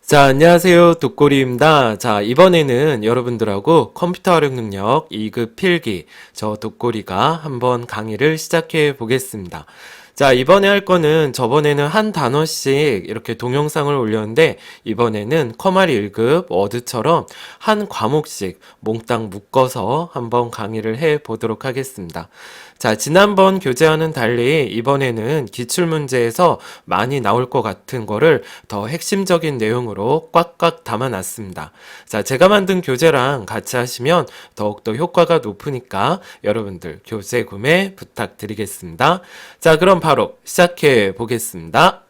자, 안녕하세요. 독고리입니다. 자, 이번에는 여러분들하고 컴퓨터 활용 능력 2급 필기, 저 독고리가 한번 강의를 시작해 보겠습니다. 자, 이번에 할 거는 저번에는 한 단어씩 이렇게 동영상을 올렸는데, 이번에는 커마리 1급 워드처럼 한 과목씩 몽땅 묶어서 한번 강의를 해 보도록 하겠습니다. 자, 지난번 교재와는 달리 이번에는 기출문제에서 많이 나올 것 같은 거를 더 핵심적인 내용으로 꽉꽉 담아놨습니다. 자, 제가 만든 교재랑 같이 하시면 더욱더 효과가 높으니까 여러분들 교재 구매 부탁드리겠습니다. 자, 그럼 바로 시작해 보겠습니다.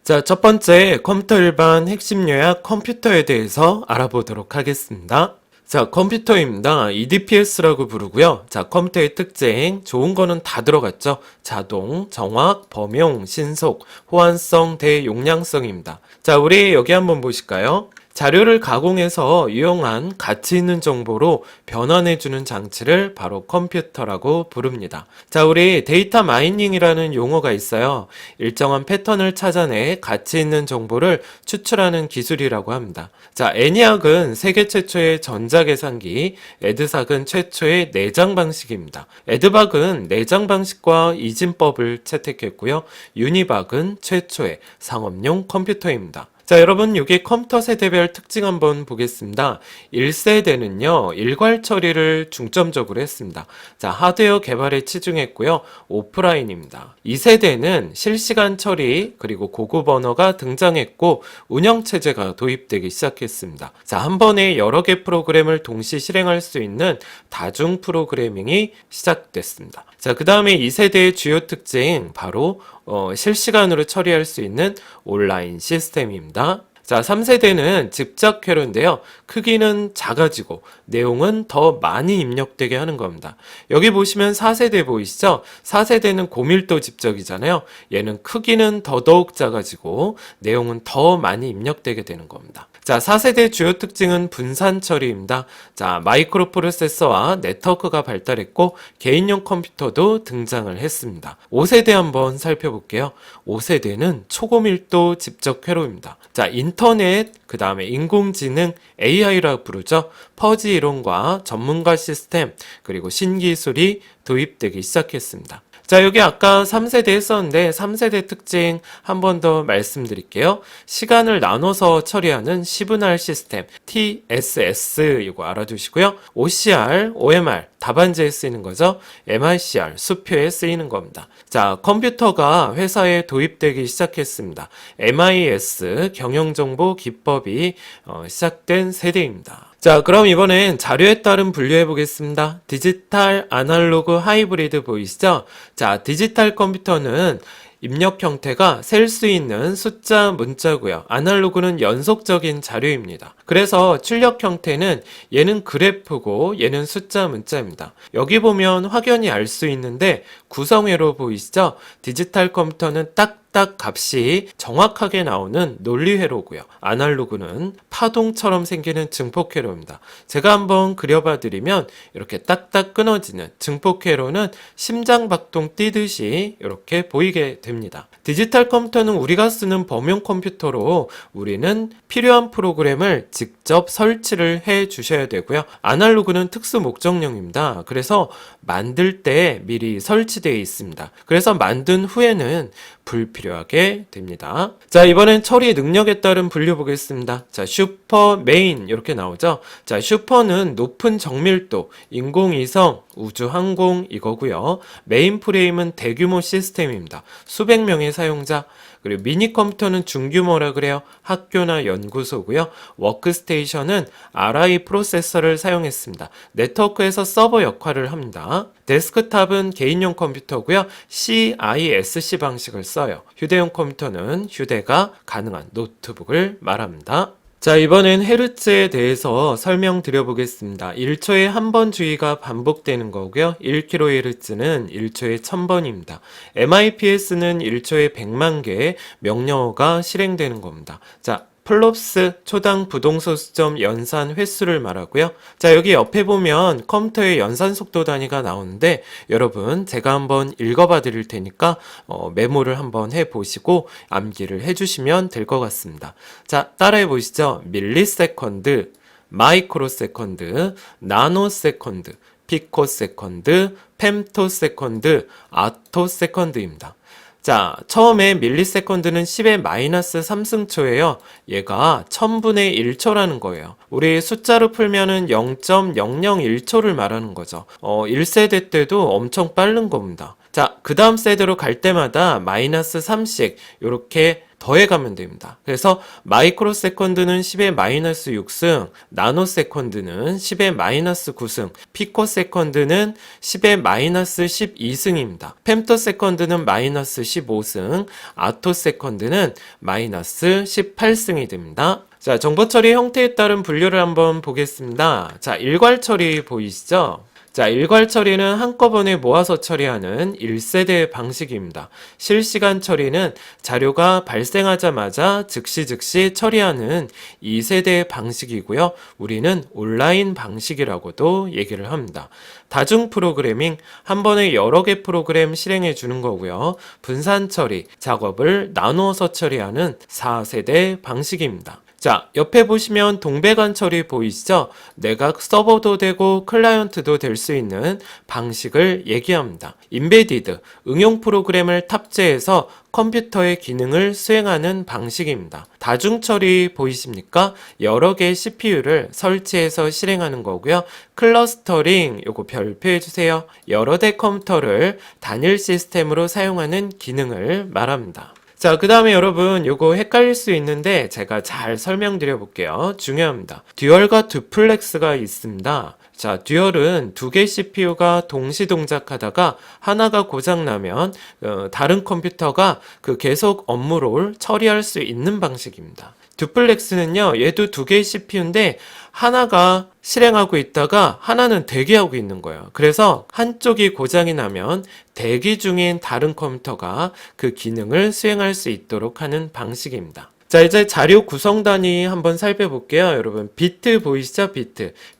자, 첫 번째 컴퓨터 일반 핵심 요약 컴퓨터에 대해서 알아보도록 하겠습니다. 자, 컴퓨터입니다. EDPS라고 부르고요. 자, 컴퓨터의 특징, 좋은 거는 다 들어갔죠. 자동, 정확, 범용, 신속, 호환성, 대용량성입니다. 자, 우리 여기 한번 보실까요? 자료를 가공해서 유용한 가치 있는 정보로 변환해주는 장치를 바로 컴퓨터라고 부릅니다. 자, 우리 데이터 마이닝이라는 용어가 있어요. 일정한 패턴을 찾아내 가치 있는 정보를 추출하는 기술이라고 합니다. 자, ENIAC은 세계 최초의 전자계산기, 에드삭은 최초의 내장 방식입니다. 에드박은 내장 방식과 이진법을 채택했고요. 유니박은 최초의 상업용 컴퓨터입니다. 자, 여러분, 여기 컴퓨터 세대별 특징 한번 보겠습니다. 1세대는요, 일괄 처리를 중점적으로 했습니다. 자, 하드웨어 개발에 치중했고요. 오프라인입니다. 2세대는 실시간 처리, 그리고 고급 언어가 등장했고, 운영체제가 도입되기 시작했습니다. 자, 한 번에 여러 개 프로그램을 동시 실행할 수 있는 다중 프로그래밍이 시작됐습니다. 자, 그 다음에 2세대의 주요 특징, 바로 실시간으로 처리할 수 있는 온라인 시스템입니다. 자, 3세대는 집적 회로인데요. 크기는 작아지고 내용은 더 많이 입력되게 하는 겁니다. 여기 보시면 4세대 보이시죠? 4세대는 고밀도 집적이잖아요. 얘는 크기는 더더욱 작아지고 내용은 더 많이 입력되게 되는 겁니다. 자, 4세대 주요 특징은 분산 처리입니다. 자, 마이크로 프로세서와 네트워크가 발달했고 개인용 컴퓨터도 등장을 했습니다. 5세대 한번 살펴볼게요. 5세대는 초고밀도 집적 회로입니다. 자, 인터넷, 그 다음에 인공지능, AI라고 부르죠. 퍼지 이론과 전문가 시스템, 그리고 신기술이 도입되기 시작했습니다. 자, 여기 아까 3세대 했었는데 3세대 특징 한 번 더 말씀드릴게요. 시간을 나눠서 처리하는 시분할 시스템 TSS 이거 알아두시고요. OCR, OMR 답안지에 쓰이는 거죠. MICR 수표에 쓰이는 겁니다. 자, 컴퓨터가 회사에 도입되기 시작했습니다. MIS 경영정보 기법이 시작된 세대입니다. 자, 그럼 이번엔 자료에 따른 분류해 보겠습니다. 디지털, 아날로그, 하이브리드 보이시죠? 자, 디지털 컴퓨터는 입력 형태가 셀 수 있는 숫자 문자고요. 아날로그는 연속적인 자료입니다. 그래서 출력 형태는 얘는 그래프고 얘는 숫자 문자입니다. 여기 보면 확연히 알 수 있는데 구성회로 보이시죠? 디지털 컴퓨터는 딱 값이 정확하게 나오는 논리회로고요. 아날로그는 파동처럼 생기는 증폭회로입니다. 제가 한번 그려봐 드리면 이렇게 딱딱 끊어지는 증폭회로는 심장박동 뛰듯이 이렇게 보이게 됩니다. 디지털 컴퓨터는 우리가 쓰는 범용 컴퓨터로 우리는 필요한 프로그램을 직접 설치를 해 주셔야 되고요. 아날로그는 특수 목적용입니다. 그래서 만들 때 미리 설치되어 있습니다. 그래서 만든 후에는 불필요하게 됩니다. 자, 이번엔 처리 능력에 따른 분류 보겠습니다. 자, 슈퍼, 메인 이렇게 나오죠. 자, 슈퍼는 높은 정밀도, 인공위성, 우주항공 이거고요. 메인 프레임은 대규모 시스템입니다. 수백 명의 사용자. 그리고 미니 컴퓨터는 중규모라 그래요. 학교나 연구소고요. 워크스테이션은 RI 프로세서를 사용했습니다. 네트워크에서 서버 역할을 합니다. 데스크탑은 개인용 컴퓨터고요. CISC 방식을 써요. 휴대용 컴퓨터는 휴대가 가능한 노트북을 말합니다. 자, 이번엔 헤르츠에 대해서 설명드려 보겠습니다. 1초에 한 번 주기가 반복되는 거고요. 1kHz는 1초에 1000번입니다. MIPS는 1초에 100만 개의 명령어가 실행되는 겁니다. 자, 플롭스 초당 부동소수점 연산 횟수를 말하고요. 자, 여기 옆에 보면 컴퓨터의 연산 속도 단위가 나오는데 여러분 제가 한번 읽어봐 드릴 테니까 메모를 한번 해보시고 암기를 해주시면 될 것 같습니다. 자, 따라해 보시죠. 밀리세컨드, 마이크로세컨드, 나노세컨드, 피코세컨드, 펜토세컨드, 아토세컨드입니다. 자, 처음에 밀리세컨드는 10의 마이너스 3승초예요. 얘가 1000분의 1초라는 거예요. 우리 숫자로 풀면은 0.001초를 말하는 거죠. 1세대 때도 엄청 빠른 겁니다. 자, 그 다음 세대로 갈 때마다 마이너스 3씩 이렇게 더해가면 됩니다. 그래서 마이크로 세컨드는 10의 마이너스 6승, 나노 세컨드는 10의 마이너스 9승, 피코 세컨드는 10의 마이너스 12승입니다. 펜토 세컨드는 마이너스 15승, 아토 세컨드는 마이너스 18승이 됩니다. 자, 정보 처리 형태에 따른 분류를 한번 보겠습니다. 자, 일괄 처리 보이시죠? 자, 일괄 처리는 한꺼번에 모아서 처리하는 1세대 방식입니다. 실시간 처리는 자료가 발생하자마자 즉시 처리하는 2세대 방식이고요. 우리는 온라인 방식이라고도 얘기를 합니다. 다중 프로그래밍, 한 번에 여러 개 프로그램 실행해 주는 거고요. 분산 처리, 작업을 나누어서 처리하는 4세대 방식입니다. 자, 옆에 보시면 동배관 처리 보이시죠? 내각 서버도 되고 클라이언트도 될 수 있는 방식을 얘기합니다. 인베디드, 응용 프로그램을 탑재해서 컴퓨터의 기능을 수행하는 방식입니다. 다중 처리 보이십니까? 여러 개의 CPU를 설치해서 실행하는 거고요. 클러스터링, 요거 별표해 주세요. 여러 대 컴퓨터를 단일 시스템으로 사용하는 기능을 말합니다. 자, 그 다음에 여러분 요거 헷갈릴 수 있는데 제가 잘 설명드려 볼게요. 중요합니다. 듀얼과 듀플렉스가 있습니다. 자, 듀얼은 두 개 CPU가 동시 동작하다가 하나가 고장나면 다른 컴퓨터가 그 계속 업무를 처리할 수 있는 방식입니다. 듀플렉스는요, 얘도 두 개의 CPU인데 하나가 실행하고 있다가 하나는 대기하고 있는 거예요. 그래서 한쪽이 고장이 나면 대기 중인 다른 컴퓨터가 그 기능을 수행할 수 있도록 하는 방식입니다. 자, 이제 자료 구성 단위 한번 살펴볼게요. 여러분, 비트 보이시죠?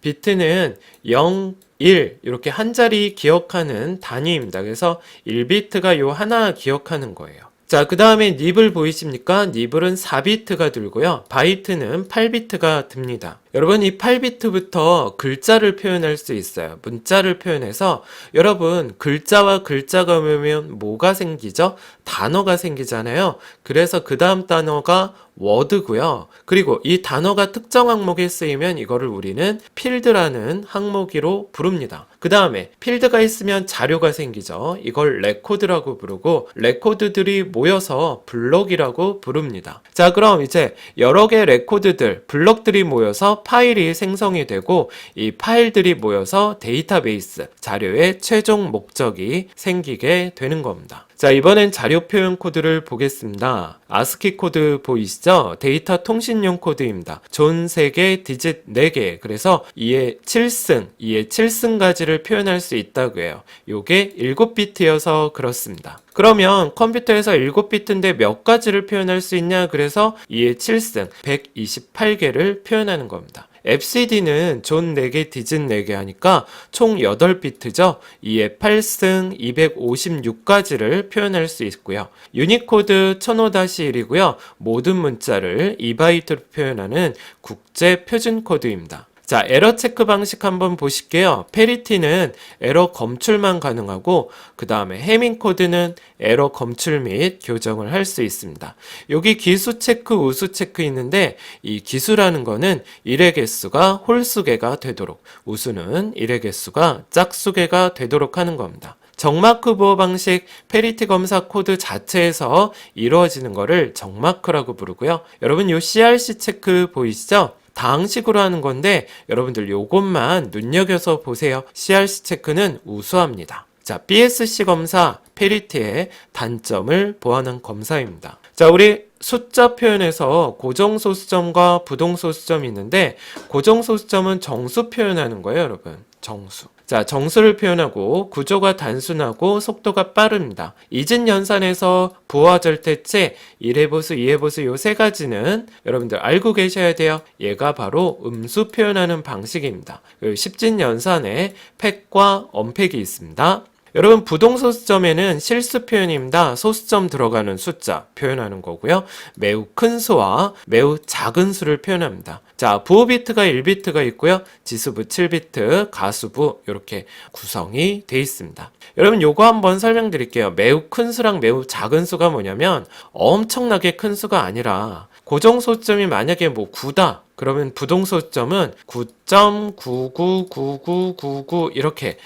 비트는 0, 1 이렇게 한 자리 기억하는 단위입니다. 그래서 1비트가 요 하나 기억하는 거예요. 자, 그 다음에 니블 보이십니까? 니블은 4비트가 들고요. 바이트는 8비트가 듭니다. 여러분, 이 8비트부터 글자를 표현할 수 있어요. 문자를 표현해서 여러분, 글자와 글자가 모이면 뭐가 생기죠? 단어가 생기잖아요. 그래서 그 다음 단어가 워드고요. 그리고 이 단어가 특정 항목에 쓰이면 이거를 우리는 필드라는 항목으로 부릅니다. 그 다음에 필드가 있으면 자료가 생기죠. 이걸 레코드라고 부르고 레코드들이 모여서 블록이라고 부릅니다. 자, 그럼 이제 여러 개의 레코드들, 블록들이 모여서 파일이 생성이 되고 이 파일들이 모여서 데이터베이스, 자료의 최종 목적이 생기게 되는 겁니다. 자, 이번엔 자료 표현 코드를 보겠습니다. 아스키 코드 보이시죠? 데이터 통신용 코드입니다. 존 3개, 디짓 4개. 그래서 2의 7승, 2의 7승까지를 표현할 수 있다고 해요. 요게 7비트여서 그렇습니다. 그러면 컴퓨터에서 7비트인데 몇 가지를 표현할 수 있냐? 그래서 2의 7승, 128개를 표현하는 겁니다. FCD는 존 4개, 디짓 4개 하니까 총 8비트죠. 2의 8승 256가지를 표현할 수 있고요. 유니코드 1005-1이고요. 모든 문자를 2바이트로 표현하는 국제 표준 코드입니다. 자, 에러 체크 방식 한번 보실게요. 페리티는 에러 검출만 가능하고 그 다음에 해밍 코드는 에러 검출 및 교정을 할 수 있습니다. 여기 기수 체크, 우수 체크 있는데 이 기수라는 거는 1의 개수가 홀수 개가 되도록, 우수는 1의 개수가 짝수 개가 되도록 하는 겁니다. 정마크 부호 방식, 페리티 검사 코드 자체에서 이루어지는 거를 정마크라고 부르고요. 여러분, 요 CRC 체크 보이시죠? 다항식으로 하는 건데 여러분들 요것만 눈여겨서 보세요. CRC 체크는 우수합니다. 자, BSC 검사, 페리티의 단점을 보완한 검사입니다. 자, 우리 숫자 표현에서 고정소수점과 부동소수점이 있는데 고정소수점은 정수 표현하는 거예요, 여러분. 정수. 자, 정수를 표현하고 구조가 단순하고 속도가 빠릅니다. 이진 연산에서 부하 절대체, 1의 보수, 2의 보수 요 세 가지는 여러분들 알고 계셔야 돼요. 얘가 바로 음수 표현하는 방식입니다. 십진 연산에 팩과 언팩이 있습니다. 여러분 부동소수점에는 실수 표현입니다. 소수점 들어가는 숫자 표현하는 거고요. 매우 큰 수와 매우 작은 수를 표현합니다. 자, 부호 비트가 1비트가 있고요. 지수부 7비트, 가수부 이렇게 구성이 돼 있습니다. 여러분 요거 한번 설명드릴게요. 매우 큰 수랑 매우 작은 수가 뭐냐면 엄청나게 큰 수가 아니라 고정소수점이 만약에 뭐 9다. 그러면 부동소수점은 9.999999 이렇게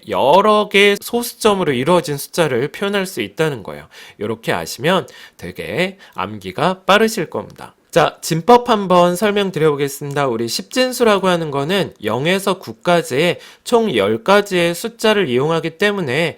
여러 개의 소수점으로 이루어진 숫자를 표현할 수 있다는 거예요. 이렇게 아시면 되게 암기가 빠르실 겁니다. 자, 진법 한번 설명드려보겠습니다. 우리 십진수라고 하는 거는 0에서 9까지의 총 10가지의 숫자를 이용하기 때문에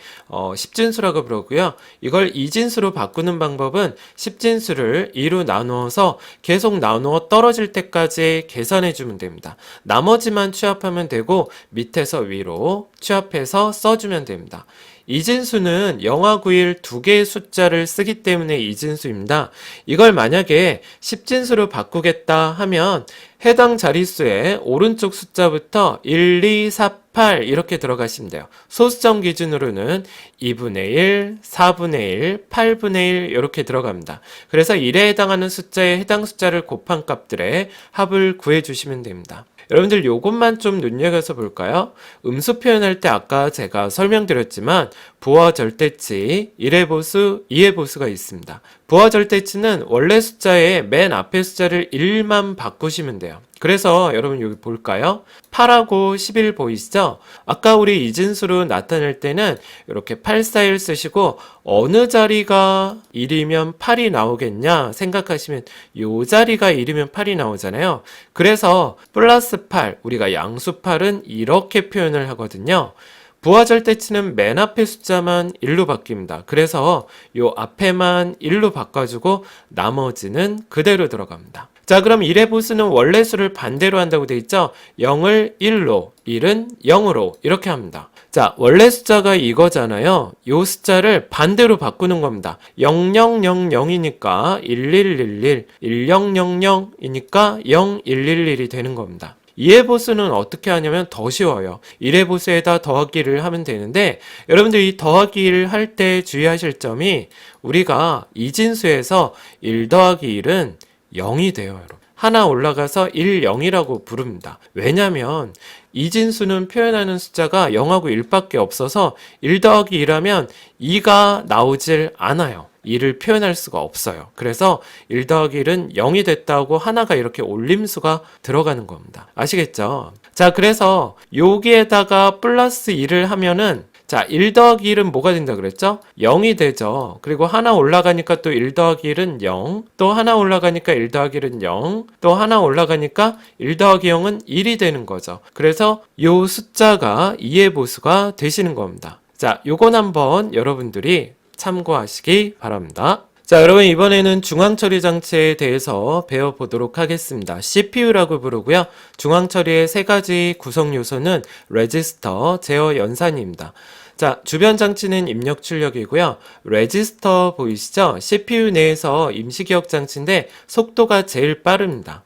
십진수라고 부르고요. 이걸 이진수로 바꾸는 방법은 십진수를 2로 나누어서 계속 나누어 떨어질 때까지 계산해주면 됩니다. 나머지만 취합하면 되고 밑에서 위로 취합해서 써주면 됩니다. 이진수는 0와 9일 두 개의 숫자를 쓰기 때문에 이진수입니다. 이걸 만약에 십진수로 바꾸겠다 하면 해당 자릿수의 오른쪽 숫자부터 1, 2, 4, 8 이렇게 들어가시면 돼요. 소수점 기준으로는 2분의 1, 4분의 1, 8분의 1 이렇게 들어갑니다. 그래서 1에 해당하는 숫자에 해당 숫자를 곱한 값들의 합을 구해주시면 됩니다. 여러분들 요것만 좀 눈여겨서 볼까요? 음수 표현할 때 아까 제가 설명드렸지만 부하 절대치 1의 보수, 2의 보수가 있습니다. 부하 절대치는 원래 숫자의 맨 앞에 숫자를 1만 바꾸시면 돼요. 그래서 여러분 여기 볼까요? 8하고 11 보이시죠? 아까 우리 이진수로 나타낼 때는 이렇게 8, 4, 1 쓰시고 어느 자리가 1이면 8이 나오겠냐 생각하시면 요 자리가 1이면 8이 나오잖아요. 그래서 플러스 8, 우리가 양수 8은 이렇게 표현을 하거든요. 부하 절대치는 맨 앞에 숫자만 1로 바뀝니다. 그래서 요 앞에만 1로 바꿔주고 나머지는 그대로 들어갑니다. 자, 그럼 1의 보수는 원래 수를 반대로 한다고 돼 있죠? 0을 1로, 1은 0으로 이렇게 합니다. 자, 원래 숫자가 이거잖아요. 요 숫자를 반대로 바꾸는 겁니다. 0000이니까 1111, 1000이니까 0111이 되는 겁니다. 2의 보수는 어떻게 하냐면 더 쉬워요. 1의 보수에다 더하기를 하면 되는데 여러분들 이 더하기를 할 때 주의하실 점이 우리가 이진수에서 1 더하기 1은 0이 돼요, 여러분. 하나 올라가서 1, 0이라고 부릅니다. 왜냐면 이진수는 표현하는 숫자가 0하고 1밖에 없어서 1 더하기 1하면 2가 나오질 않아요. 2를 표현할 수가 없어요. 그래서 1 더하기 1은 0이 됐다고 하나가 이렇게 올림수가 들어가는 겁니다. 아시겠죠? 자, 그래서 여기에다가 플러스 2를 하면은 자, 1 더하기 1은 뭐가 된다 그랬죠? 0이 되죠. 그리고 하나 올라가니까 또 1 더하기 1은 0, 또 하나 올라가니까 1 더하기 1은 0, 또 하나 올라가니까 1 더하기 0은 1이 되는 거죠. 그래서 요 숫자가 2의 보수가 되시는 겁니다. 자, 요건 한번 여러분들이 참고하시기 바랍니다. 자, 여러분 이번에는 중앙처리 장치에 대해서 배워보도록 하겠습니다. CPU라고 부르고요. 중앙처리의 세 가지 구성 요소는 레지스터, 제어, 연산입니다. 자, 주변 장치는 입력 출력이고요. 레지스터 보이시죠? CPU 내에서 임시기억 장치인데 속도가 제일 빠릅니다.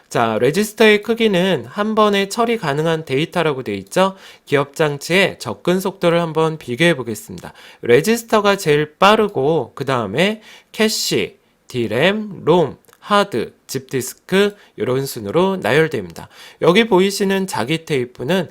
자, 레지스터의 크기는 한 번에 처리 가능한 데이터라고 되어 있죠? 기업 장치의 접근 속도를 한번 비교해 보겠습니다. 레지스터가 제일 빠르고 그 다음에 캐시, D램, 롬, 하드, 집디스크 이런 순으로 나열됩니다. 여기 보이시는 자기 테이프는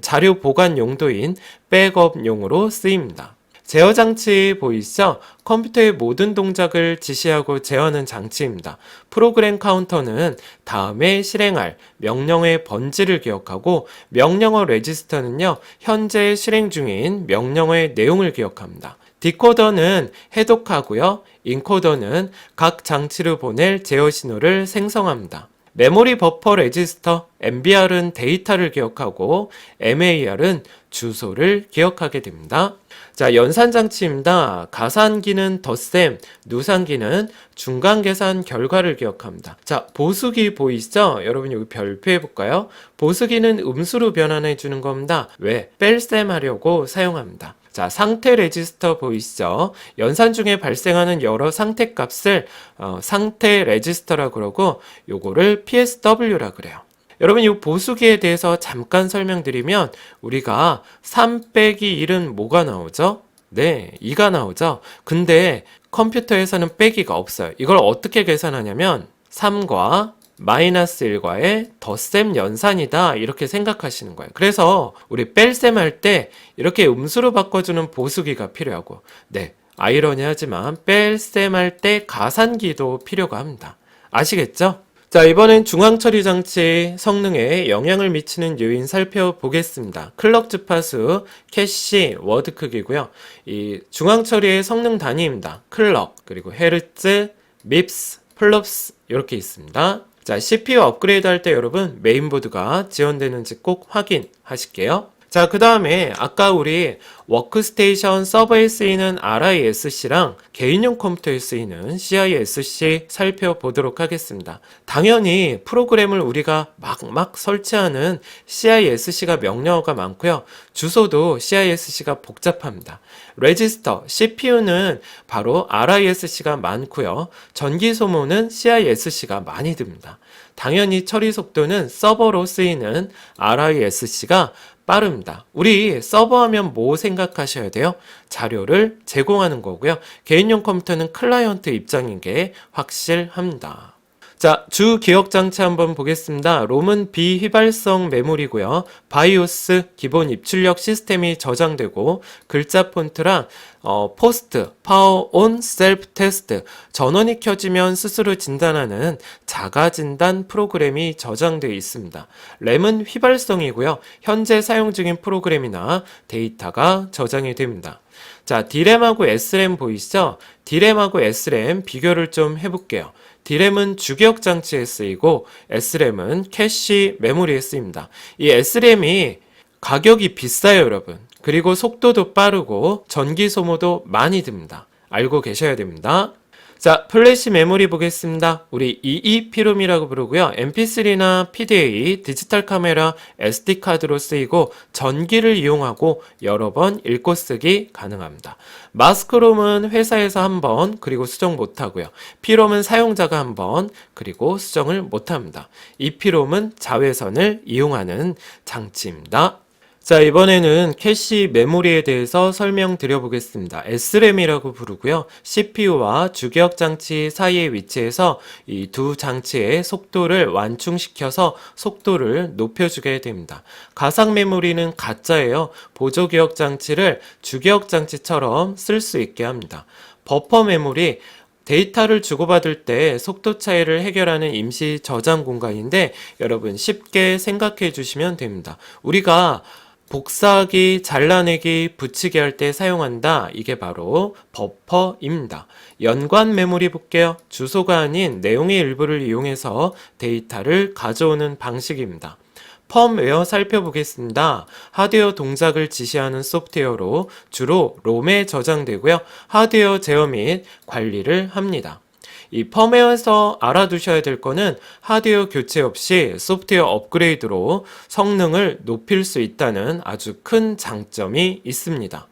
자료 보관 용도인 백업용으로 쓰입니다. 제어 장치 보이시죠? 컴퓨터의 모든 동작을 지시하고 제어하는 장치입니다. 프로그램 카운터는 다음에 실행할 명령어의 번지를 기억하고 명령어 레지스터는요, 현재 실행 중인 명령어의 내용을 기억합니다. 디코더는 해독하고요, 인코더는 각 장치로 보낼 제어 신호를 생성합니다. 메모리 버퍼 레지스터, MBR은 데이터를 기억하고 MAR은 주소를 기억하게 됩니다. 자, 연산장치입니다. 가산기는 덧셈, 누산기는 중간계산 결과를 기억합니다. 자, 보수기 보이시죠? 여러분 여기 별표 해볼까요? 보수기는 음수로 변환해 주는 겁니다. 왜? 뺄셈 하려고 사용합니다. 자, 상태 레지스터 보이시죠? 연산 중에 발생하는 여러 상태 값을 상태 레지스터라고 그러고 요거를 PSW라 그래요. 여러분 이 보수기에 대해서 잠깐 설명드리면 우리가 3 빼기 1은 뭐가 나오죠? 네, 2가 나오죠. 근데 컴퓨터에서는 빼기가 없어요. 이걸 어떻게 계산하냐면 3과 마이너스 1과의 덧셈 연산이다 이렇게 생각하시는 거예요. 그래서 우리 뺄셈 할 때 이렇게 음수로 바꿔주는 보수기가 필요하고, 네, 아이러니하지만 뺄셈 할 때 가산기도 필요가 합니다. 아시겠죠? 자, 이번엔 중앙처리 장치 성능에 영향을 미치는 요인 살펴보겠습니다. 클럭 주파수, 캐시, 워드 크기고요. 이 중앙처리의 성능 단위입니다. 클럭, 그리고 헤르츠, 밉스, 플롭스 이렇게 있습니다. 자, CPU 업그레이드 할 때 여러분 메인보드가 지원되는지 꼭 확인하실게요. 자, 그 다음에 아까 우리 워크스테이션 서버에 쓰이는 RISC랑 개인용 컴퓨터에 쓰이는 CISC 살펴보도록 하겠습니다. 당연히 프로그램을 우리가 막 설치하는 CISC가 명령어가 많고요. 주소도 CISC가 복잡합니다. 레지스터, CPU는 바로 RISC가 많고요. 전기 소모는 CISC가 많이 듭니다. 당연히 처리 속도는 서버로 쓰이는 RISC가 빠릅니다. 우리 서버 하면 뭐 생각하셔야 돼요? 자료를 제공하는 거고요. 개인용 컴퓨터는 클라이언트 입장인 게 확실합니다. 자, 주 기억 장치 한번 보겠습니다. 롬은 비휘발성 메모리고요. 바이오스 기본 입출력 시스템이 저장되고 글자 폰트랑 포스트, 파워 온 셀프 테스트, 전원이 켜지면 스스로 진단하는 자가 진단 프로그램이 저장되어 있습니다. 램은 휘발성이고요. 현재 사용 중인 프로그램이나 데이터가 저장이 됩니다. 자, D램하고 S램 보이시죠? D램하고 S램 비교를 좀 해볼게요. D램은 주기억 장치에 쓰이고 S램은 캐시 메모리에 쓰입니다. 이 S램이 가격이 비싸요, 여러분. 그리고 속도도 빠르고 전기 소모도 많이 듭니다. 알고 계셔야 됩니다. 자, 플래시 메모리 보겠습니다. 우리 EEPROM이라고 부르고요. MP3나 PDA, 디지털 카메라, SD카드로 쓰이고 전기를 이용하고 여러 번 읽고 쓰기 가능합니다. 마스크롬은 회사에서 한 번, 그리고 수정 못하고요. P롬은 사용자가 한 번, 그리고 수정을 못합니다. EPROM은 자외선을 이용하는 장치입니다. 자, 이번에는 캐시 메모리에 대해서 설명드려 보겠습니다. SRAM이라고 부르고요. CPU와 주기억 장치 사이의 위치에서 이 두 장치의 속도를 완충시켜서 속도를 높여주게 됩니다. 가상 메모리는 가짜예요. 보조기억 장치를 주기억 장치처럼 쓸 수 있게 합니다. 버퍼 메모리, 데이터를 주고받을 때 속도 차이를 해결하는 임시 저장 공간인데 여러분 쉽게 생각해 주시면 됩니다. 우리가 복사하기, 잘라내기, 붙이기 할 때 사용한다. 이게 바로 버퍼입니다. 연관 메모리 볼게요. 주소가 아닌 내용의 일부를 이용해서 데이터를 가져오는 방식입니다. 펌웨어 살펴보겠습니다. 하드웨어 동작을 지시하는 소프트웨어로 주로 롬에 저장되고요. 하드웨어 제어 및 관리를 합니다. 이 펌웨어에서 알아두셔야 될 거는 하드웨어 교체 없이 소프트웨어 업그레이드로 성능을 높일 수 있다는 아주 큰 장점이 있습니다.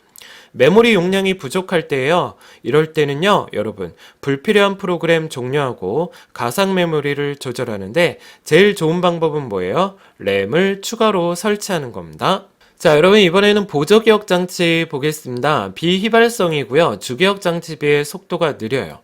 메모리 용량이 부족할 때예요. 이럴 때는요, 여러분, 불필요한 프로그램 종료하고 가상 메모리를 조절하는데 제일 좋은 방법은 뭐예요? 램을 추가로 설치하는 겁니다. 자, 여러분 이번에는 보조기억 장치 보겠습니다. 비휘발성이고요. 주기억 장치 비해 속도가 느려요.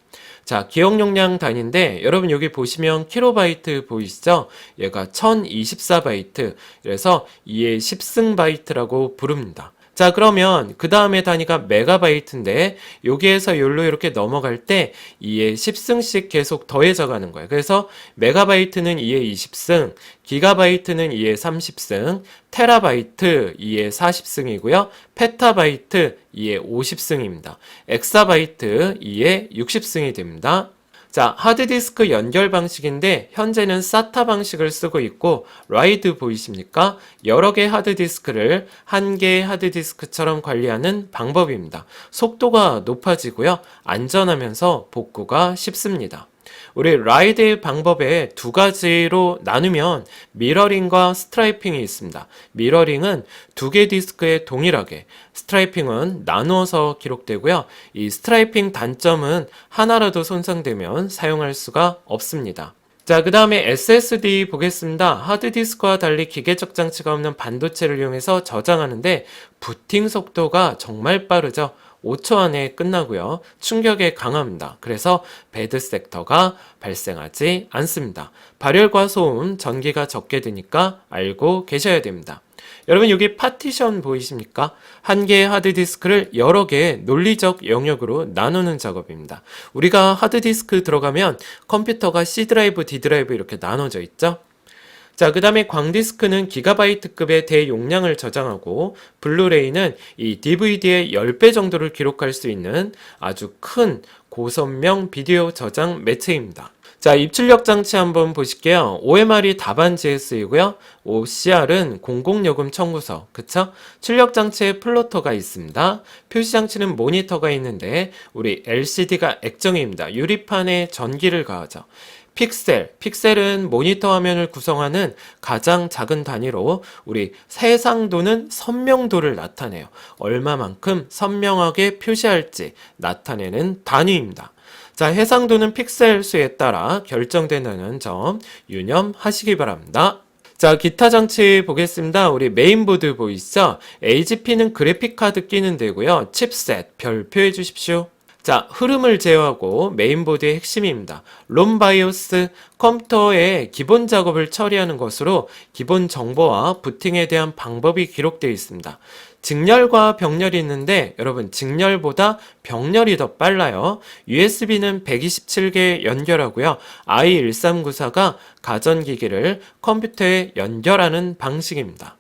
자, 기억 용량 단위인데 여러분 여기 보시면 킬로바이트 보이시죠? 얘가 1024바이트, 그래서 2의 10승 바이트라고 부릅니다. 자, 그러면 그 다음에 단위가 메가바이트인데 여기에서 여기로 이렇게 넘어갈 때 2의 10승씩 계속 더해져 가는 거예요. 그래서 메가바이트는 2의 20승, 기가바이트는 2의 30승, 테라바이트 2의 40승이고요. 페타바이트 2의 50승입니다. 엑사바이트 2의 60승이 됩니다. 자, 하드디스크 연결 방식인데 현재는 SATA 방식을 쓰고 있고 라이드 보이십니까? 여러 개의 하드디스크를 한 개의 하드디스크처럼 관리하는 방법입니다. 속도가 높아지고요. 안전하면서 복구가 쉽습니다. 우리 라이드 방법에 두 가지로 나누면 미러링과 스트라이핑이 있습니다. 미러링은 두 개 디스크에 동일하게, 스트라이핑은 나누어서 기록되고요. 이 스트라이핑 단점은 하나라도 손상되면 사용할 수가 없습니다. 자, 그 다음에 SSD 보겠습니다. 하드디스크와 달리 기계적 장치가 없는 반도체를 이용해서 저장하는데 부팅 속도가 정말 빠르죠. 5초 안에 끝나고요. 충격에 강합니다. 그래서 배드 섹터가 발생하지 않습니다. 발열과 소음, 전기가 적게 드니까 알고 계셔야 됩니다. 여러분 여기 파티션 보이십니까? 한 개의 하드디스크를 여러 개의 논리적 영역으로 나누는 작업입니다. 우리가 하드디스크 들어가면 컴퓨터가 C 드라이브, D 드라이브 이렇게 나눠져 있죠? 자, 그 다음에 광디스크는 기가바이트급의 대용량을 저장하고 블루레이는 이 DVD의 10배 정도를 기록할 수 있는 아주 큰 고선명 비디오 저장 매체입니다. 자, 입출력 장치 한번 보실게요. OMR이 답안지에 쓰이고요. OCR은 공공요금 청구서, 그쵸? 출력 장치에 플로터가 있습니다. 표시 장치는 모니터가 있는데 우리 LCD가 액정입니다. 유리판에 전기를 가하죠. 픽셀은 모니터 화면을 구성하는 가장 작은 단위로 우리 해상도는 선명도를 나타내요. 얼마만큼 선명하게 표시할지 나타내는 단위입니다. 자, 해상도는 픽셀 수에 따라 결정된다는 점 유념하시기 바랍니다. 자, 기타 장치 보겠습니다. 우리 메인보드 보이시죠? HP는 그래픽카드 끼는 데고요. 칩셋 별표해 주십시오. 자, 흐름을 제어하고 메인보드의 핵심입니다. 롬 바이오스, 컴퓨터의 기본 작업을 처리하는 것으로 기본 정보와 부팅에 대한 방법이 기록되어 있습니다. 직렬과 병렬이 있는데 여러분 직렬보다 병렬이 더 빨라요. USB는 127개 연결하고요. i1394가 가전기기를 컴퓨터에 연결하는 방식입니다.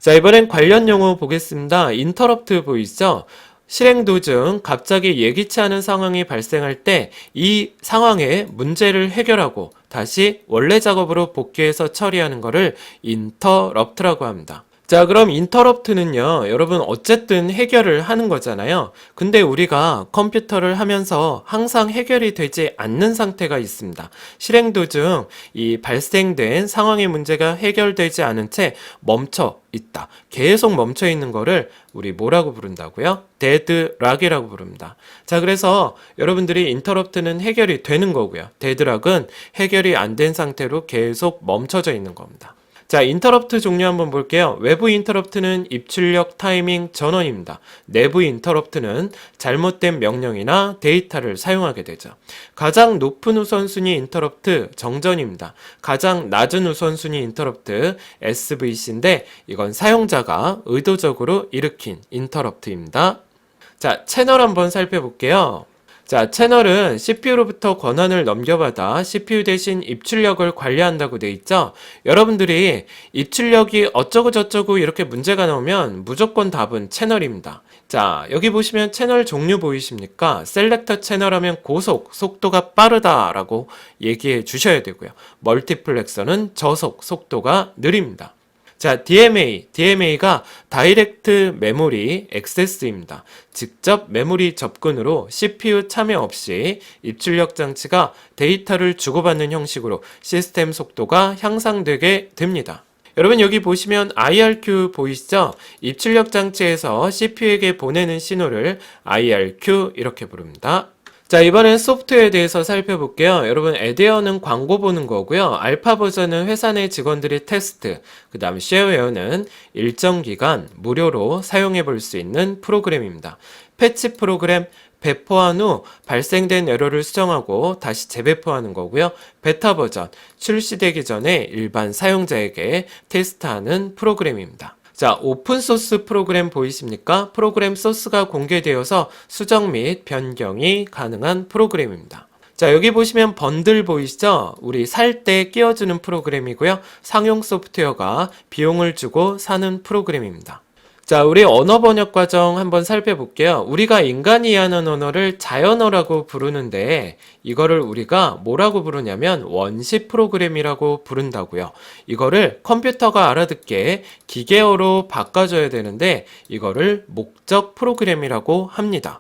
자, 이번엔 관련 용어 보겠습니다. 인터럽트 보이시죠? 실행 도중 갑자기 예기치 않은 상황이 발생할 때 이 상황의 문제를 해결하고 다시 원래 작업으로 복귀해서 처리하는 것을 인터럽트라고 합니다. 자, 그럼 인터럽트는요, 여러분 어쨌든 해결을 하는 거잖아요. 근데 우리가 컴퓨터를 하면서 항상 해결이 되지 않는 상태가 있습니다. 실행 도중 이 발생된 상황의 문제가 해결되지 않은 채 멈춰 있다. 계속 멈춰 있는 거를 우리 뭐라고 부른다고요? 데드락이라고 부릅니다. 자, 그래서 여러분들이 인터럽트는 해결이 되는 거고요. 데드락은 해결이 안 된 상태로 계속 멈춰져 있는 겁니다. 자, 인터럽트 종류 한번 볼게요. 외부 인터럽트는 입출력 타이밍 전원입니다. 내부 인터럽트는 잘못된 명령이나 데이터를 사용하게 되죠. 가장 높은 우선순위 인터럽트 정전입니다. 가장 낮은 우선순위 인터럽트 SVC인데 이건 사용자가 의도적으로 일으킨 인터럽트입니다. 자, 채널 한번 살펴볼게요. 자, 채널은 CPU로부터 권한을 넘겨받아 CPU 대신 입출력을 관리한다고 돼 있죠? 여러분들이 입출력이 어쩌고저쩌고 이렇게 문제가 나오면 무조건 답은 채널입니다. 자, 여기 보시면 채널 종류 보이십니까? 셀렉터 채널 하면 고속, 속도가 빠르다라고 얘기해 주셔야 되고요. 멀티플렉서는 저속, 속도가 느립니다. 자, DMA가 다이렉트 메모리 액세스입니다. 직접 메모리 접근으로 CPU 참여 없이 입출력 장치가 데이터를 주고받는 형식으로 시스템 속도가 향상되게 됩니다. 여러분 여기 보시면 IRQ 보이시죠? 입출력 장치에서 CPU에게 보내는 신호를 IRQ 이렇게 부릅니다. 자, 이번엔 소프트웨어에 대해서 살펴볼게요. 여러분, 에데어는 광고 보는 거고요. 알파 버전은 회사 내 직원들이 테스트, 그 다음 쉐어웨어는 일정 기간 무료로 사용해 볼 수 있는 프로그램입니다. 패치 프로그램, 배포한 후 발생된 에러를 수정하고 다시 재배포하는 거고요. 베타 버전, 출시되기 전에 일반 사용자에게 테스트하는 프로그램입니다. 자, 오픈소스 프로그램 보이십니까? 프로그램 소스가 공개되어서 수정 및 변경이 가능한 프로그램입니다. 자, 여기 보시면 번들 보이시죠? 우리 살 때 끼워주는 프로그램이고요. 상용 소프트웨어가 비용을 주고 사는 프로그램입니다. 자, 우리 언어 번역 과정 한번 살펴볼게요. 우리가 인간이 이해하는 언어를 자연어라고 부르는데 이거를 우리가 뭐라고 부르냐면 원시 프로그램이라고 부른다고요. 이거를 컴퓨터가 알아듣게 기계어로 바꿔줘야 되는데 이거를 목적 프로그램이라고 합니다.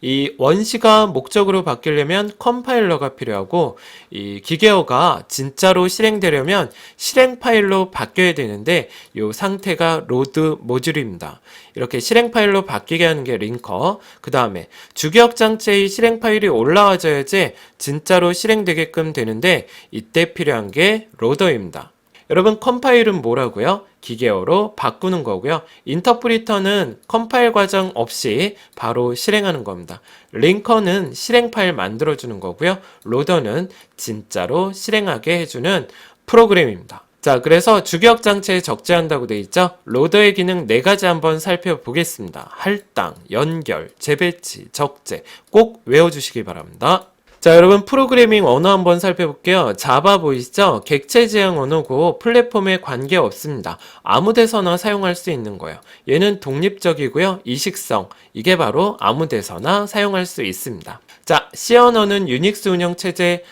이 원시가 목적으로 바뀌려면 컴파일러가 필요하고 이 기계어가 진짜로 실행되려면 실행 파일로 바뀌어야 되는데 이 상태가 로드 모듈입니다. 이렇게 실행 파일로 바뀌게 하는 게 링커. 그 다음에 주기억 장치의 실행 파일이 올라와줘야지 진짜로 실행되게끔 되는데 이때 필요한 게 로더입니다. 여러분 컴파일은 뭐라고요? 기계어로 바꾸는 거고요. 인터프리터는 컴파일 과정 없이 바로 실행하는 겁니다. 링커는 실행 파일 만들어주는 거고요. 로더는 진짜로 실행하게 해주는 프로그램입니다. 자, 그래서 주기억 장치에 적재한다고 되어 있죠? 로더의 기능 4가지 한번 살펴보겠습니다. 할당, 연결, 재배치, 적재 꼭 외워주시기 바랍니다. 자, 여러분 프로그래밍 언어 한번 살펴볼게요. 자바 보이시죠? 객체 지향 언어고 플랫폼에 관계 없습니다. 아무 데서나 사용할 수 있는 거예요. 얘는 독립적이고요. 이식성. 이게 바로 아무 데서나 사용할 수 있습니다. 자, C 언어는 유닉스 운영체제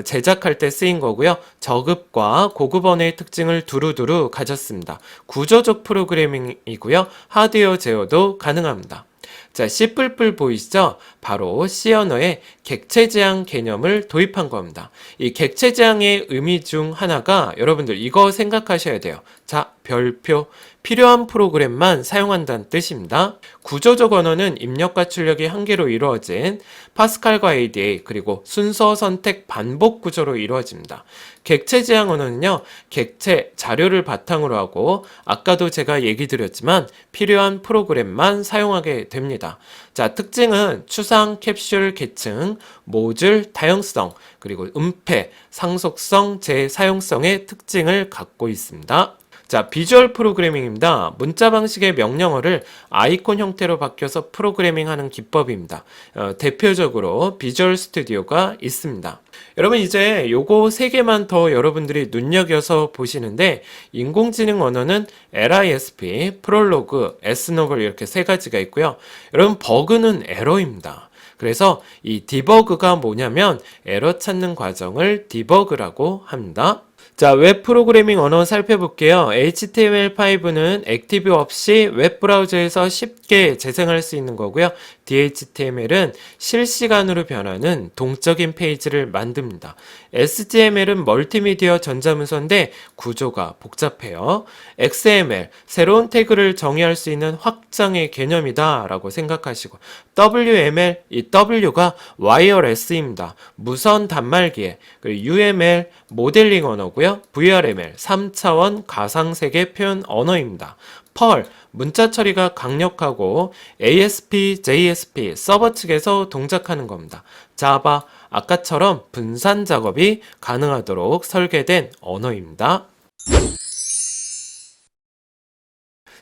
제작할 때 쓰인 거고요. 저급과 고급 언어의 특징을 두루두루 가졌습니다. 구조적 프로그래밍이고요. 하드웨어 제어도 가능합니다. 자, C++ 보이시죠? 바로 C 언어에 객체 지향 개념을 도입한 겁니다. 이 객체 지향의 의미 중 하나가 여러분들 이거 생각하셔야 돼요. 자, 별표. 필요한 프로그램만 사용한다는 뜻입니다. 구조적 언어는 입력과 출력이 한 개로 이루어진 파스칼과 ADA 그리고 순서 선택 반복 구조로 이루어집니다. 객체 지향 언어는요, 객체 자료를 바탕으로 하고 아까도 제가 얘기 드렸지만 필요한 프로그램만 사용하게 됩니다. 자, 특징은 추상, 캡슐, 계층, 모듈, 다형성, 그리고 음패, 상속성, 재사용성의 특징을 갖고 있습니다. 자, 비주얼 프로그래밍입니다. 문자 방식의 명령어를 아이콘 형태로 바뀌어서 프로그래밍하는 기법입니다. 대표적으로 비주얼 스튜디오가 있습니다. 여러분 이제 요거 3개만 더 여러분들이 눈여겨서 보시는데 인공지능 언어는 LISP, 프롤로그, S노블 이렇게 3가지가 있고요. 여러분 버그는 에러입니다. 그래서 이 디버그가 뭐냐면 에러 찾는 과정을 디버그라고 합니다. 자, 웹 프로그래밍 언어 살펴볼게요. HTML5는 액티브 없이 웹브라우저에서 쉽게 재생할 수 있는 거고요. DHTML은 실시간으로 변하는 동적인 페이지를 만듭니다. SGML은 멀티미디어 전자문서인데 구조가 복잡해요. XML, 새로운 태그를 정의할 수 있는 확장의 개념이다 라고 생각하시고 WML, 이 W가 와이어레스입니다. 무선 단말기에. 그리고 UML, 모델링 언어고요. VRML, 3차원 가상세계 표현 언어입니다. 펄, 문자 처리가 강력하고 ASP, JSP, 서버 측에서 동작하는 겁니다. 자바, 아까처럼 분산 작업이 가능하도록 설계된 언어입니다.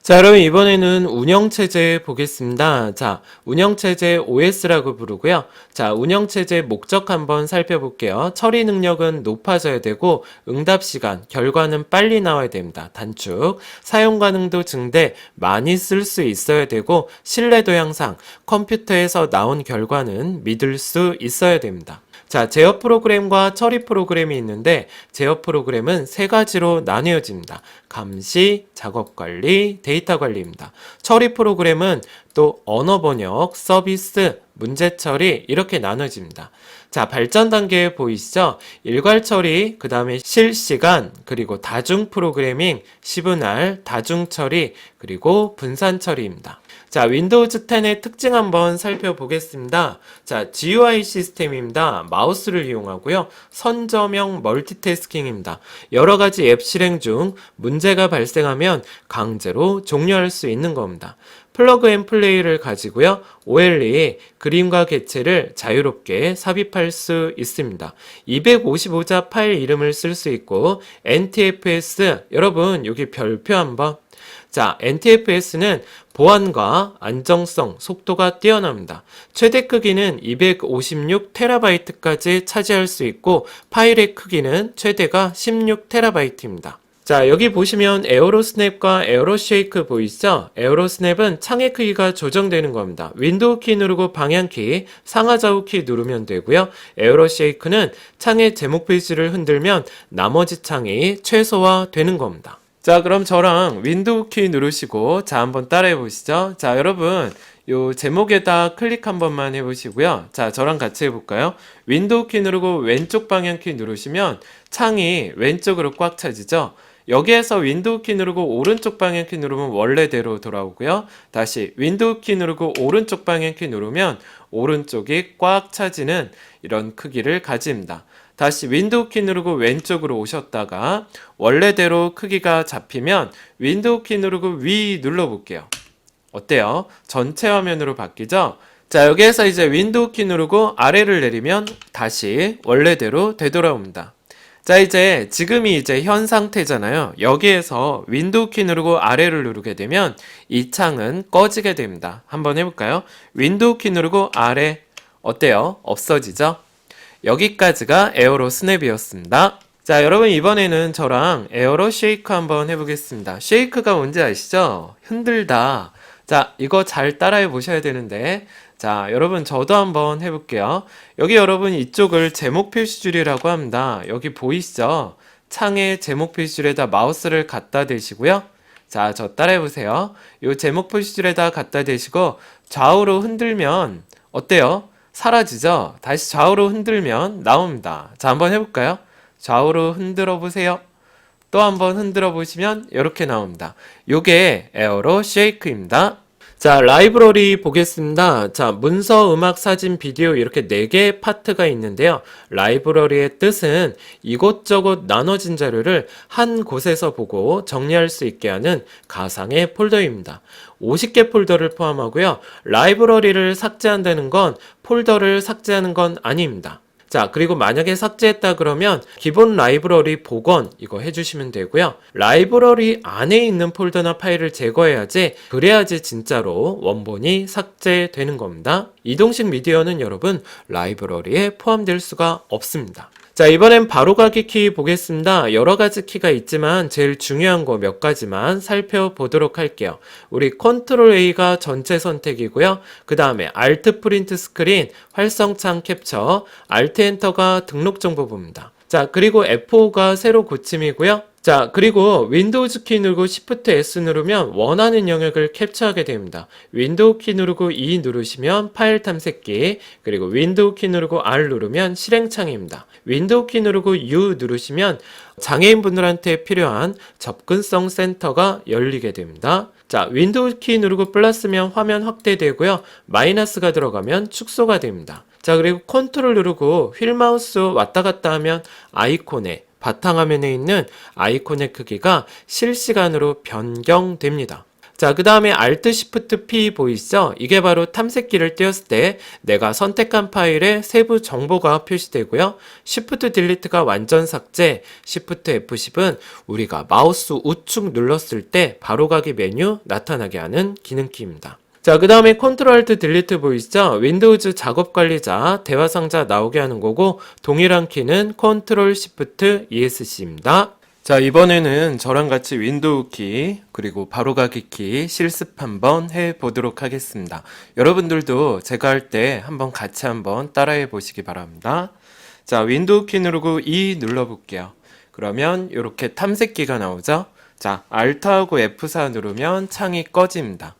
자, 여러분 이번에는 운영체제 보겠습니다. 자, 운영체제 OS라고 부르고요. 자, 운영체제 목적 한번 살펴볼게요. 처리 능력은 높아져야 되고 응답 시간, 결과는 빨리 나와야 됩니다. 단축, 사용 가능도 증대, 많이 쓸 수 있어야 되고 신뢰도 향상, 컴퓨터에서 나온 결과는 믿을 수 있어야 됩니다. 자, 제어 프로그램과 처리 프로그램이 있는데 제어 프로그램은 3가지로 나뉘어집니다. 감시, 작업 관리, 데이터 관리입니다. 처리 프로그램은 또 언어 번역, 서비스, 문제 처리 이렇게 나눠집니다. 자, 발전 단계 보이시죠? 일괄 처리, 그 다음에 실시간, 그리고 다중 프로그래밍, 시분할, 다중 처리, 그리고 분산 처리입니다. 자, 윈도우즈 10의 특징 한번 살펴보겠습니다. 자, GUI 시스템입니다. 마우스를 이용하고요. 선저명 멀티태스킹입니다. 여러 가지 앱 실행 중 문제가 발생하면 강제로 종료할 수 있는 겁니다. 플러그 앤 플레이를 가지고요. OLE, 그림과 객체를 자유롭게 삽입할 수 있습니다. 255자 파일 이름을 쓸 수 있고 NTFS, 여러분 여기 별표 한번. 자, NTFS는 보안과 안정성, 속도가 뛰어납니다. 최대 크기는 256TB까지 차지할 수 있고 파일의 크기는 최대가 16TB입니다. 자, 여기 보시면 에어로 스냅과 에어로 쉐이크 보이시죠? 에어로 스냅은 창의 크기가 조정되는 겁니다. 윈도우 키 누르고 방향키, 상하 좌우 키 누르면 되고요. 에어로 쉐이크는 창의 제목 페이지를 흔들면 나머지 창이 최소화되는 겁니다. 자, 그럼 저랑 윈도우 키 누르시고 자, 한번 따라해 보시죠. 자, 여러분 요 제목에다 클릭 한 번만 해보시고요. 자, 저랑 같이 해볼까요? 윈도우 키 누르고 왼쪽 방향키 누르시면 창이 왼쪽으로 꽉 차지죠? 여기에서 윈도우 키 누르고 오른쪽 방향키 누르면 원래대로 돌아오고요. 다시 윈도우 키 누르고 오른쪽 방향키 누르면 오른쪽이 꽉 차지는 이런 크기를 가집니다. 다시 윈도우 키 누르고 왼쪽으로 오셨다가 원래대로 크기가 잡히면 윈도우 키 누르고 위 눌러볼게요. 어때요? 전체 화면으로 바뀌죠? 자, 여기에서 이제 윈도우 키 누르고 아래를 내리면 다시 원래대로 되돌아옵니다. 자, 이제 지금이 이제 현 상태잖아요. 여기에서 윈도우 키 누르고 아래를 누르게 되면 이 창은 꺼지게 됩니다. 한번 해볼까요? 윈도우 키 누르고 아래. 어때요? 없어지죠? 여기까지가 에어로 스냅이었습니다. 자, 여러분 이번에는 저랑 에어로 쉐이크 한번 해보겠습니다. 쉐이크가 뭔지 아시죠? 흔들다. 자, 이거 잘 따라해 보셔야 되는데, 자, 여러분 저도 한번 해볼게요. 여기 여러분 이쪽을 제목 표시줄이라고 합니다. 여기 보이시죠? 창에 제목 표시줄에다 마우스를 갖다 대시고요. 자, 저 따라해 보세요. 이 제목 표시줄에다 갖다 대시고 좌우로 흔들면 어때요? 사라지죠? 다시 좌우로 흔들면 나옵니다. 자, 한번 해볼까요? 좌우로 흔들어 보세요. 또 한번 흔들어 보시면 이렇게 나옵니다. 요게 에어로 쉐이크입니다. 자, 라이브러리 보겠습니다. 자, 문서, 음악, 사진, 비디오 이렇게 4개의 파트가 있는데요. 라이브러리의 뜻은 이곳저곳 나눠진 자료를 한 곳에서 보고 정리할 수 있게 하는 가상의 폴더입니다. 50개 폴더를 포함하고요. 라이브러리를 삭제한다는 건 폴더를 삭제하는 건 아닙니다. 자, 그리고 만약에 삭제했다 그러면 기본 라이브러리 복원 이거 해주시면 되고요. 라이브러리 안에 있는 폴더나 파일을 제거해야지, 그래야지 진짜로 원본이 삭제되는 겁니다. 이동식 미디어는 여러분 라이브러리에 포함될 수가 없습니다. 자, 이번엔 바로가기 키 보겠습니다. 여러 가지 키가 있지만 제일 중요한 거 몇 가지만 살펴보도록 할게요. 우리 컨트롤 A가 전체 선택이고요. 그 다음에 Alt 프린트 스크린, 활성창 캡처, Alt 엔터가 등록 정보부입니다. 자, 그리고 F5가 새로 고침이고요. 자, 그리고 윈도우즈 키 누르고 Shift S 누르면 원하는 영역을 캡처하게 됩니다. 윈도우 키 누르고 E 누르시면 파일 탐색기, 그리고 윈도우 키 누르고 R 누르면 실행창입니다. 윈도우 키 누르고 U 누르시면 장애인분들한테 필요한 접근성 센터가 열리게 됩니다. 자, 윈도우 키 누르고 플러스면 화면 확대되고요. 마이너스가 들어가면 축소가 됩니다. 자, 그리고 컨트롤 누르고 휠 마우스 왔다 갔다 하면 아이콘에 바탕화면에 있는 아이콘의 크기가 실시간으로 변경됩니다. 자, 그 다음에 Alt Shift P 보이시죠? 이게 바로 탐색기를 띄웠을 때 내가 선택한 파일의 세부 정보가 표시되고요. Shift Delete가 완전 삭제, Shift F10은 우리가 마우스 우측 눌렀을 때 바로가기 메뉴 나타나게 하는 기능키입니다. 자, 그 다음에 Ctrl Alt Delete 보이시죠? 윈도우즈 작업관리자 대화상자 나오게 하는 거고, 동일한 키는 Ctrl Shift ESC입니다. 자, 이번에는 저랑 같이 윈도우 키 그리고 바로가기 키 실습 한번 해보도록 하겠습니다. 여러분들도 제가 할 때 한번 같이 한번 따라해 보시기 바랍니다. 자, 윈도우 키 누르고 E 눌러볼게요. 그러면 이렇게 탐색기가 나오죠? 자, Alt하고 F4 누르면 창이 꺼집니다.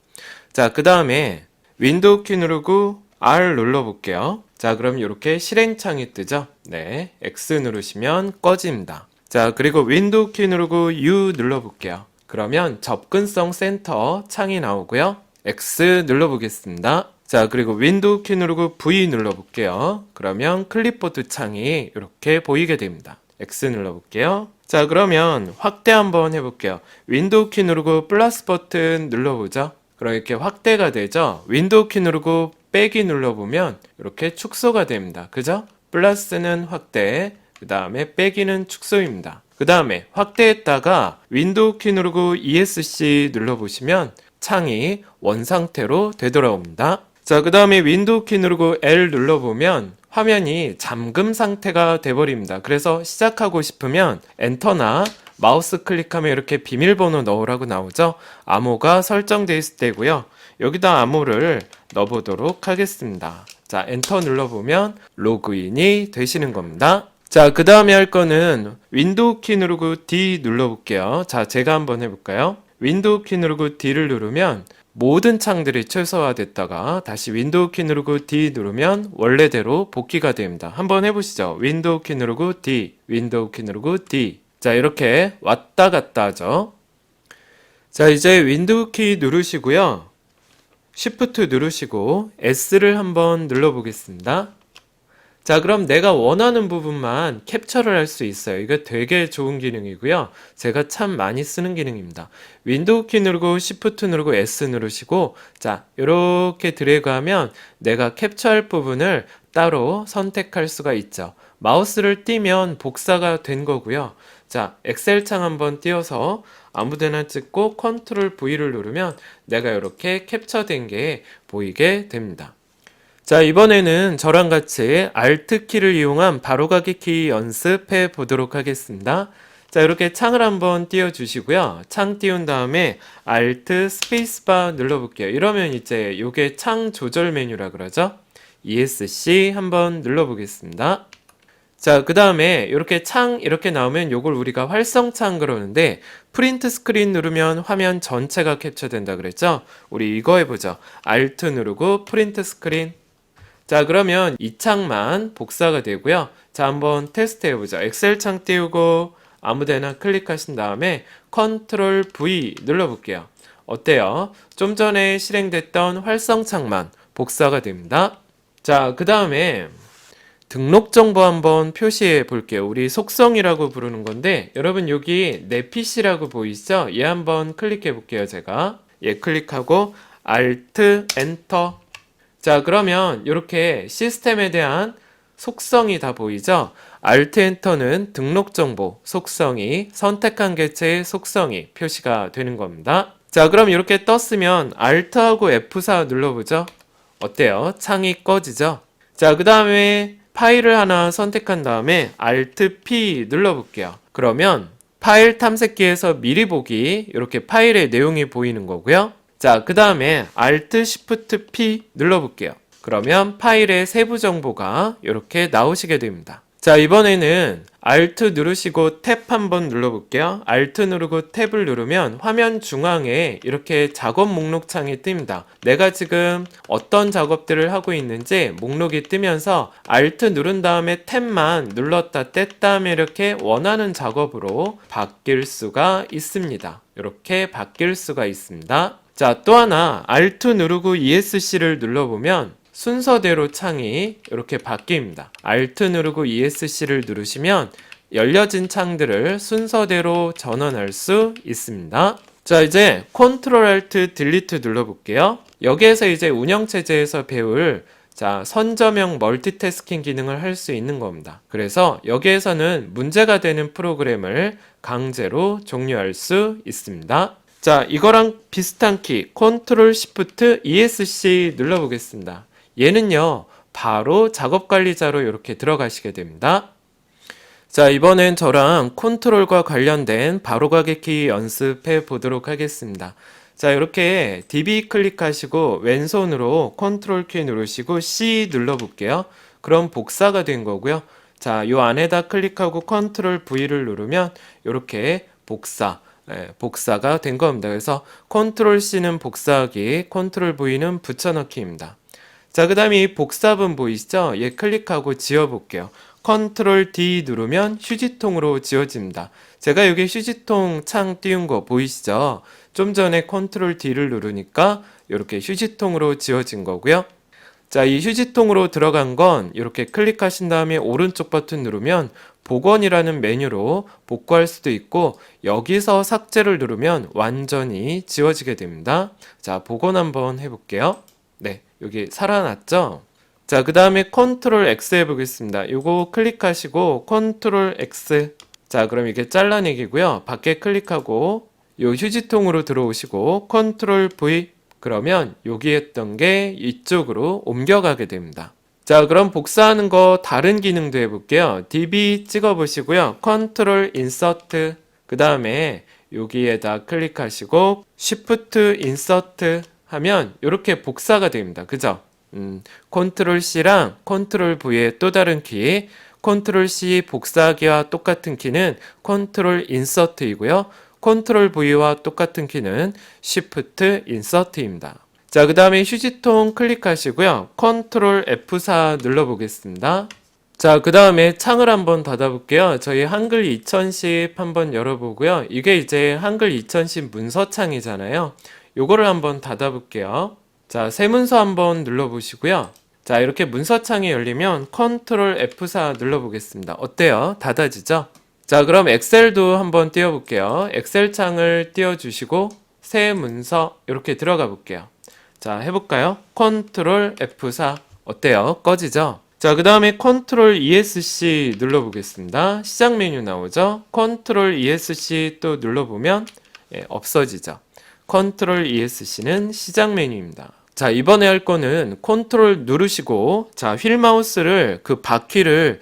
자, 그 다음에 윈도우 키 누르고 R 눌러볼게요. 자, 그럼 이렇게 실행창이 뜨죠? 네, X 누르시면 꺼집니다. 자, 그리고 윈도우 키 누르고 U 눌러볼게요. 그러면 접근성 센터 창이 나오고요. X 눌러보겠습니다. 자, 그리고 윈도우 키 누르고 V 눌러볼게요. 그러면 클립보드 창이 이렇게 보이게 됩니다. X 눌러볼게요. 자, 그러면 확대 한번 해볼게요. 윈도우 키 누르고 플러스 버튼 눌러보죠. 그럼 이렇게 확대가 되죠. 윈도우 키 누르고 빼기 눌러보면 이렇게 축소가 됩니다. 그죠? 플러스는 확대, 그 다음에 빼기는 축소입니다. 그 다음에 확대했다가 윈도우 키 누르고 ESC 눌러보시면 창이 원상태로 되돌아옵니다. 자, 그 다음에 윈도우 키 누르고 L 눌러보면 화면이 잠금 상태가 돼버립니다. 그래서 시작하고 싶으면 엔터나 마우스 클릭하면 이렇게 비밀번호 넣으라고 나오죠. 암호가 설정되어 있을 때고요. 여기다 암호를 넣어보도록 하겠습니다. 자, 엔터 눌러보면 로그인이 되시는 겁니다. 자, 그 다음에 할 거는 윈도우 키 누르고 D 눌러볼게요. 자, 제가 한번 해볼까요? 윈도우 키 누르고 D를 누르면 모든 창들이 최소화됐다가 다시 윈도우 키 누르고 D 누르면 원래대로 복귀가 됩니다. 한번 해보시죠. 윈도우 키 누르고 D, 윈도우 키 누르고 D. 자, 이렇게 왔다 갔다 하죠. 자, 이제 윈도우 키 누르시고요. Shift 누르시고 S를 한번 눌러보겠습니다. 자, 그럼 내가 원하는 부분만 캡처를 할 수 있어요. 이거 되게 좋은 기능이고요. 제가 참 많이 쓰는 기능입니다. 윈도우 키 누르고 Shift 누르고 S 누르시고 자, 이렇게 드래그하면 내가 캡처할 부분을 따로 선택할 수가 있죠. 마우스를 띄면 복사가 된 거고요. 자, 엑셀 창 한번 띄워서 아무데나 찍고 컨트롤 V를 누르면 내가 이렇게 캡처된 게 보이게 됩니다. 자, 이번에는 저랑 같이 Alt 키를 이용한 바로가기 키 연습해 보도록 하겠습니다. 자, 이렇게 창을 한번 띄워 주시고요. 창 띄운 다음에 Alt 스페이스바 눌러 볼게요. 이러면 이제 요게 창 조절 메뉴라 그러죠. ESC 한번 눌러 보겠습니다. 자, 그 다음에 이렇게 창 이렇게 나오면 요걸 우리가 활성창 그러는데 프린트 스크린 누르면 화면 전체가 캡처된다 그랬죠. 우리 이거 해보죠. Alt 누르고 프린트 스크린. 자, 그러면 이 창만 복사가 되고요. 자, 한번 테스트 해보죠. 엑셀 창 띄우고 아무데나 클릭하신 다음에 컨트롤 V 눌러볼게요. 어때요? 좀 전에 실행됐던 활성 창만 복사가 됩니다. 자, 그 다음에 등록 정보 한번 표시해 볼게요. 우리 속성이라고 부르는 건데 여러분 여기 내 PC라고 보이시죠? 얘 한번 클릭해 볼게요. 제가 얘 클릭하고 Alt 엔터. 자, 그러면 이렇게 시스템에 대한 속성이 다 보이죠? Alt 엔터는 등록 정보 속성이 선택한 객체의 속성이 표시가 되는 겁니다. 자, 그럼 이렇게 떴으면 Alt하고 F4 눌러보죠. 어때요? 창이 꺼지죠? 자, 그 다음에 파일을 하나 선택한 다음에 Alt P 눌러볼게요. 그러면 파일 탐색기에서 미리 보기 이렇게 파일의 내용이 보이는 거고요. 자, 그 다음에 Alt Shift P 눌러볼게요. 그러면 파일의 세부 정보가 이렇게 나오시게 됩니다. 자, 이번에는 Alt 누르시고 탭 한번 눌러볼게요. Alt 누르고 탭을 누르면 화면 중앙에 이렇게 작업 목록 창이 뜹니다. 내가 지금 어떤 작업들을 하고 있는지 목록이 뜨면서 Alt 누른 다음에 탭만 눌렀다 뗐다 하면 이렇게 원하는 작업으로 바뀔 수가 있습니다. 이렇게 바뀔 수가 있습니다. 자, 또 하나 Alt 누르고 ESC를 눌러보면 순서대로 창이 이렇게 바뀝니다. Alt 누르고 ESC를 누르시면 열려진 창들을 순서대로 전원할 수 있습니다. 자, 이제 Ctrl Alt Delete 눌러볼게요. 여기에서 이제 운영체제에서 배울 자, 선저명 멀티태스킹 기능을 할 수 있는 겁니다. 그래서 여기에서는 문제가 되는 프로그램을 강제로 종료할 수 있습니다. 자, 이거랑 비슷한 키 Ctrl Shift ESC 눌러보겠습니다. 얘는요, 바로 작업관리자로 이렇게 들어가시게 됩니다. 자, 이번엔 저랑 컨트롤과 관련된 바로가기 키 연습해 보도록 하겠습니다. 자, 이렇게 DB 클릭하시고 왼손으로 컨트롤 키 누르시고 C 눌러볼게요. 그럼 복사가 된 거고요. 자, 요 안에다 클릭하고 컨트롤 V를 누르면 이렇게 복사가 된 겁니다. 그래서 컨트롤 C는 복사하기, 컨트롤 V는 붙여넣기입니다. 자, 그 다음에 이 복사본 보이시죠? 얘 클릭하고 지워볼게요. 컨트롤 D 누르면 휴지통으로 지워집니다. 제가 여기 휴지통 창 띄운 거 보이시죠? 좀 전에 컨트롤 D를 누르니까 이렇게 휴지통으로 지워진 거고요. 자, 이 휴지통으로 들어간 건 이렇게 클릭하신 다음에 오른쪽 버튼 누르면 복원이라는 메뉴로 복구할 수도 있고 여기서 삭제를 누르면 완전히 지워지게 됩니다. 자, 복원 한번 해볼게요. 네, 여기 살아났죠? 자, 그 다음에 컨트롤 X 해보겠습니다. 요거 클릭하시고 컨트롤 X. 자, 그럼 이게 잘라내기고요. 밖에 클릭하고 요 휴지통으로 들어오시고 컨트롤 V. 그러면 여기 했던 게 이쪽으로 옮겨가게 됩니다. 자, 그럼 복사하는 거 다른 기능도 해볼게요. DB 찍어보시고요. 컨트롤 인서트. 그 다음에 여기에다 클릭하시고 Shift Insert 하면 이렇게 복사가 됩니다. 그죠? 컨트롤 C랑 컨트롤 V의 또 다른 키, 컨트롤 C 복사하기와 똑같은 키는 컨트롤 인서트이고요. 컨트롤 V와 똑같은 키는 Shift Insert입니다. 자, 그 다음에 휴지통 클릭하시고요. 컨트롤 F4 눌러보겠습니다. 자, 그 다음에 창을 한번 닫아볼게요. 저희 한글 2010 한번 열어보고요. 이게 이제 한글 2010 문서창이잖아요. 요거를 한번 닫아볼게요. 자, 새 문서 한번 눌러보시고요. 자, 이렇게 문서창이 열리면 컨트롤 F4 눌러보겠습니다. 어때요? 닫아지죠? 자, 그럼 엑셀도 한번 띄워볼게요. 엑셀 창을 띄워주시고 새 문서 이렇게 들어가 볼게요. 자, 해볼까요? 컨트롤 F4 어때요? 꺼지죠? 자, 그 다음에 컨트롤 ESC 눌러보겠습니다. 시작 메뉴 나오죠? 컨트롤 ESC 또 눌러보면 없어지죠. 컨트롤 ESC는 시작 메뉴입니다. 자, 이번에 할 거는 컨트롤 누르시고 자, 휠 마우스를 그 바퀴를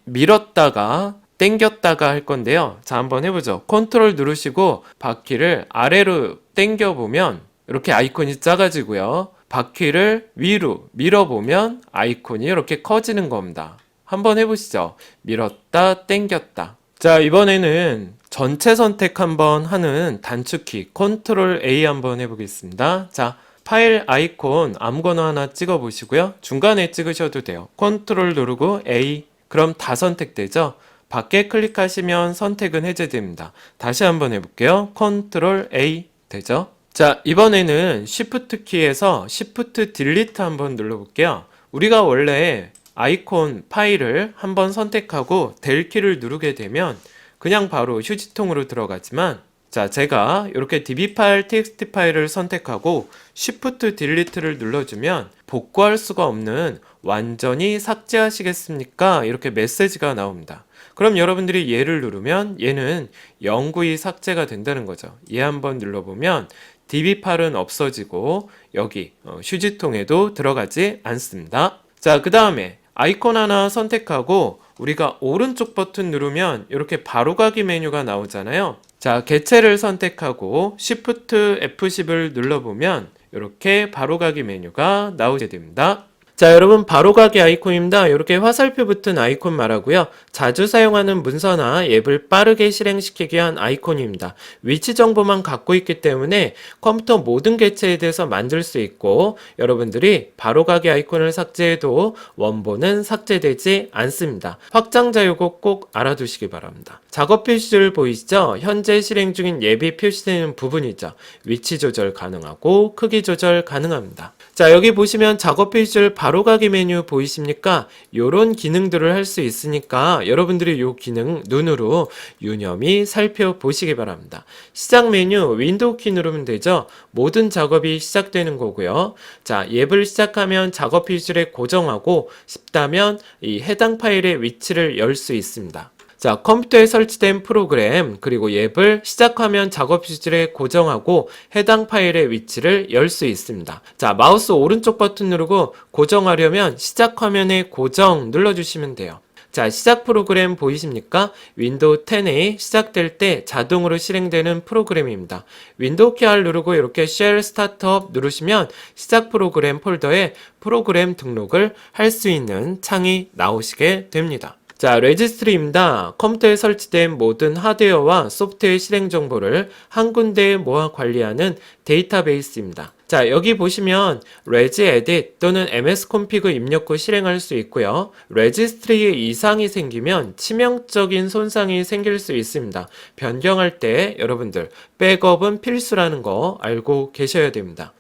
밀었다가 당겼다가 할 건데요. 자, 한번 해보죠. 컨트롤 누르시고 바퀴를 아래로 당겨보면 이렇게 아이콘이 작아지고요. 바퀴를 위로 밀어보면 아이콘이 이렇게 커지는 겁니다. 한번 해보시죠. 밀었다, 당겼다. 자, 이번에는 전체 선택 한번 하는 단축키 컨트롤 A 한번 해보겠습니다. 자, 파일 아이콘 아무거나 하나 찍어 보시고요. 중간에 찍으셔도 돼요. 컨트롤 누르고 A, 그럼 다 선택되죠? 밖에 클릭하시면 선택은 해제됩니다. 다시 한번 해볼게요. 컨트롤 A 되죠? 자, 이번에는 Shift 키에서 Shift Delete 한번 눌러볼게요. 우리가 원래 아이콘 파일을 한번 선택하고 델 키를 누르게 되면 그냥 바로 휴지통으로 들어가지만 자, 제가 이렇게 db 파일, txt 파일을 선택하고 Shift Delete를 눌러주면 복구할 수가 없는 완전히 삭제하시겠습니까? 이렇게 메시지가 나옵니다. 그럼 여러분들이 얘를 누르면 얘는 영구히 삭제가 된다는 거죠. 얘 한번 눌러보면 db 파일은 없어지고 여기 휴지통에도 들어가지 않습니다. 자, 그 다음에 아이콘 하나 선택하고 우리가 오른쪽 버튼 누르면 이렇게 바로가기 메뉴가 나오잖아요. 자, 개체를 선택하고 Shift F10을 눌러보면 이렇게 바로가기 메뉴가 나오게 됩니다. 자, 여러분 바로가기 아이콘입니다. 이렇게 화살표 붙은 아이콘 말하고요. 자주 사용하는 문서나 앱을 빠르게 실행시키기 위한 아이콘입니다. 위치 정보만 갖고 있기 때문에 컴퓨터 모든 개체에 대해서 만들 수 있고 여러분들이 바로가기 아이콘을 삭제해도 원본은 삭제되지 않습니다. 확장자 요거 꼭 알아두시기 바랍니다. 작업 표시줄 보이시죠? 현재 실행 중인 앱이 표시되는 부분이죠. 위치 조절 가능하고 크기 조절 가능합니다. 자, 여기 보시면 작업 표시줄 바로가기 메뉴 보이십니까? 요런 기능들을 할 수 있으니까 여러분들이 요 기능 눈으로 유념히 살펴보시기 바랍니다. 시작 메뉴 윈도우 키 누르면 되죠? 모든 작업이 시작되는 거고요. 자, 앱을 시작하면 작업 표시줄에 고정하고 싶다면 이 해당 파일의 위치를 열 수 있습니다. 자, 컴퓨터에 설치된 프로그램 그리고 앱을 시작하면 작업 표시줄에 고정하고 해당 파일의 위치를 열 수 있습니다. 자, 마우스 오른쪽 버튼 누르고 고정하려면 시작 화면에 고정 눌러주시면 돼요. 자, 시작 프로그램 보이십니까? 윈도우 10이 시작될 때 자동으로 실행되는 프로그램입니다. 윈도우 키 R 누르고 이렇게 Shell Startup 누르시면 시작 프로그램 폴더에 프로그램 등록을 할 수 있는 창이 나오시게 됩니다. 자, 레지스트리입니다. 컴퓨터에 설치된 모든 하드웨어와 소프트웨어 실행 정보를 한 군데에 모아 관리하는 데이터베이스입니다. 자, 여기 보시면 regedit 또는 msconfig 입력 후 실행할 수 있고요. 레지스트리에 이상이 생기면 치명적인 손상이 생길 수 있습니다. 변경할 때 여러분들 백업은 필수라는 거 알고 계셔야 됩니다.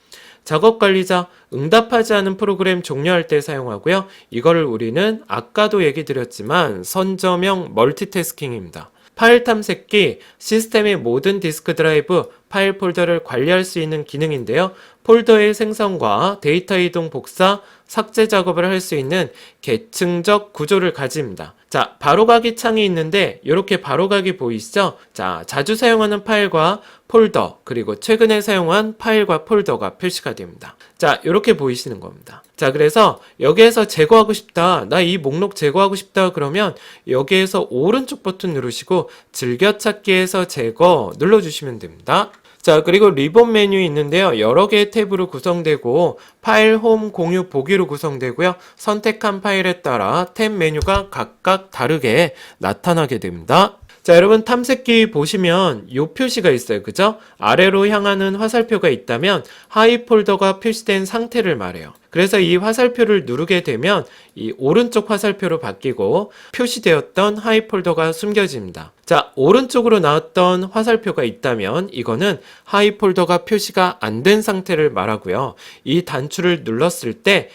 작업관리자 응답하지 않은 프로그램 종료할 때 사용하고요. 이거를 우리는 아까도 얘기 드렸지만 선저명 멀티태스킹입니다. 파일 탐색기, 시스템의 모든 디스크 드라이브, 파일 폴더를 관리할 수 있는 기능인데요. 폴더의 생성과 데이터 이동 복사, 삭제 작업을 할 수 있는 계층적 구조를 가집니다. 자, 바로가기 창이 있는데 이렇게 바로가기 보이시죠? 자, 자주 사용하는 파일과 폴더, 그리고 최근에 사용한 파일과 폴더가 표시가 됩니다. 자, 이렇게 보이시는 겁니다. 자, 그래서 여기에서 제거하고 싶다, 나 이 목록 제거하고 싶다 그러면 여기에서 오른쪽 버튼 누르시고 즐겨찾기에서 제거 눌러주시면 됩니다. 자, 그리고 리본 메뉴 있는데요. 여러 개의 탭으로 구성되고 파일, 홈, 공유, 보기로 구성되고요. 선택한 파일에 따라 탭 메뉴가 각각 다르게 나타나게 됩니다. 자, 여러분 탐색기 보시면 요 표시가 있어요. 그죠? 아래로 향하는 화살표가 있다면 하이 폴더가 표시된 상태를 말해요. 그래서 이 화살표를 누르게 되면 이 오른쪽 화살표로 바뀌고 표시되었던 하이 폴더가 숨겨집니다. 자, 오른쪽으로 나왔던 화살표가 있다면 이거는 하이 폴더가 표시가 안 된 상태를 말하고요. 이 단추를 눌렀을 때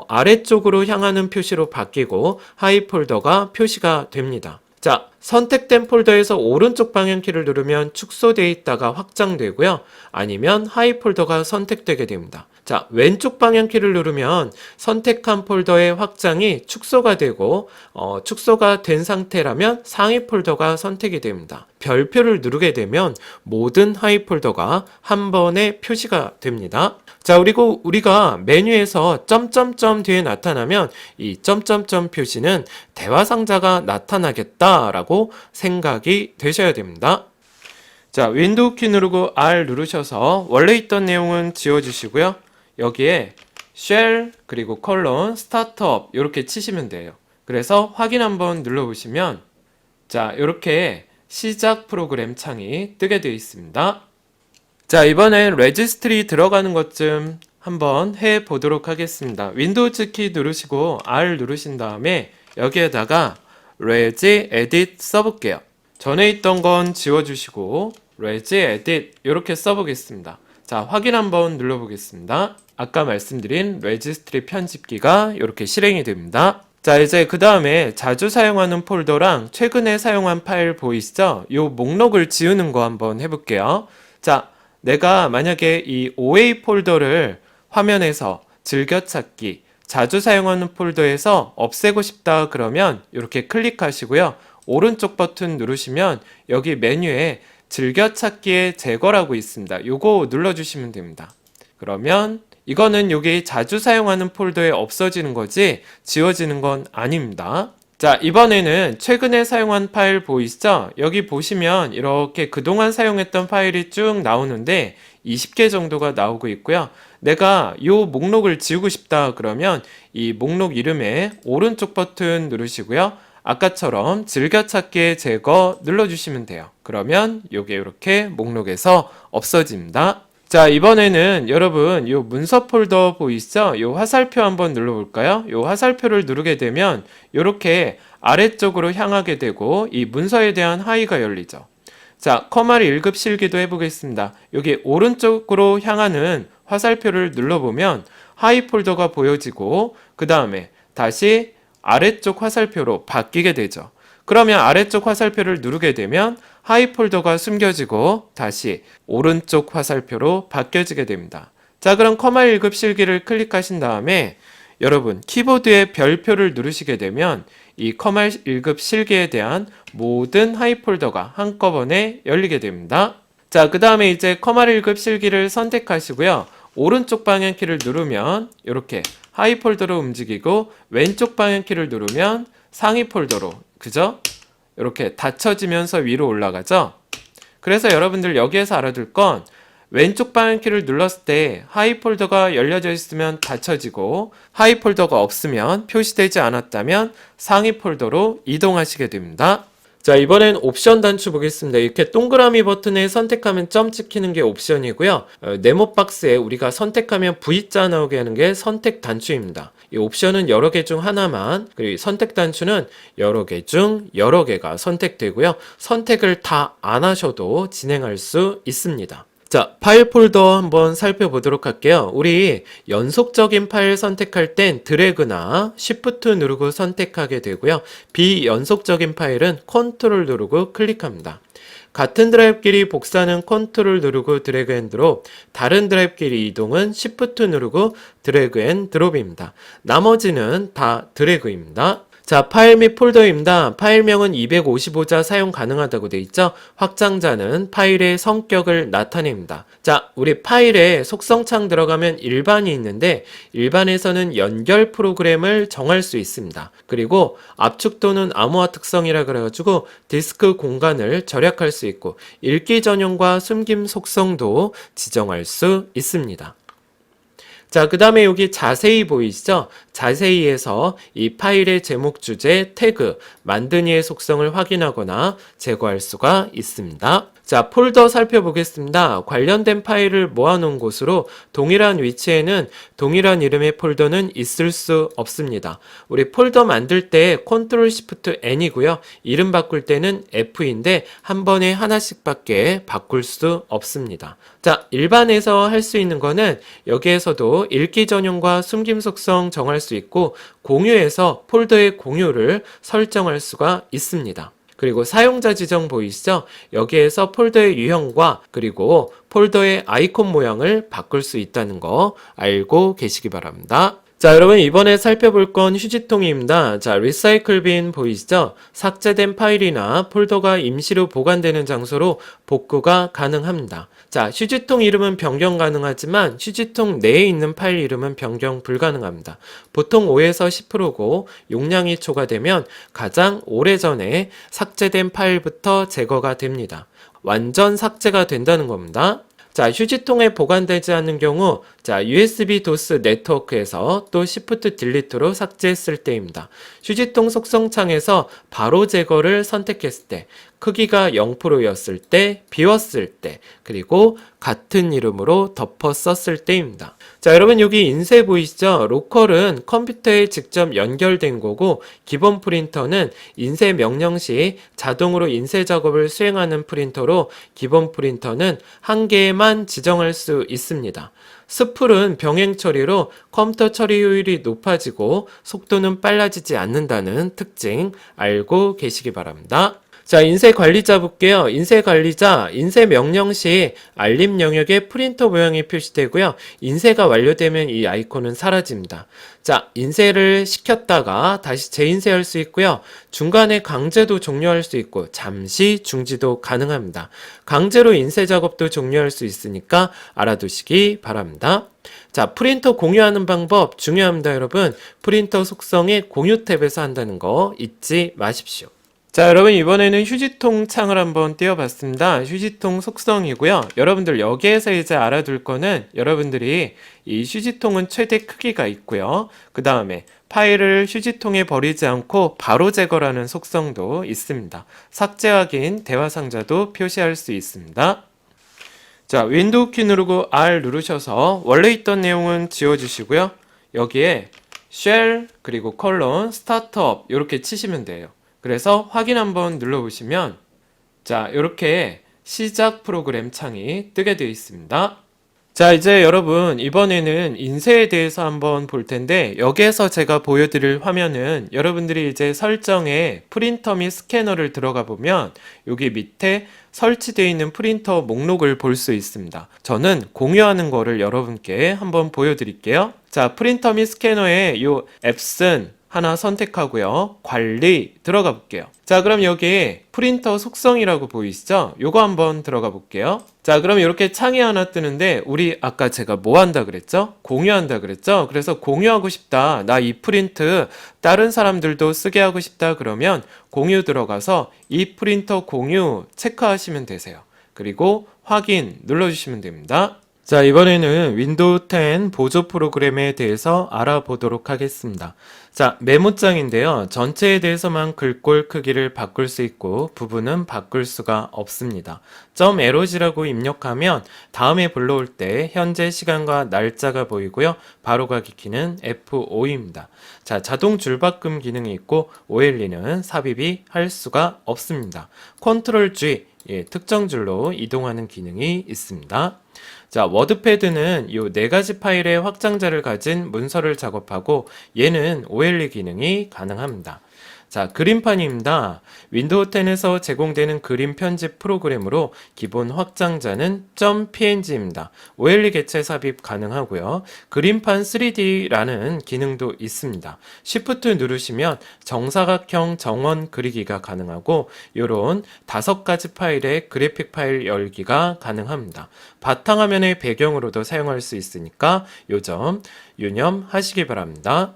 아래쪽으로 향하는 표시로 바뀌고 하이 폴더가 표시가 됩니다. 자, 선택된 폴더에서 오른쪽 방향키를 누르면 축소되어 있다가 확장되고요. 아니면 하이 폴더가 선택되게 됩니다. 자, 왼쪽 방향키를 누르면 선택한 폴더의 확장이 축소가 되고 축소가 된 상태라면 상위 폴더가 선택이 됩니다. 별표를 누르게 되면 모든 하위 폴더가 한 번에 표시가 됩니다. 자, 그리고 우리가 메뉴에서 점점점 뒤에 나타나면 이 점점점 표시는 대화 상자가 나타나겠다라고 생각이 되셔야 됩니다. 자, 윈도우 키 누르고 R 누르셔서 원래 있던 내용은 지워주시고요. 여기에 쉘 그리고 컬론 스타트업 이렇게 치시면 돼요. 그래서 확인 한번 눌러보시면 자, 이렇게 시작 프로그램 창이 뜨게 되어 있습니다. 자, 이번엔 레지스트리 들어가는 것 좀 한번 해 보도록 하겠습니다. 윈도우즈 키 누르시고 R 누르신 다음에 여기에다가 레지 에딧 써볼게요. 전에 있던 건 지워주시고 레지 에딧 이렇게 써보겠습니다. 자, 확인 한번 눌러보겠습니다. 아까 말씀드린 레지스트리 편집기가 이렇게 실행이 됩니다. 자, 이제 그 다음에 자주 사용하는 폴더랑 최근에 사용한 파일 보이시죠? 이 목록을 지우는 거 한번 해볼게요. 자, 내가 만약에 이 OA 폴더를 화면에서 즐겨찾기, 자주 사용하는 폴더에서 없애고 싶다 그러면 이렇게 클릭하시고요. 오른쪽 버튼 누르시면 여기 메뉴에 즐겨찾기의 제거라고 있습니다. 요거 눌러주시면 됩니다. 그러면 이거는 여기 자주 사용하는 폴더에 없어지는 거지 지워지는 건 아닙니다. 자, 이번에는 최근에 사용한 파일 보이시죠? 여기 보시면 이렇게 그동안 사용했던 파일이 쭉 나오는데 20개 정도가 나오고 있고요. 내가 이 목록을 지우고 싶다 그러면 이 목록 이름에 오른쪽 버튼 누르시고요. 아까처럼 즐겨찾기의 제거 눌러주시면 돼요. 그러면 이게 이렇게 목록에서 없어집니다. 자, 이번에는 여러분 요 문서 폴더 보이시죠? 요 화살표 한번 눌러볼까요? 요 화살표를 누르게 되면 이렇게 아래쪽으로 향하게 되고 이 문서에 대한 하이가 열리죠. 자, 커마리 1급 실기도 해보겠습니다. 여기 오른쪽으로 향하는 화살표를 눌러보면 하이 폴더가 보여지고 그 다음에 다시 아래쪽 화살표로 바뀌게 되죠. 그러면 아래쪽 화살표를 누르게 되면 하이 폴더가 숨겨지고 다시 오른쪽 화살표로 바뀌어지게 됩니다. 자, 그럼 커마일 1급 실기를 클릭하신 다음에 여러분 키보드에 별표를 누르시게 되면 이 커마일 1급 실기에 대한 모든 하이 폴더가 한꺼번에 열리게 됩니다. 자, 그 다음에 이제 커마일 1급 실기를 선택하시고요. 오른쪽 방향키를 누르면 이렇게 하이 폴더로 움직이고 왼쪽 방향키를 누르면 상위 폴더로, 그죠? 이렇게 닫혀지면서 위로 올라가죠? 그래서 여러분들 여기에서 알아둘 건 왼쪽 방향키를 눌렀을 때 하이 폴더가 열려져 있으면 닫혀지고 하이 폴더가 없으면 표시되지 않았다면 상위 폴더로 이동하시게 됩니다. 자, 이번엔 옵션 단추 보겠습니다. 이렇게 동그라미 버튼을 선택하면 점 찍히는 게 옵션이고요. 네모 박스에 우리가 선택하면 V자 나오게 하는 게 선택 단추입니다. 이 옵션은 여러 개 중 하나만, 그리고 선택 단추는 여러 개 중 여러 개가 선택되고요. 선택을 다 안 하셔도 진행할 수 있습니다. 자, 파일 폴더 한번 살펴보도록 할게요. 우리 연속적인 파일 선택할 땐 드래그나 Shift 누르고 선택하게 되고요. 비연속적인 파일은 컨트롤 누르고 클릭합니다. 같은 드라이브끼리 복사는 컨트롤 누르고 드래그 앤 드롭, 다른 드라이브끼리 이동은 Shift 누르고 드래그 앤 드롭입니다. 나머지는 다 드래그입니다. 자, 파일 및 폴더입니다. 파일명은 255자 사용 가능하다고 돼 있죠? 확장자는 파일의 성격을 나타냅니다. 자, 우리 파일에 속성창 들어가면 일반이 있는데 일반에서는 연결 프로그램을 정할 수 있습니다. 그리고 압축 또는 암호화 특성이라 그래가지고 디스크 공간을 절약할 수 있고 읽기 전용과 숨김 속성도 지정할 수 있습니다. 자, 그 다음에 여기 자세히 보이시죠? 자세히에서 이 파일의 제목 주제 태그 만든 이의 속성을 확인하거나 제거할 수가 있습니다. 자, 폴더 살펴보겠습니다. 관련된 파일을 모아놓은 곳으로 동일한 위치에는 동일한 이름의 폴더는 있을 수 없습니다. 우리 폴더 만들 때 Ctrl Shift N이고요. 이름 바꿀 때는 F인데 한 번에 하나씩밖에 바꿀 수 없습니다. 자, 일반에서 할 수 있는 거는 여기에서도 읽기 전용과 숨김 속성 정할 수 있고 공유에서 폴더의 공유를 설정할 수가 있습니다. 그리고 사용자 지정 보이시죠? 여기에서 폴더의 유형과 그리고 폴더의 아이콘 모양을 바꿀 수 있다는 거 알고 계시기 바랍니다. 자, 여러분 이번에 살펴볼 건 휴지통입니다. 자, 리사이클 빈 보이시죠? 삭제된 파일이나 폴더가 임시로 보관되는 장소로 복구가 가능합니다. 자, 휴지통 이름은 변경 가능하지만 휴지통 내에 있는 파일 이름은 변경 불가능합니다. 보통 5에서 10%고 용량이 초과되면 가장 오래전에 삭제된 파일부터 제거가 됩니다. 완전 삭제가 된다는 겁니다. 자, 휴지통에 보관되지 않는 경우 자, USB 도스 네트워크에서 또 Shift 딜리트로 삭제했을 때입니다. 휴지통 속성창에서 바로 제거를 선택했을 때, 크기가 0%였을 때, 비웠을 때, 그리고 같은 이름으로 덮어 썼을 때입니다. 자, 여러분 여기 인쇄 보이시죠? 로컬은 컴퓨터에 직접 연결된 거고 기본 프린터는 인쇄 명령 시 자동으로 인쇄 작업을 수행하는 프린터로 기본 프린터는 한 개만 지정할 수 있습니다. 스풀은 병행 처리로 컴퓨터 처리 효율이 높아지고 속도는 빨라지지 않는다는 특징 알고 계시기 바랍니다. 자, 인쇄 관리자 볼게요. 인쇄 관리자, 인쇄 명령 시 알림 영역에 프린터 모양이 표시되고요. 인쇄가 완료되면 이 아이콘은 사라집니다. 자, 인쇄를 시켰다가 다시 재인쇄할 수 있고요. 중간에 강제도 종료할 수 있고 잠시 중지도 가능합니다. 강제로 인쇄 작업도 종료할 수 있으니까 알아두시기 바랍니다. 자, 프린터 공유하는 방법 중요합니다, 여러분. 프린터 속성의 공유 탭에서 한다는 거 잊지 마십시오. 자, 여러분 이번에는 휴지통 창을 한번 띄워봤습니다. 휴지통 속성이고요. 여러분들 여기에서 이제 알아둘 거는 여러분들이 이 휴지통은 최대 크기가 있고요. 그 다음에 파일을 휴지통에 버리지 않고 바로 제거라는 속성도 있습니다. 삭제 확인, 대화 상자도 표시할 수 있습니다. 자, 윈도우 키 누르고 R 누르셔서 원래 있던 내용은 지워주시고요. 여기에 쉘 그리고 컬론 스타트업 이렇게 치시면 돼요. 그래서 확인 한번 눌러보시면 자, 이렇게 시작 프로그램 창이 뜨게 되어 있습니다. 자, 이제 여러분 이번에는 인쇄에 대해서 한번 볼 텐데 여기에서 제가 보여드릴 화면은 여러분들이 이제 설정에 프린터 및 스캐너를 들어가 보면 여기 밑에 설치되어 있는 프린터 목록을 볼 수 있습니다. 저는 공유하는 거를 여러분께 한번 보여드릴게요. 자, 프린터 및 스캐너에 요 앱슨 하나 선택하고요. 관리 들어가 볼게요. 자, 그럼 여기 프린터 속성이라고 보이시죠? 요거 한번 들어가 볼게요. 자, 그럼 이렇게 창이 하나 뜨는데 우리 아까 제가 뭐 한다 그랬죠? 공유한다 그랬죠? 그래서 공유하고 싶다. 나 이 프린트 다른 사람들도 쓰게 하고 싶다. 그러면 공유 들어가서 이 프린터 공유 체크하시면 되세요. 그리고 확인 눌러주시면 됩니다. 자, 이번에는 윈도우 10 보조 프로그램에 대해서 알아보도록 하겠습니다. 자, 메모장인데요. 전체에 대해서만 글꼴 크기를 바꿀 수 있고 부분은 바꿀 수가 없습니다. .LOG라고 입력하면 다음에 불러올 때 현재 시간과 날짜가 보이고요. 바로가기 키는 F5입니다. 자, 자동 줄바꿈 기능이 있고 OLE는 삽입이 할 수가 없습니다. Ctrl G, 특정 줄로 이동하는 기능이 있습니다. 자, 워드패드는 이 네 가지 파일의 확장자를 가진 문서를 작업하고 얘는 OLE 기능이 가능합니다. 자, 그림판입니다. 윈도우 10에서 제공되는 그림 편집 프로그램으로 기본 확장자는 .png입니다. OLE 개체 삽입 가능하고요. 그림판 3D라는 기능도 있습니다. Shift 누르시면 정사각형 정원 그리기가 가능하고 요런 5가지 파일의 그래픽 파일 열기가 가능합니다. 바탕화면의 배경으로도 사용할 수 있으니까 요 점 유념하시기 바랍니다.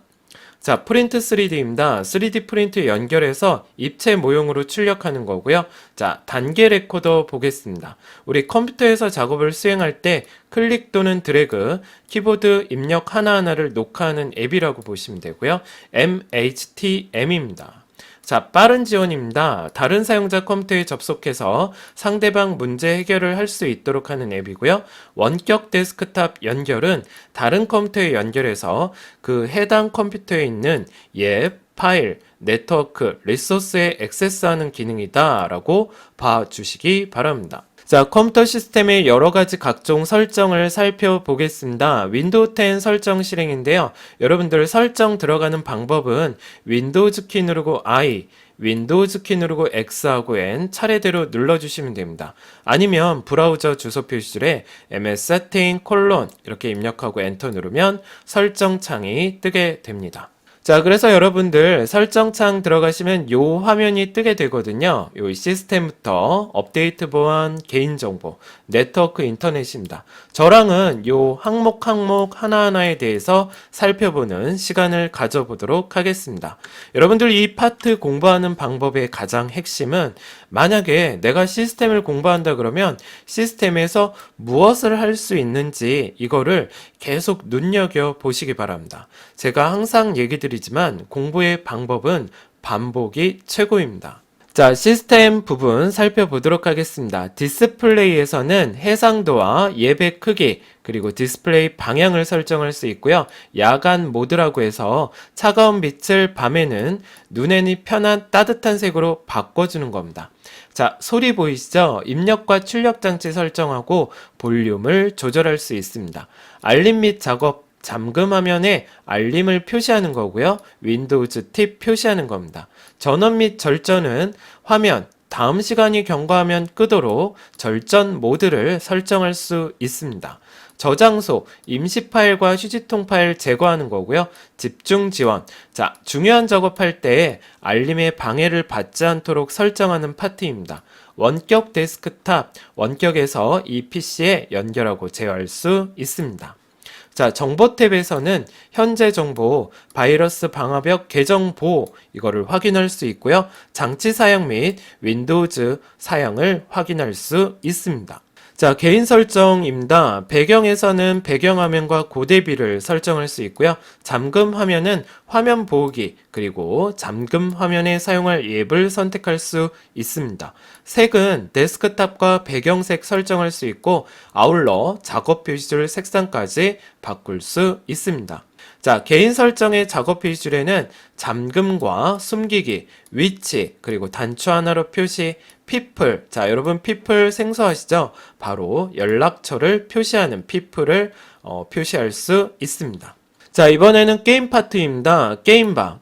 자, 프린트 3D입니다. 3D 프린트 연결해서 입체 모형으로 출력하는 거고요. 자, 단계 레코더 보겠습니다. 우리 컴퓨터에서 작업을 수행할 때 클릭 또는 드래그, 키보드 입력 하나하나를 녹화하는 앱이라고 보시면 되고요. MHTM입니다. 자, 빠른 지원입니다. 다른 사용자 컴퓨터에 접속해서 상대방 문제 해결을 할 수 있도록 하는 앱이고요. 원격 데스크탑 연결은 다른 컴퓨터에 연결해서 그 해당 컴퓨터에 있는 앱, 파일, 네트워크, 리소스에 액세스하는 기능이다 라고 봐주시기 바랍니다. 자, 컴퓨터 시스템의 여러가지 각종 설정을 살펴보겠습니다. 윈도우 10 설정 실행인데요. 여러분들 설정 들어가는 방법은 윈도우즈 키 누르고 I, 윈도우즈 키 누르고 X하고 N 차례대로 눌러주시면 됩니다. 아니면 브라우저 주소 표시줄에 ms-setting: 이렇게 입력하고 엔터 누르면 설정 창이 뜨게 됩니다. 자, 그래서 여러분들 설정창 들어가시면 요 화면이 뜨게 되거든요. 요 시스템부터 업데이트 보안, 개인정보, 네트워크 인터넷입니다. 저랑은 요 항목 하나하나에 대해서 살펴보는 시간을 가져보도록 하겠습니다. 여러분들 이 파트 공부하는 방법의 가장 핵심은 만약에 내가 시스템을 공부한다 그러면 시스템에서 무엇을 할 수 있는지 이거를 계속 눈여겨 보시기 바랍니다. 제가 항상 얘기 드리지만 공부의 방법은 반복이 최고입니다. 자, 시스템 부분 살펴보도록 하겠습니다. 디스플레이에서는 해상도와 예배 크기, 그리고 디스플레이 방향을 설정할 수 있고요. 야간 모드라고 해서 차가운 빛을 밤에는 눈에는 편한 따뜻한 색으로 바꿔주는 겁니다. 자, 소리 보이시죠? 입력과 출력 장치 설정하고 볼륨을 조절할 수 있습니다. 알림 및 작업 잠금 화면에 알림을 표시하는 거고요. 윈도우즈 팁 표시하는 겁니다. 전원 및 절전은 화면 다음 시간이 경과하면 끄도록 절전 모드를 설정할 수 있습니다. 저장소, 임시 파일과 휴지통 파일 제거하는 거고요. 집중 지원. 자, 중요한 작업할 때 알림의 방해를 받지 않도록 설정하는 파트입니다. 원격 데스크탑, 원격에서 이 PC에 연결하고 제어할 수 있습니다. 자, 정보 탭에서는 현재 정보, 바이러스 방화벽 계정 보호 이거를 확인할 수 있고요. 장치 사양 및 윈도우즈 사양을 확인할 수 있습니다. 자, 개인 설정입니다. 배경에서는 배경화면과 고대비를 설정할 수 있고요. 잠금 화면은 화면 보호기, 그리고 잠금 화면에 사용할 앱을 선택할 수 있습니다. 색은 데스크탑과 배경색 설정할 수 있고 아울러 작업 표시줄 색상까지 바꿀 수 있습니다. 자, 개인 설정의 작업 표시줄에는 잠금과 숨기기, 위치, 그리고 단추 하나로 표시, people. 자, 여러분 people 생소하시죠? 바로 연락처를 표시하는 people을 표시할 수 있습니다. 자, 이번에는 게임 파트입니다.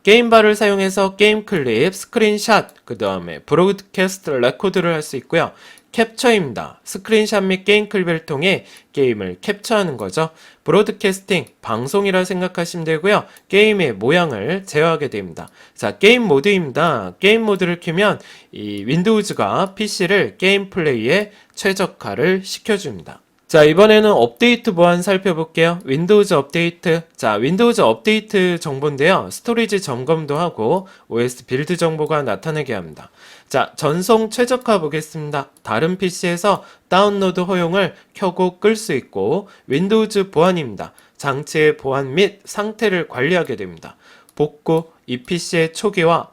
게임바를 사용해서 게임 클립, 스크린샷, 그 다음에 브로드캐스트 레코드를 할 수 있고요. 캡처입니다. 스크린샷 및 게임 클립을 통해 게임을 캡처하는 거죠. 브로드캐스팅, 방송이라 생각하시면 되고요. 게임의 모양을 제어하게 됩니다. 자, 게임 모드입니다. 게임 모드를 켜면 이 윈도우즈가 PC를 게임 플레이에 최적화를 시켜줍니다. 자, 이번에는 업데이트 보안 살펴볼게요. 윈도우즈 업데이트. 자, 윈도우즈 업데이트 정보인데요. 스토리지 점검도 하고 OS 빌드 정보가 나타나게 합니다. 자, 전송 최적화 보겠습니다. 다른 PC에서 다운로드 허용을 켜고 끌 수 있고 윈도우즈 보안입니다. 장치의 보안 및 상태를 관리하게 됩니다. 복구, 이 PC의 초기화,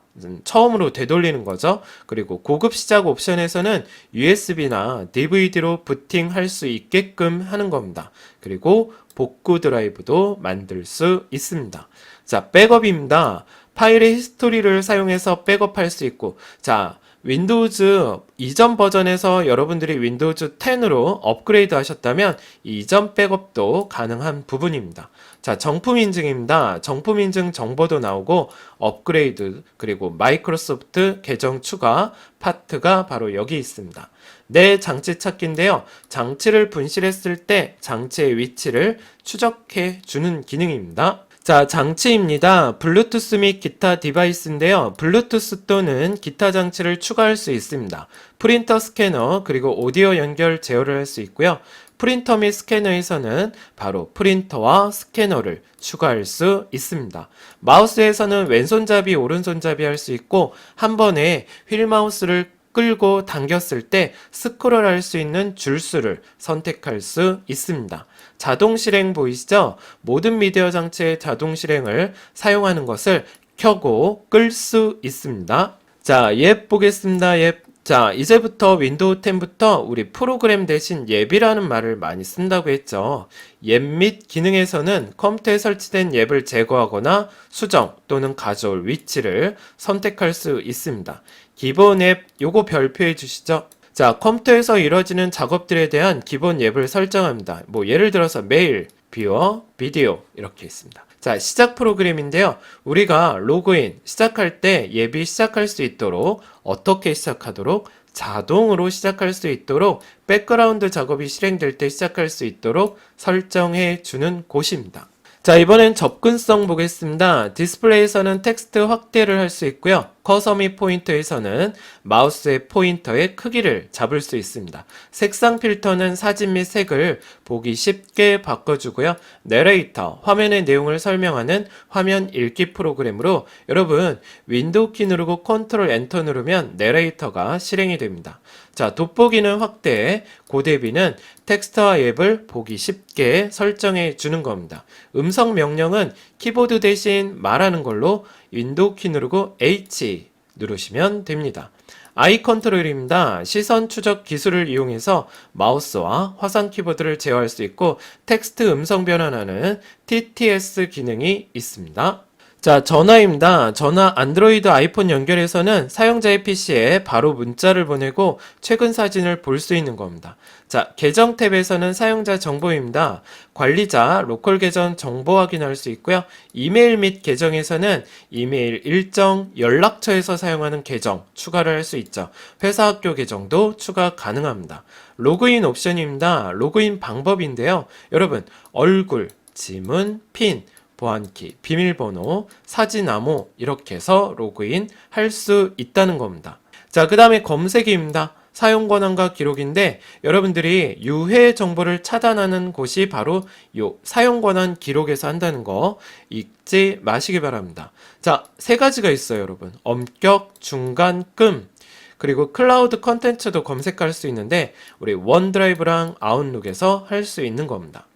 처음으로 되돌리는 거죠. 그리고 고급 시작 옵션에서는 USB나 DVD로 부팅할 수 있게끔 하는 겁니다. 그리고 복구 드라이브도 만들 수 있습니다. 자, 백업입니다. 파일의 히스토리를 사용해서 백업할 수 있고, 자, 윈도우즈 이전 버전에서 여러분들이 윈도우즈 10으로 업그레이드 하셨다면 이전 백업도 가능한 부분입니다. 자, 정품 인증입니다. 정품 인증 정보도 나오고 업그레이드 그리고 마이크로소프트 계정 추가 파트가 바로 여기 있습니다. 내 장치 찾기인데요. 장치를 분실했을 때 장치의 위치를 추적해 주는 기능입니다. 자, 장치입니다. 블루투스 및 기타 디바이스인데요. 블루투스 또는 기타 장치를 추가할 수 있습니다. 프린터 스캐너 그리고 오디오 연결 제어를 할 수 있고요. 프린터 및 스캐너에서는 바로 프린터와 스캐너를 추가할 수 있습니다. 마우스에서는 왼손잡이, 오른손잡이 할 수 있고 한 번에 휠 마우스를 끌고 당겼을 때 스크롤 할 수 있는 줄수를 선택할 수 있습니다. 자동 실행 보이시죠? 모든 미디어 장치의 자동 실행을 사용하는 것을 켜고 끌 수 있습니다. 자, 예 보겠습니다. 예. 자, 이제부터 윈도우 10부터 우리 프로그램 대신 앱이라는 말을 많이 쓴다고 했죠. 앱 및 기능에서는 컴퓨터에 설치된 앱을 제거하거나 수정 또는 가져올 위치를 선택할 수 있습니다. 기본 앱 요거 별표해 주시죠. 자, 컴퓨터에서 이루어지는 작업들에 대한 기본 앱을 설정합니다. 뭐 예를 들어서 메일, 뷰어, 비디오 이렇게 있습니다. 자, 시작 프로그램인데요. 우리가 로그인 시작할 때 앱이 시작할 수 있도록 어떻게 시작하도록 자동으로 시작할 수 있도록 백그라운드 작업이 실행될 때 시작할 수 있도록 설정해 주는 곳입니다. 자, 이번엔 접근성 보겠습니다. 디스플레이에서는 텍스트 확대를 할 수 있고요. 커서 및 포인터에서는 마우스의 포인터의 크기를 잡을 수 있습니다. 색상 필터는 사진 및 색을 보기 쉽게 바꿔주고요. 내레이터, 화면의 내용을 설명하는 화면 읽기 프로그램으로 여러분 윈도우 키 누르고 컨트롤 엔터 누르면 내레이터가 실행이 됩니다. 자, 돋보기는 확대, 고대비는 텍스트와 앱을 보기 쉽게 설정해 주는 겁니다. 음성 명령은 키보드 대신 말하는 걸로 윈도우 키 누르고 H 누르시면 됩니다. 아이 컨트롤입니다. 시선 추적 기술을 이용해서 마우스와 화상 키보드를 제어할 수 있고 텍스트 음성 변환하는 TTS 기능이 있습니다. 자, 전화입니다. 전화 안드로이드 아이폰 연결해서는 사용자의 PC에 바로 문자를 보내고 최근 사진을 볼 수 있는 겁니다. 자, 계정 탭에서는 사용자 정보입니다. 관리자, 로컬 계정 정보 확인할 수 있고요. 이메일 및 계정에서는 이메일 일정, 연락처에서 사용하는 계정 추가를 할 수 있죠. 회사 학교 계정도 추가 가능합니다. 로그인 옵션입니다. 로그인 방법인데요. 여러분, 얼굴, 지문, 핀, 보안키, 비밀번호, 사진 암호 이렇게 해서 로그인 할 수 있다는 겁니다. 자, 그 다음에 검색입니다. 사용 권한과 기록인데 여러분들이 유해 정보를 차단하는 곳이 바로 요 사용 권한 기록에서 한다는 거 잊지 마시기 바랍니다. 자, 세 가지가 있어요, 여러분. 엄격, 중간, 끔. 그리고 클라우드 컨텐츠도 검색할 수 있는데 우리 원드라이브랑 아웃룩에서 할 수 있는 겁니다.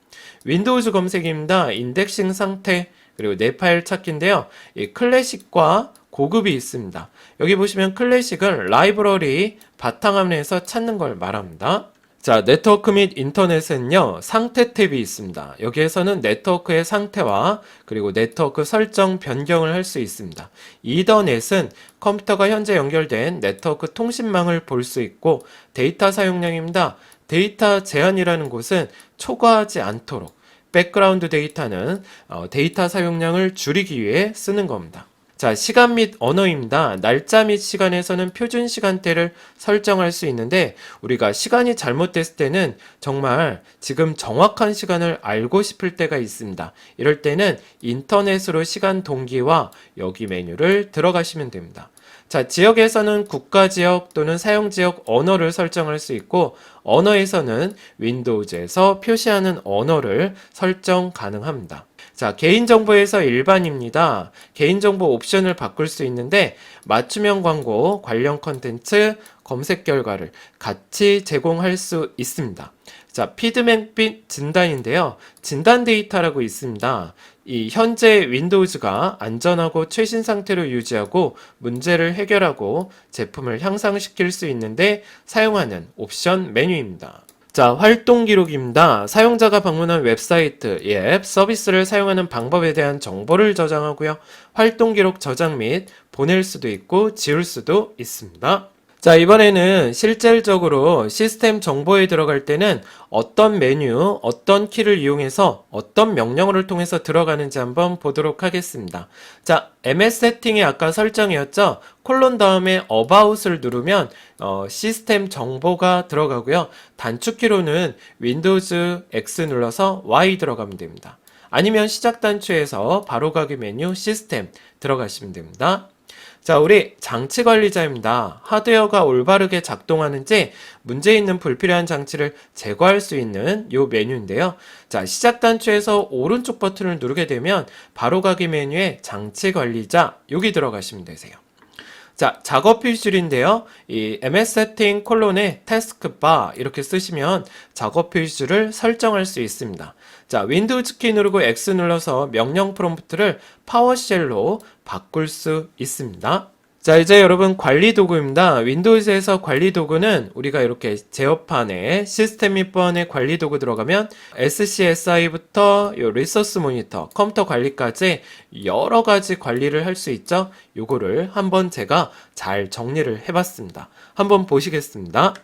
윈도우즈 검색입니다. 인덱싱 상태 그리고 내 파일 찾기인데요. 이 클래식과 고급이 있습니다. 여기 보시면 클래식은 라이브러리 바탕화면에서 찾는 걸 말합니다. 자, 네트워크 및 인터넷은요, 상태 탭이 있습니다. 여기에서는 네트워크의 상태와 그리고 네트워크 설정 변경을 할 수 있습니다. 이더넷은 컴퓨터가 현재 연결된 네트워크 통신망을 볼 수 있고 데이터 사용량입니다. 데이터 제한이라는 곳은 초과하지 않도록 백그라운드 데이터는 데이터 사용량을 줄이기 위해 쓰는 겁니다. 자, 시간 및 언어입니다. 날짜 및 시간에서는 표준 시간대를 설정할 수 있는데 우리가 시간이 잘못됐을 때는 정말 지금 정확한 시간을 알고 싶을 때가 있습니다. 이럴 때는 인터넷으로 시간 동기와 여기 메뉴를 들어가시면 됩니다. 자, 지역에서는 국가지역 또는 사용지역 언어를 설정할 수 있고 언어에서는 윈도우즈에서 표시하는 언어를 설정 가능합니다. 자, 개인정보에서 일반입니다. 개인정보 옵션을 바꿀 수 있는데 맞춤형 광고, 관련 컨텐츠, 검색 결과를 같이 제공할 수 있습니다. 자, 피드백 및 진단인데요. 진단 데이터라고 있습니다. 이 현재 윈도우즈가 안전하고 최신 상태로 유지하고 문제를 해결하고 제품을 향상시킬 수 있는데 사용하는 옵션 메뉴입니다. 자, 활동 기록입니다. 사용자가 방문한 웹사이트, 앱, 서비스를 사용하는 방법에 대한 정보를 저장하고요. 활동 기록 저장 및 보낼 수도 있고 지울 수도 있습니다. 자, 이번에는 실질적으로 시스템 정보에 들어갈 때는 어떤 메뉴, 어떤 키를 이용해서 어떤 명령어를 통해서 들어가는지 한번 보도록 하겠습니다. 자, MS 세팅이 아까 설정이었죠? 콜론 다음에 about을 누르면 시스템 정보가 들어가고요. 단축키로는 윈도우즈 X 눌러서 Y 들어가면 됩니다. 아니면 시작 단추에서 바로가기 메뉴 시스템 들어가시면 됩니다. 자, 우리 장치 관리자입니다. 하드웨어가 올바르게 작동하는지 문제 있는 불필요한 장치를 제거할 수 있는 요 메뉴인데요. 자, 시작 단추에서 오른쪽 버튼을 누르게 되면 바로가기 메뉴에 장치 관리자 여기 들어가시면 되세요. 자, 작업 표시줄인데요. 이 MS 세팅 콜론에 태스크바 이렇게 쓰시면 작업 표시줄을 설정할 수 있습니다. 자, 윈도우즈 키 누르고 X 눌러서 명령 프롬프트를 파워쉘로 바꿀 수 있습니다. 자, 이제 여러분 관리 도구입니다. 윈도우즈에서 관리 도구는 우리가 이렇게 제어판에 시스템 및 보안의 관리 도구 들어가면 SCSI부터 요 리소스 모니터, 컴퓨터 관리까지 여러 가지 관리를 할 수 있죠. 요거를 한번 제가 잘 정리를 해봤습니다. 한번 보시겠습니다.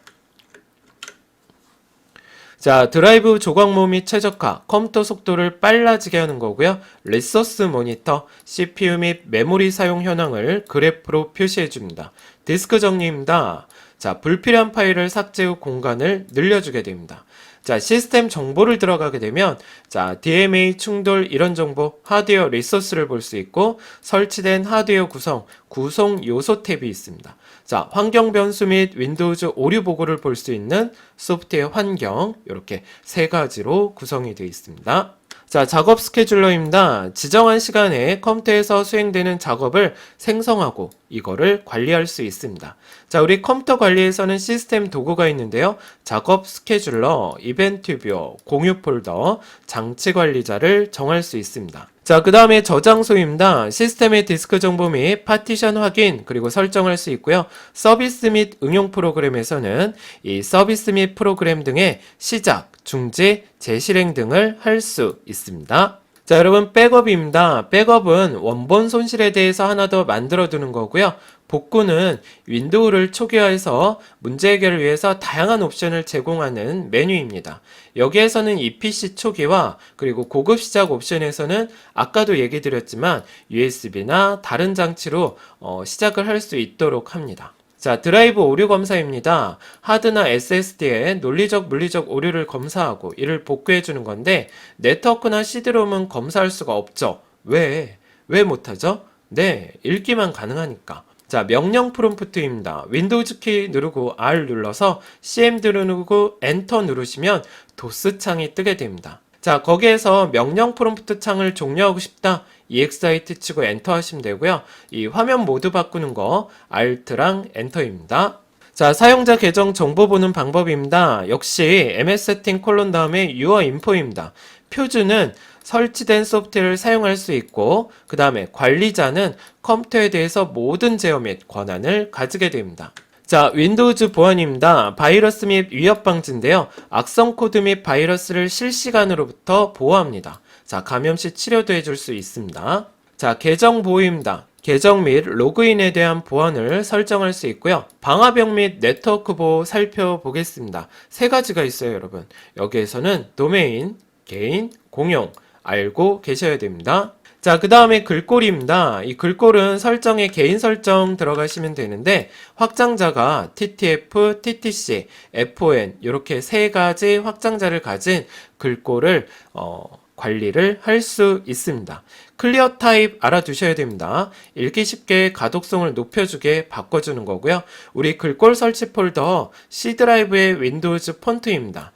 자, 드라이브 조각모 및 최적화, 컴퓨터 속도를 빨라지게 하는 거고요. 리소스 모니터, CPU 및 메모리 사용 현황을 그래프로 표시해 줍니다. 디스크 정리입니다. 자, 불필요한 파일을 삭제 후 공간을 늘려주게 됩니다. 자, 시스템 정보를 들어가게 되면 자, DMA 충돌 이런 정보, 하드웨어 리소스를 볼 수 있고 설치된 하드웨어 구성 요소 탭이 있습니다. 자, 환경 변수 및 윈도우즈 오류 보고를 볼 수 있는 소프트웨어 환경 이렇게 세 가지로 구성이 되어 있습니다. 자, 작업 스케줄러입니다. 지정한 시간에 컴퓨터에서 수행되는 작업을 생성하고 이거를 관리할 수 있습니다. 자, 우리 컴퓨터 관리에서는 시스템 도구가 있는데요. 작업 스케줄러, 이벤트 뷰어, 공유 폴더, 장치 관리자를 정할 수 있습니다. 자, 그 다음에 저장소입니다. 시스템의 디스크 정보 및 파티션 확인 그리고 설정할 수 있고요. 서비스 및 응용 프로그램에서는 이 서비스 및 프로그램 등의 시작, 중지, 재실행 등을 할 수 있습니다. 자, 여러분 백업입니다. 백업은 원본 손실에 대해서 하나 더 만들어 두는 거고요. 복구는 윈도우를 초기화해서 문제 해결을 위해서 다양한 옵션을 제공하는 메뉴입니다. 여기에서는 EPC 초기화 그리고 고급 시작 옵션에서는 아까도 얘기 드렸지만 USB나 다른 장치로 시작을 할 수 있도록 합니다. 자, 드라이브 오류 검사입니다. 하드나 SSD에 논리적, 물리적 오류를 검사하고 이를 복구해 주는 건데 네트워크나 CD롬은 검사할 수가 없죠. 왜 못하죠? 네, 읽기만 가능하니까. 자, 명령 프롬프트입니다. 윈도우즈 키 누르고 R 눌러서 CMD 누르고 엔터 누르시면 도스 창이 뜨게 됩니다. 자, 거기에서 명령 프롬프트 창을 종료하고 싶다. EXIT 치고 엔터 하시면 되고요. 이 화면 모드 바꾸는 거 Alt랑 엔터입니다. 자, 사용자 계정 정보 보는 방법입니다. 역시 MS 세팅 콜론 다음에 유어 인포입니다. 표준은 설치된 소프트웨어를 사용할 수 있고 그 다음에 관리자는 컴퓨터에 대해서 모든 제어 및 권한을 가지게 됩니다. 자, 윈도우즈 보안입니다. 바이러스 및 위협 방지인데요. 악성 코드 및 바이러스를 실시간으로부터 보호합니다. 자, 감염 시 치료도 해줄 수 있습니다. 자, 계정 보호입니다. 계정 및 로그인에 대한 보안을 설정할 수 있고요. 방화벽 및 네트워크 보호 살펴보겠습니다. 세 가지가 있어요, 여러분. 여기에서는 도메인, 개인, 공용 알고 계셔야 됩니다. 자, 그 다음에 글꼴입니다. 이 글꼴은 설정에 개인 설정 들어가시면 되는데 확장자가 TTF, TTC, FON 이렇게 세 가지 확장자를 가진 글꼴을 관리를 할 수 있습니다. 클리어 타입 알아두셔야 됩니다. 읽기 쉽게 가독성을 높여주게 바꿔주는 거고요. 우리 글꼴 설치 폴더 C 드라이브의 윈도우즈 폰트입니다.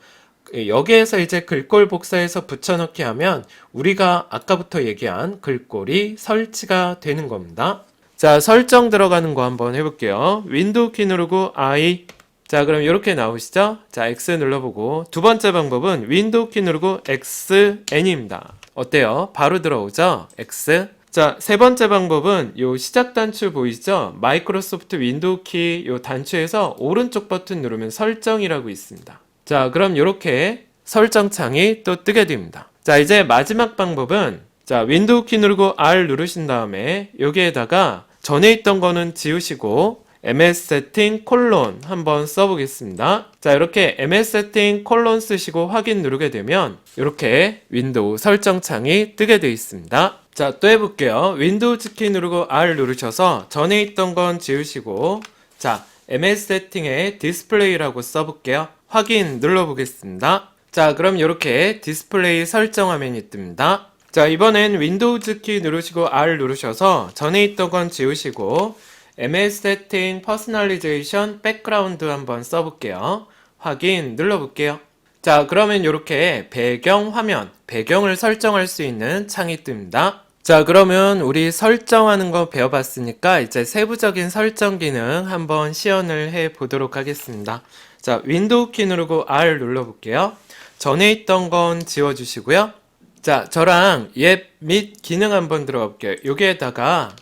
여기에서 이제 글꼴 복사해서 붙여넣기 하면 우리가 아까부터 얘기한 글꼴이 설치가 되는 겁니다. 자, 설정 들어가는 거 한번 해볼게요. 윈도우 키 누르고 I. 자, 그럼 이렇게 나오시죠? 자, X 눌러보고 두 번째 방법은 윈도우 키 누르고 XN입니다. 어때요? 바로 들어오죠? X. 자, 세 번째 방법은 요 시작 단추 보이시죠? 마이크로소프트 윈도우 키 요 단추에서 오른쪽 버튼 누르면 설정이라고 있습니다. 자, 그럼 이렇게 설정창이 또 뜨게 됩니다. 자, 이제 마지막 방법은 자, 윈도우 키 누르고 R 누르신 다음에 여기에다가 전에 있던 거는 지우시고 ms 세팅 콜론 한번 써보겠습니다. 자, 이렇게 ms 세팅 콜론 쓰시고 확인 누르게 되면 이렇게 윈도우 설정 창이 뜨게 되어 있습니다. 자, 또 해볼게요. 윈도우즈 키 누르고 R 누르셔서 전에 있던 건 지우시고, 자, ms 세팅에 디스플레이라고 써볼게요. 확인 눌러보겠습니다. 자, 그럼 이렇게 디스플레이 설정 화면이 뜹니다. 자, 이번엔 윈도우즈 키 누르시고 R 누르셔서 전에 있던 건 지우시고 ms 세팅 퍼스널리제이션 백그라운드 한번 써볼게요. 확인 눌러볼게요. 자, 그러면 이렇게 배경 화면, 배경을 설정할 수 있는 창이 뜹니다. 자, 그러면 우리 설정하는 거 배워봤으니까 이제 세부적인 설정 기능 한번 시연을 해 보도록 하겠습니다. 자, 윈도우 키 누르고 R 눌러볼게요. 전에 있던 건 지워주시고요. 자, 저랑 앱 및 기능 한번 들어가 볼게요. 여기에다가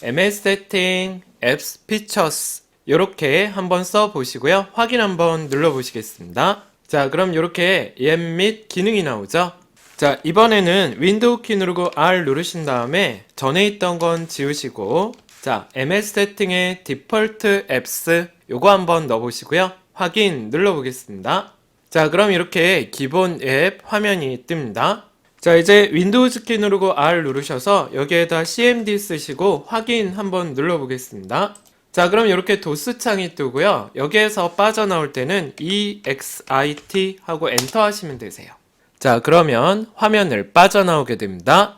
ms 세팅 앱스 피처스 이렇게 한번 써 보시고요. 확인 한번 눌러 보시겠습니다. 자, 그럼 이렇게 앱 및 기능이 나오죠. 자, 이번에는 윈도우 키 누르고 R 누르신 다음에 전에 있던 건 지우시고, 자, ms 세팅의 디폴트 앱스 요거 한번 넣어 보시고요. 확인 눌러 보겠습니다. 자, 그럼 이렇게 기본 앱 화면이 뜹니다. 자, 이제 윈도우즈 키 누르고 R 누르셔서 여기에다 cmd 쓰시고 확인 한번 눌러보겠습니다. 자, 그럼 이렇게 도스 창이 뜨고요. 여기에서 빠져나올 때는 exit 하고 엔터 하시면 되세요. 자, 그러면 화면을 빠져나오게 됩니다.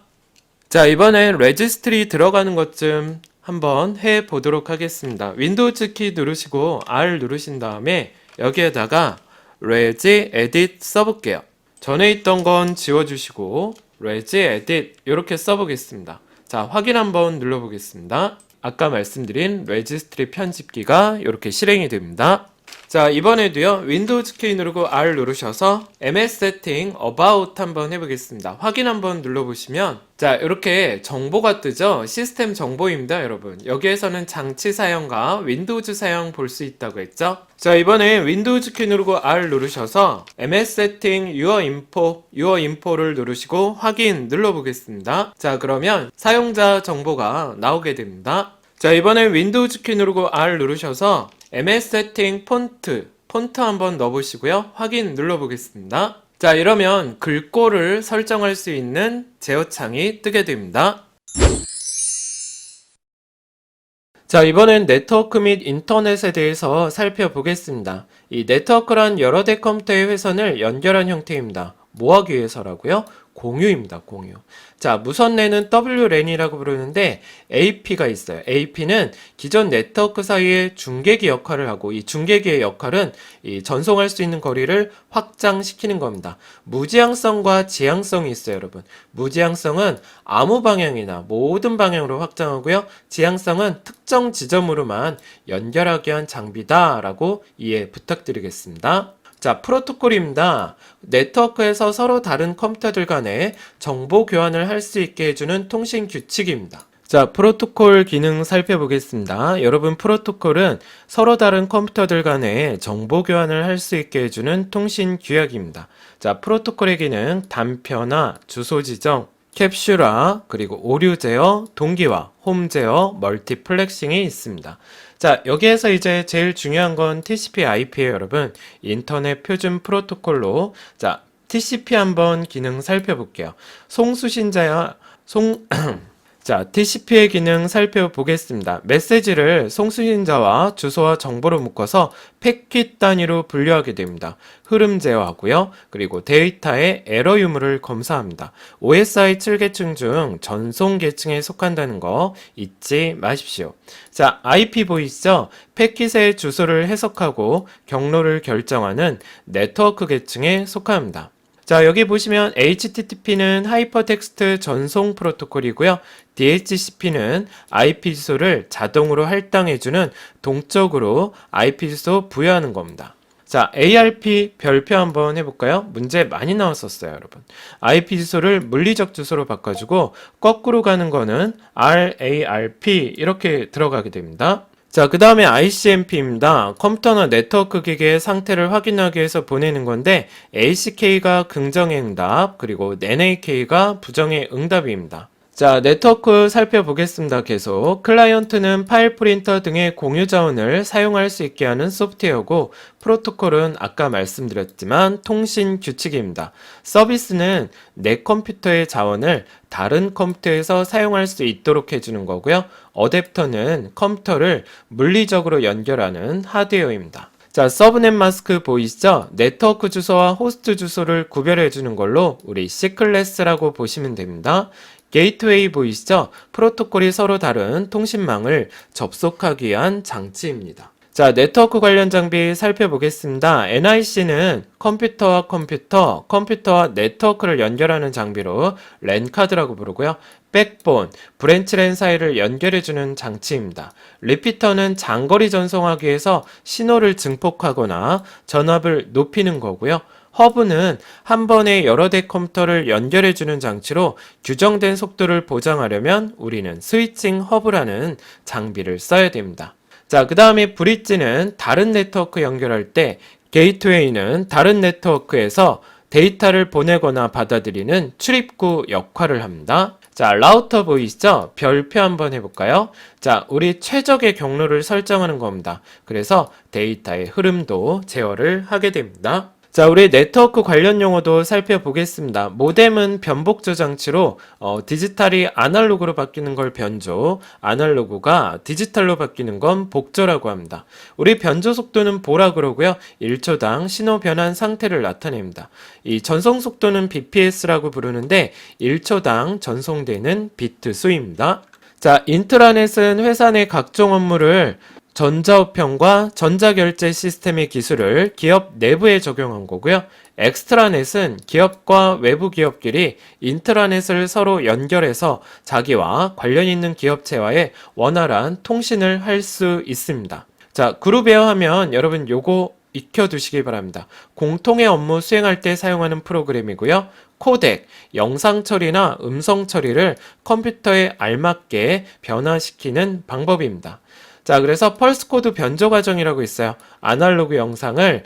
자, 이번엔 레지스트리 들어가는 것 좀 한번 해 보도록 하겠습니다. 윈도우즈 키 누르시고 R 누르신 다음에 여기에다가 reg edit 써볼게요. 전에 있던 건 지워주시고 reg edit 이렇게 써보겠습니다. 자, 확인 한번 눌러보겠습니다. 아까 말씀드린 레지스트리 편집기가 이렇게 실행이 됩니다. 자, 이번에도요, 윈도우즈 키 누르고 R 누르셔서 ms 세팅 about 한번 해보겠습니다. 확인 한번 눌러보시면, 자, 이렇게 정보가 뜨죠? 시스템 정보입니다, 여러분. 여기에서는 장치 사용과 윈도우즈 사용 볼 수 있다고 했죠? 자, 이번에 윈도우즈 키 누르고 R 누르셔서 ms 세팅 your info를 누르시고 확인 눌러보겠습니다. 자, 그러면 사용자 정보가 나오게 됩니다. 자, 이번에 윈도우즈 키 누르고 R 누르셔서 ms 세팅 폰트 한번 넣어보시고요. 확인 눌러보겠습니다. 자, 이러면 글꼴을 설정할 수 있는 제어창이 뜨게 됩니다. 자, 이번엔 네트워크 및 인터넷에 대해서 살펴보겠습니다. 이 네트워크란 여러 대 컴퓨터의 회선을 연결한 형태입니다. 뭐 하기 위해서라고요? 공유입니다, 공유. 자, 무선랜은 WLAN이라고 부르는데 AP가 있어요. AP는 기존 네트워크 사이의 중계기 역할을 하고, 이 중계기의 역할은 이 전송할 수 있는 거리를 확장시키는 겁니다. 무지향성과 지향성이 있어요, 여러분. 무지향성은 아무 방향이나 모든 방향으로 확장하고요. 지향성은 특정 지점으로만 연결하기 위한 장비다라고 이해 부탁드리겠습니다. 자, 프로토콜입니다. 네트워크에서 서로 다른 컴퓨터들 간에 정보 교환을 할 수 있게 해주는 통신 규칙입니다. 자, 프로토콜 기능 살펴보겠습니다. 여러분, 프로토콜은 서로 다른 컴퓨터들 간에 정보 교환을 할 수 있게 해주는 통신 규약입니다. 자, 프로토콜의 기능, 단편화, 주소 지정, 캡슐화, 그리고 오류 제어, 동기화, 홈 제어, 멀티플렉싱이 있습니다. 자, 여기에서 이제 제일 중요한 건 TCP/IP예요, 여러분. 인터넷 표준 프로토콜로, 자, TCP 한번 기능 살펴볼게요. 자, TCP의 기능 살펴보겠습니다. 메시지를 송수신자와 주소와 정보로 묶어서 패킷 단위로 분류하게 됩니다. 흐름 제어하고요. 그리고 데이터의 에러 유무를 검사합니다. OSI 7계층 중 전송 계층에 속한다는 거 잊지 마십시오. 자, IP 보이시죠? 패킷의 주소를 해석하고 경로를 결정하는 네트워크 계층에 속합니다. 자, 여기 보시면 HTTP는 하이퍼텍스트 전송 프로토콜이고요. DHCP는 IP 주소를 자동으로 할당해주는 동적으로 IP 주소 부여하는 겁니다. 자, ARP 별표 한번 해볼까요? 문제 많이 나왔었어요, 여러분. IP 주소를 물리적 주소로 바꿔주고 거꾸로 가는 거는 RARP 이렇게 들어가게 됩니다. 자, 그 다음에 ICMP입니다. 컴퓨터나 네트워크 기기의 상태를 확인하기 위해서 보내는 건데 ACK가 긍정의 응답, 그리고 NAK가 부정의 응답입니다. 자, 네트워크 살펴보겠습니다. 계속. 클라이언트는 파일 프린터 등의 공유 자원을 사용할 수 있게 하는 소프트웨어고, 프로토콜은 아까 말씀드렸지만 통신 규칙입니다. 서비스는 내 컴퓨터의 자원을 다른 컴퓨터에서 사용할 수 있도록 해주는 거고요. 어댑터는 컴퓨터를 물리적으로 연결하는 하드웨어입니다. 자, 서브넷 마스크 보이시죠? 네트워크 주소와 호스트 주소를 구별해 주는 걸로 우리 C클래스라고 보시면 됩니다. 게이트웨이 보이시죠? 프로토콜이 서로 다른 통신망을 접속하기 위한 장치입니다. 자, 네트워크 관련 장비 살펴보겠습니다. NIC는 컴퓨터와 컴퓨터, 컴퓨터와 네트워크를 연결하는 장비로 랜 카드라고 부르고요. 백본, 브랜치 랜 사이를 연결해주는 장치입니다. 리피터는 장거리 전송하기 위해서 신호를 증폭하거나 전압을 높이는 거고요. 허브는 한 번에 여러 대 컴퓨터를 연결해주는 장치로 규정된 속도를 보장하려면 우리는 스위칭 허브라는 장비를 써야 됩니다. 자, 그 다음에 브릿지는 다른 네트워크 연결할 때, 게이트웨이는 다른 네트워크에서 데이터를 보내거나 받아들이는 출입구 역할을 합니다. 자, 라우터 보이시죠? 별표 한번 해볼까요? 자, 우리 최적의 경로를 설정하는 겁니다. 그래서 데이터의 흐름도 제어를 하게 됩니다. 자, 우리 네트워크 관련 용어도 살펴보겠습니다. 모뎀은 변복조 장치로 디지털이 아날로그로 바뀌는 걸 변조, 아날로그가 디지털로 바뀌는 건 복조라고 합니다. 우리 변조 속도는 보라 그러고요. 1초당 신호 변환 상태를 나타냅니다. 이 전송 속도는 BPS라고 부르는데 1초당 전송되는 비트 수입니다. 자, 인트라넷은 회사 내 각종 업무를 전자우편과 전자결제 시스템의 기술을 기업 내부에 적용한 거고요. 엑스트라넷은 기업과 외부 기업끼리 인트라넷을 서로 연결해서 자기와 관련 있는 기업체와의 원활한 통신을 할 수 있습니다. 자, 그룹웨어 하면 여러분 요거 익혀두시기 바랍니다. 공통의 업무 수행할 때 사용하는 프로그램이고요. 코덱, 영상 처리나 음성 처리를 컴퓨터에 알맞게 변화시키는 방법입니다. 자, 그래서 펄스 코드 변조 과정이라고 있어요. 아날로그 영상을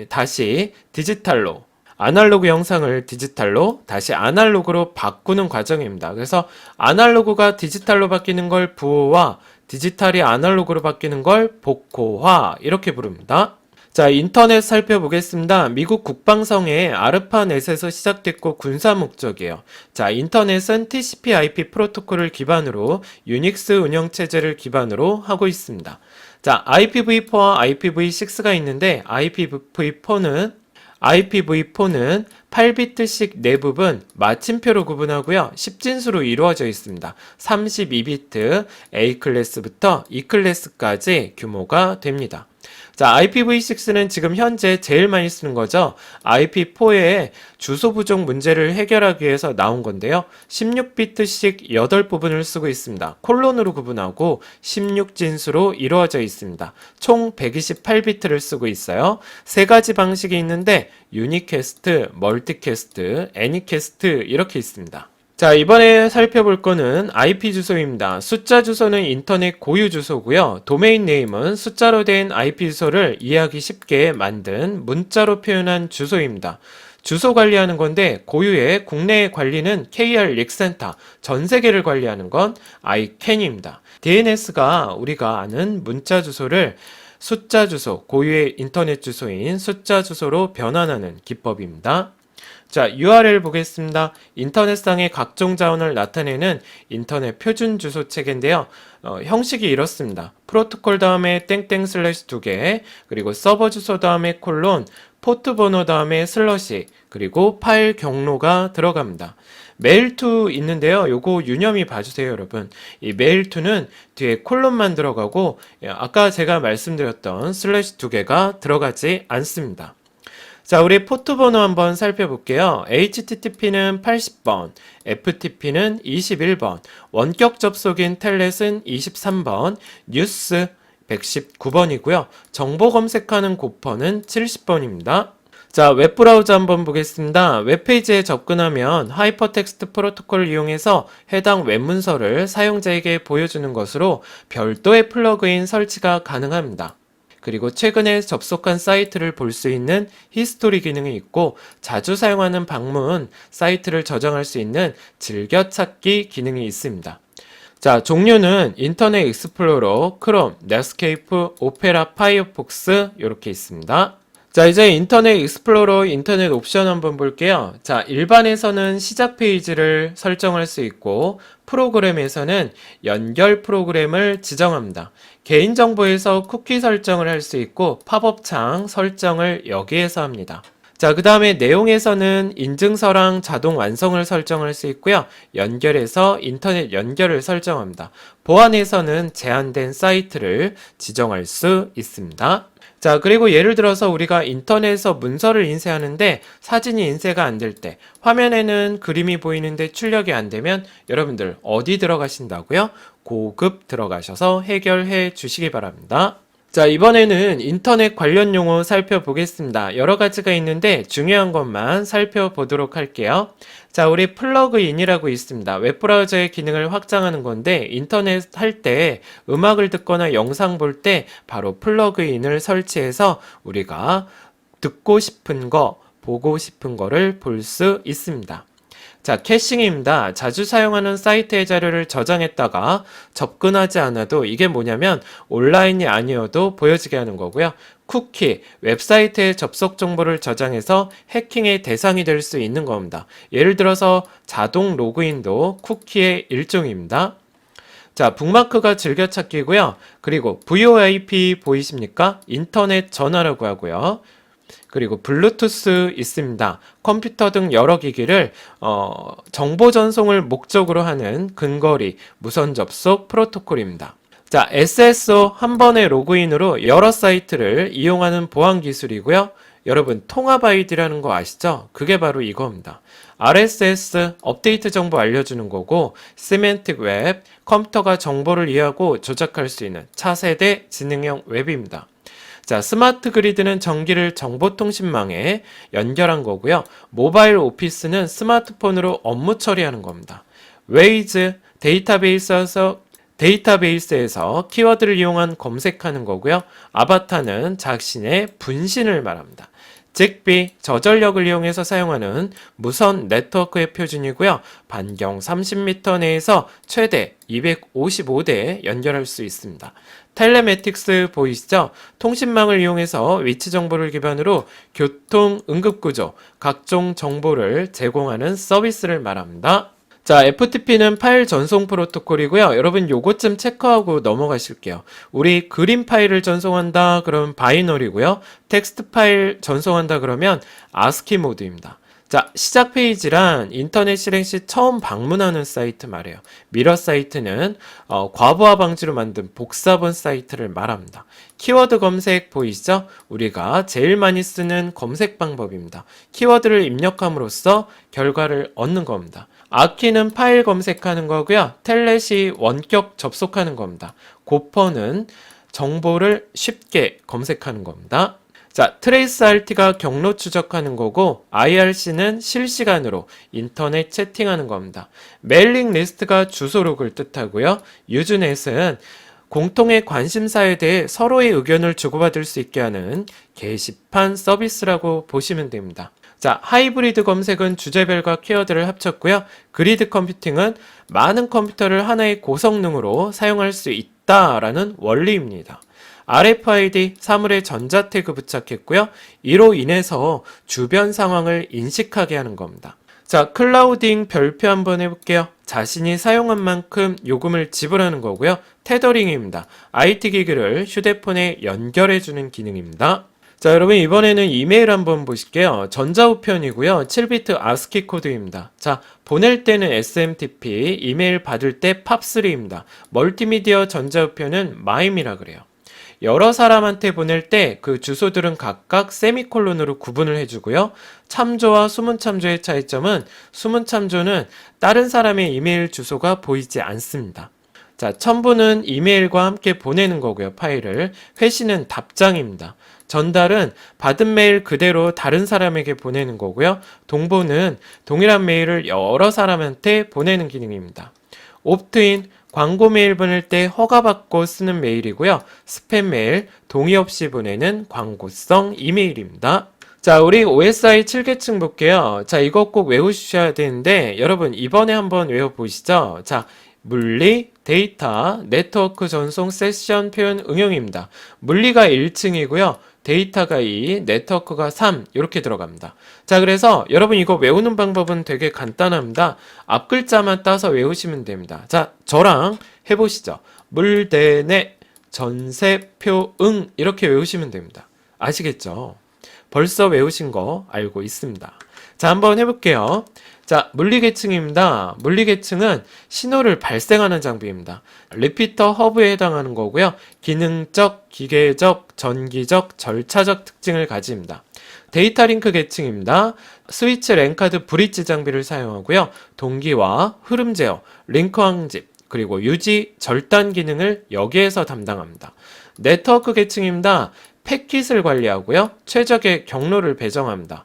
다시 디지털로, 아날로그 영상을 디지털로 다시 아날로그로 바꾸는 과정입니다. 그래서 아날로그가 디지털로 바뀌는 걸 부호화, 디지털이 아날로그로 바뀌는 걸 복호화 이렇게 부릅니다. 자, 인터넷 살펴보겠습니다. 미국 국방성의 아르파넷에서 시작됐고 군사 목적이에요. 자, 인터넷은 TCP/IP 프로토콜을 기반으로 유닉스 운영체제를 기반으로 하고 있습니다. 자, IPv4와 IPv6가 있는데 IPv4는 8비트씩 네 부분 마침표로 구분하고요. 10진수로 이루어져 있습니다. 32비트 A 클래스부터 E 클래스까지 규모가 됩니다. 자, IPv6는 지금 현재 제일 많이 쓰는 거죠. IP4의 주소 부족 문제를 해결하기 위해서 나온 건데요. 16비트씩 8부분을 쓰고 있습니다. 콜론으로 구분하고 16진수로 이루어져 있습니다. 총 128비트를 쓰고 있어요. 세 가지 방식이 있는데 유니캐스트, 멀티캐스트, 애니캐스트 이렇게 있습니다. 자, 이번에 살펴볼 거는 IP 주소입니다. 숫자 주소는 인터넷 고유 주소고요. 도메인 네임은 숫자로 된 IP 주소를 이해하기 쉽게 만든 문자로 표현한 주소입니다. 주소 관리하는 건데 고유의 국내 관리는 KR 릭센터, 전 세계를 관리하는 건 ICANN입니다. DNS가 우리가 아는 문자 주소를 숫자 주소, 고유의 인터넷 주소인 숫자 주소로 변환하는 기법입니다. 자, URL 보겠습니다. 인터넷상의 각종 자원을 나타내는 인터넷 표준 주소 체계인데요. 형식이 이렇습니다. 프로토콜 다음에 땡땡 슬래시 2개, 그리고 서버 주소 다음에 콜론, 포트 번호 다음에 슬러시, 그리고 파일 경로가 들어갑니다. 메일2 있는데요. 요거 유념히 봐주세요, 여러분. 이 메일2는 뒤에 콜론만 들어가고 아까 제가 말씀드렸던 슬래시 2개가 들어가지 않습니다. 자, 우리 포트 번호 한번 살펴볼게요. HTTP는 80번, FTP는 21번, 원격 접속인 텔넷은 23번, 뉴스 119번이고요. 정보 검색하는 고퍼는 70번입니다. 자, 웹브라우저 한번 보겠습니다. 웹페이지에 접근하면 하이퍼텍스트 프로토콜을 이용해서 해당 웹문서를 사용자에게 보여주는 것으로 별도의 플러그인 설치가 가능합니다. 그리고 최근에 접속한 사이트를 볼 수 있는 히스토리 기능이 있고 자주 사용하는 방문, 사이트를 저장할 수 있는 즐겨찾기 기능이 있습니다. 자, 종류는 인터넷 익스플로러, 크롬, 넷스케이프, 오페라, 파이어폭스 이렇게 있습니다. 자, 이제 인터넷 익스플로러 인터넷 옵션 한번 볼게요. 자, 일반에서는 시작 페이지를 설정할 수 있고 프로그램에서는 연결 프로그램을 지정합니다. 개인정보에서 쿠키 설정을 할 수 있고 팝업창 설정을 여기에서 합니다. 자, 그 다음에 내용에서는 인증서랑 자동 완성을 설정할 수 있고요. 연결해서 인터넷 연결을 설정합니다. 보안에서는 제한된 사이트를 지정할 수 있습니다. 자, 그리고 예를 들어서 우리가 인터넷에서 문서를 인쇄하는데 사진이 인쇄가 안 될 때, 화면에는 그림이 보이는데 출력이 안 되면 여러분들 어디 들어가신다고요? 고급 들어가셔서 해결해 주시기 바랍니다. 자, 이번에는 인터넷 관련 용어 살펴보겠습니다. 여러 가지가 있는데 중요한 것만 살펴보도록 할게요. 자, 우리 플러그인이라고 있습니다. 웹브라우저의 기능을 확장하는 건데 인터넷 할 때 음악을 듣거나 영상 볼 때 바로 플러그인을 설치해서 우리가 듣고 싶은 거, 보고 싶은 거를 볼 수 있습니다. 자, 캐싱입니다. 자주 사용하는 사이트의 자료를 저장했다가 접근하지 않아도 이게 뭐냐면 온라인이 아니어도 보여지게 하는 거고요. 쿠키, 웹사이트의 접속 정보를 저장해서 해킹의 대상이 될 수 있는 겁니다. 예를 들어서 자동 로그인도 쿠키의 일종입니다. 자, 북마크가 즐겨찾기고요. 그리고 VoIP 보이십니까? 인터넷 전화라고 하고요. 그리고 블루투스 있습니다. 컴퓨터 등 여러 기기를 정보 전송을 목적으로 하는 근거리 무선 접속 프로토콜입니다. 자, SSO 한 번의 로그인으로 여러 사이트를 이용하는 보안 기술이고요. 여러분 통합 아이디라는 거 아시죠? 그게 바로 이겁니다. RSS 업데이트 정보 알려주는 거고 시멘틱 웹, 컴퓨터가 정보를 이해하고 조작할 수 있는 차세대 지능형 웹입니다. 자, 스마트 그리드는 전기를 정보통신망에 연결한 거고요. 모바일 오피스는 스마트폰으로 업무 처리하는 겁니다. 웨이즈, 데이터베이스에서 키워드를 이용한 검색하는 거고요. 아바타는 자신의 분신을 말합니다. 직비, 저전력을 이용해서 사용하는 무선 네트워크의 표준이고요. 반경 30m 내에서 최대 255대 연결할 수 있습니다. 텔레매틱스 보이시죠? 통신망을 이용해서 위치 정보를 기반으로 교통, 응급구조, 각종 정보를 제공하는 서비스를 말합니다. 자, FTP는 파일 전송 프로토콜이고요. 여러분 요것 좀 체크하고 넘어가실게요. 우리 그림 파일을 전송한다 그러면 바이너리고요. 텍스트 파일 전송한다 그러면 ASCII 모드입니다. 자, 시작 페이지란 인터넷 실행 시 처음 방문하는 사이트 말이에요. 미러 사이트는 과부하 방지로 만든 복사본 사이트를 말합니다. 키워드 검색 보이시죠? 우리가 제일 많이 쓰는 검색 방법입니다. 키워드를 입력함으로써 결과를 얻는 겁니다. 아키는 파일 검색하는 거고요. 텔넷이 원격 접속하는 겁니다. 고퍼는 정보를 쉽게 검색하는 겁니다. 자, 트레이스 RT가 경로 추적하는 거고 IRC는 실시간으로 인터넷 채팅하는 겁니다. 메일링 리스트가 주소록을 뜻하고요. 유즈넷은 공통의 관심사에 대해 서로의 의견을 주고받을 수 있게 하는 게시판 서비스라고 보시면 됩니다. 자, 하이브리드 검색은 주제별과 키워드를 합쳤고요. 그리드 컴퓨팅은 많은 컴퓨터를 하나의 고성능으로 사용할 수 있다라는 원리입니다. RFID 사물에 전자 태그 부착했고요. 이로 인해서 주변 상황을 인식하게 하는 겁니다. 자, 클라우딩 별표 한번 해볼게요. 자신이 사용한 만큼 요금을 지불하는 거고요. 테더링입니다. IT 기기를 휴대폰에 연결해주는 기능입니다. 자, 여러분 이번에는 이메일 한번 보실게요. 전자우편이고요. 7비트 ASCII 코드입니다. 자, 보낼 때는 SMTP, 이메일 받을 때 팝3입니다. 멀티미디어 전자우편은 마임이라 그래요. 여러 사람한테 보낼 때 그 주소들은 각각 세미콜론으로 구분을 해주고요. 참조와 수문 참조의 차이점은 수문 참조는 다른 사람의 이메일 주소가 보이지 않습니다. 자, 첨부는 이메일과 함께 보내는 거고요. 파일을. 회신은 답장입니다. 전달은 받은 메일 그대로 다른 사람에게 보내는 거고요. 동보는 동일한 메일을 여러 사람한테 보내는 기능입니다. 옵트인, 광고 메일 보낼 때 허가받고 쓰는 메일이고요. 스팸 메일, 동의 없이 보내는 광고성 이메일입니다. 자, 우리 OSI 7계층 볼게요. 자, 이거 꼭 외우셔야 되는데, 여러분, 이번에 한번 외워보시죠. 자, 물리, 데이터, 네트워크 전송, 세션, 표현, 응용입니다. 물리가 1층이고요. 데이터가 2, 네트워크가 3, 이렇게 들어갑니다. 자, 그래서 여러분 이거 외우는 방법은 되게 간단합니다. 앞 글자만 따서 외우시면 됩니다. 자, 저랑 해보시죠. 물대네, 전세, 표, 응, 이렇게 외우시면 됩니다. 아시겠죠? 벌써 외우신 거 알고 있습니다. 자, 한번 해볼게요. 자, 물리계층입니다. 물리계층은 신호를 발생하는 장비입니다. 리피터 허브에 해당하는 거고요. 기능적, 기계적, 전기적, 절차적 특징을 가집니다. 데이터 링크 계층입니다. 스위치, 랜카드, 브릿지 장비를 사용하고요. 동기화, 흐름 제어, 링크 확집, 그리고 유지, 절단 기능을 여기에서 담당합니다. 네트워크 계층입니다. 패킷을 관리하고요. 최적의 경로를 배정합니다.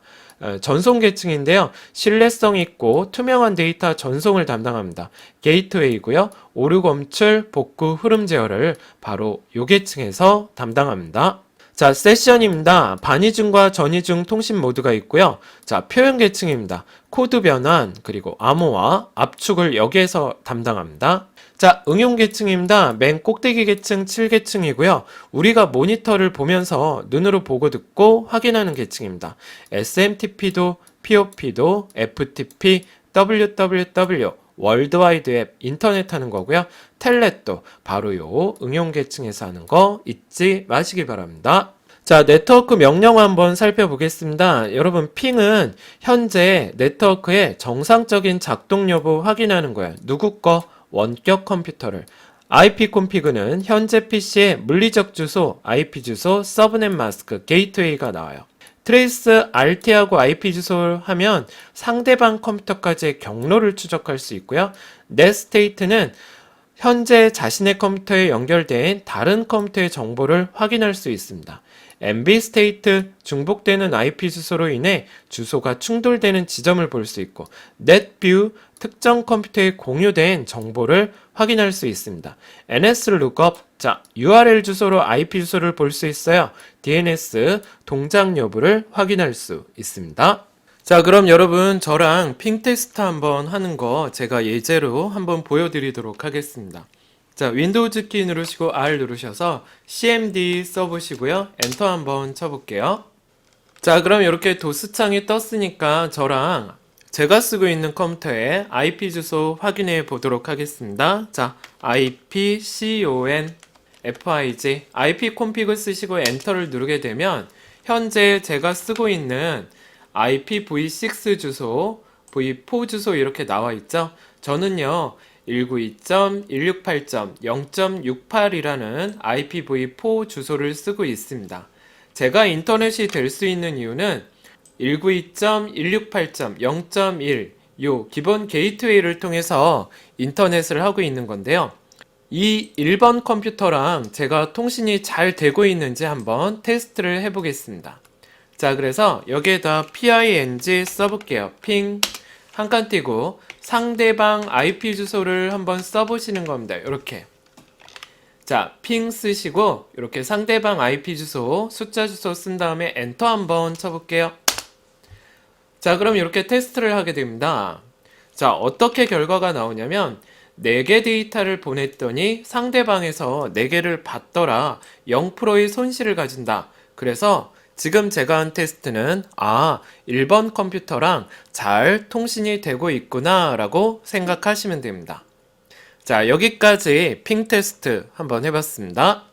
전송 계층인데요. 신뢰성 있고 투명한 데이터 전송을 담당합니다. 게이트웨이고요. 오류 검출, 복구, 흐름 제어를 바로 요 계층에서 담당합니다. 자, 세션입니다. 반이중과 전이중 통신 모드가 있고요. 자, 표현 계층입니다. 코드 변환, 그리고 암호화, 압축을 여기에서 담당합니다. 자, 응용 계층입니다. 맨 꼭대기 계층 7계층이고요. 우리가 모니터를 보면서 눈으로 보고 듣고 확인하는 계층입니다. SMTP도, POP도, FTP, WWW, 월드와이드 웹, 인터넷 하는 거고요. 텔넷도 바로 요 응용 계층에서 하는 거 잊지 마시기 바랍니다. 자, 네트워크 명령어 한번 살펴보겠습니다. 여러분, 핑은 현재 네트워크의 정상적인 작동 여부 확인하는 거예요. 누구 거? 원격 컴퓨터를. IP 콘피그는 현재 PC의 물리적 주소, IP 주소, 서브넷 마스크, 게이트웨이가 나와요. 트레이스 RT하고 IP 주소를 하면 상대방 컴퓨터까지의 경로를 추적할 수 있고요. 넷 스테이트는 현재 자신의 컴퓨터에 연결된 다른 컴퓨터의 정보를 확인할 수 있습니다. MB 스테이트, 중복되는 IP 주소로 인해 주소가 충돌되는 지점을 볼 수 있고, 넷뷰, 특정 컴퓨터에 공유된 정보를 확인할 수 있습니다. NS 룩업, 자, URL 주소로 IP 주소를 볼 수 있어요. DNS, 동작 여부를 확인할 수 있습니다. 자, 그럼 여러분 저랑 핑 테스트 한번 하는 거 제가 예제로 한번 보여드리도록 하겠습니다. 자, 윈도우즈 키 누르시고 R 누르셔서 CMD 써보시고요. 엔터 한번 쳐볼게요. 자, 그럼 이렇게 도스창이 떴으니까 저랑 제가 쓰고 있는 컴퓨터의 IP 주소 확인해 보도록 하겠습니다. 자, IPCON-FIG IP 콘피그 쓰시고 엔터를 누르게 되면 현재 제가 쓰고 있는 IPv6 주소, v4 주소 이렇게 나와 있죠. 저는요 192.168.0.68이라는 IPv4 주소를 쓰고 있습니다. 제가 인터넷이 될 수 있는 이유는 192.168.0.1 요 기본 게이트웨이를 통해서 인터넷을 하고 있는 건데요. 이 1번 컴퓨터랑 제가 통신이 잘 되고 있는지 한번 테스트를 해보겠습니다. 자, 그래서 여기에다 ping 써볼게요. ping 한 칸 띄고 상대방 IP 주소를 한번 써보시는 겁니다. 이렇게. 자, ping 쓰시고 이렇게 상대방 IP 주소, 숫자 주소 쓴 다음에 엔터 한번 쳐볼게요. 자, 그럼 이렇게 테스트를 하게 됩니다. 자, 어떻게 결과가 나오냐면 4개 데이터를 보냈더니 상대방에서 4개를 받더라. 0%의 손실을 가진다. 그래서 지금 제가 한 테스트는 1번 컴퓨터랑 잘 통신이 되고 있구나 라고 생각하시면 됩니다. 자, 여기까지 핑 테스트 한번 해봤습니다.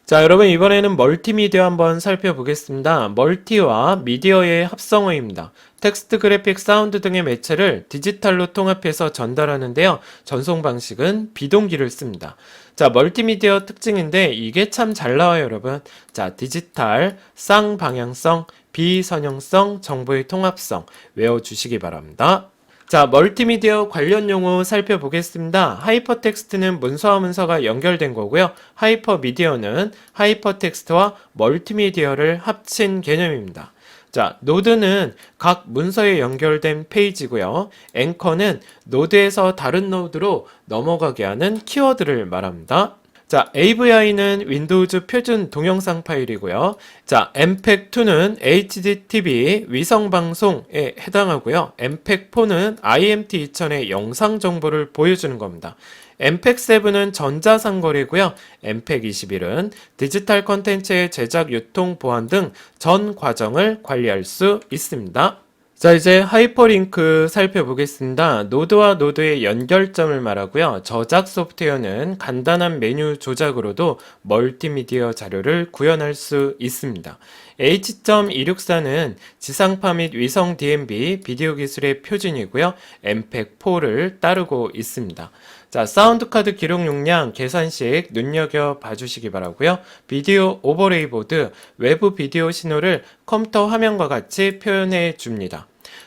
자, 여러분 이번에는 멀티미디어 한번 살펴보겠습니다. 멀티와 미디어의 합성어입니다. 텍스트, 그래픽, 사운드 등의 매체를 디지털로 통합해서 전달하는데요. 전송 방식은 비동기를 씁니다. 자, 멀티미디어 특징인데 이게 참 잘 나와요, 여러분. 자, 디지털, 쌍방향성, 비선형성, 정보의 통합성 외워주시기 바랍니다. 자, 멀티미디어 관련 용어 살펴보겠습니다. 하이퍼텍스트는 문서와 문서가 연결된 거고요. 하이퍼미디어는 하이퍼텍스트와 멀티미디어를 합친 개념입니다. 자, 노드는 각 문서에 연결된 페이지고요. 앵커는 노드에서 다른 노드로 넘어가게 하는 키워드를 말합니다. 자, AVI는 윈도우즈 표준 동영상 파일이고요. 자, MPEG-2는 HDTV 위성방송에 해당하고요. MPEG-4는 IMT 2000의 영상 정보를 보여주는 겁니다. MPEG-7은 전자상거래고요. MPEG-21은 디지털 컨텐츠의 제작, 유통, 보안 등 전 과정을 관리할 수 있습니다. 자, 이제 하이퍼링크 살펴보겠습니다. 노드와 노드의 연결점을 말하고요. 저작 소프트웨어는 간단한 메뉴 조작으로도 멀티미디어 자료를 구현할 수 있습니다. H.264는 지상파 및 위성 DMB 비디오 기술의 표준이고요. MPEG-4를 따르고 있습니다. 자, 사운드 카드 기록 용량 계산식 눈여겨 봐주시기 바라고요. 비디오 오버레이 보드, 외부 비디오 신호를 컴퓨터 화면과 같이 표현해 줍니다.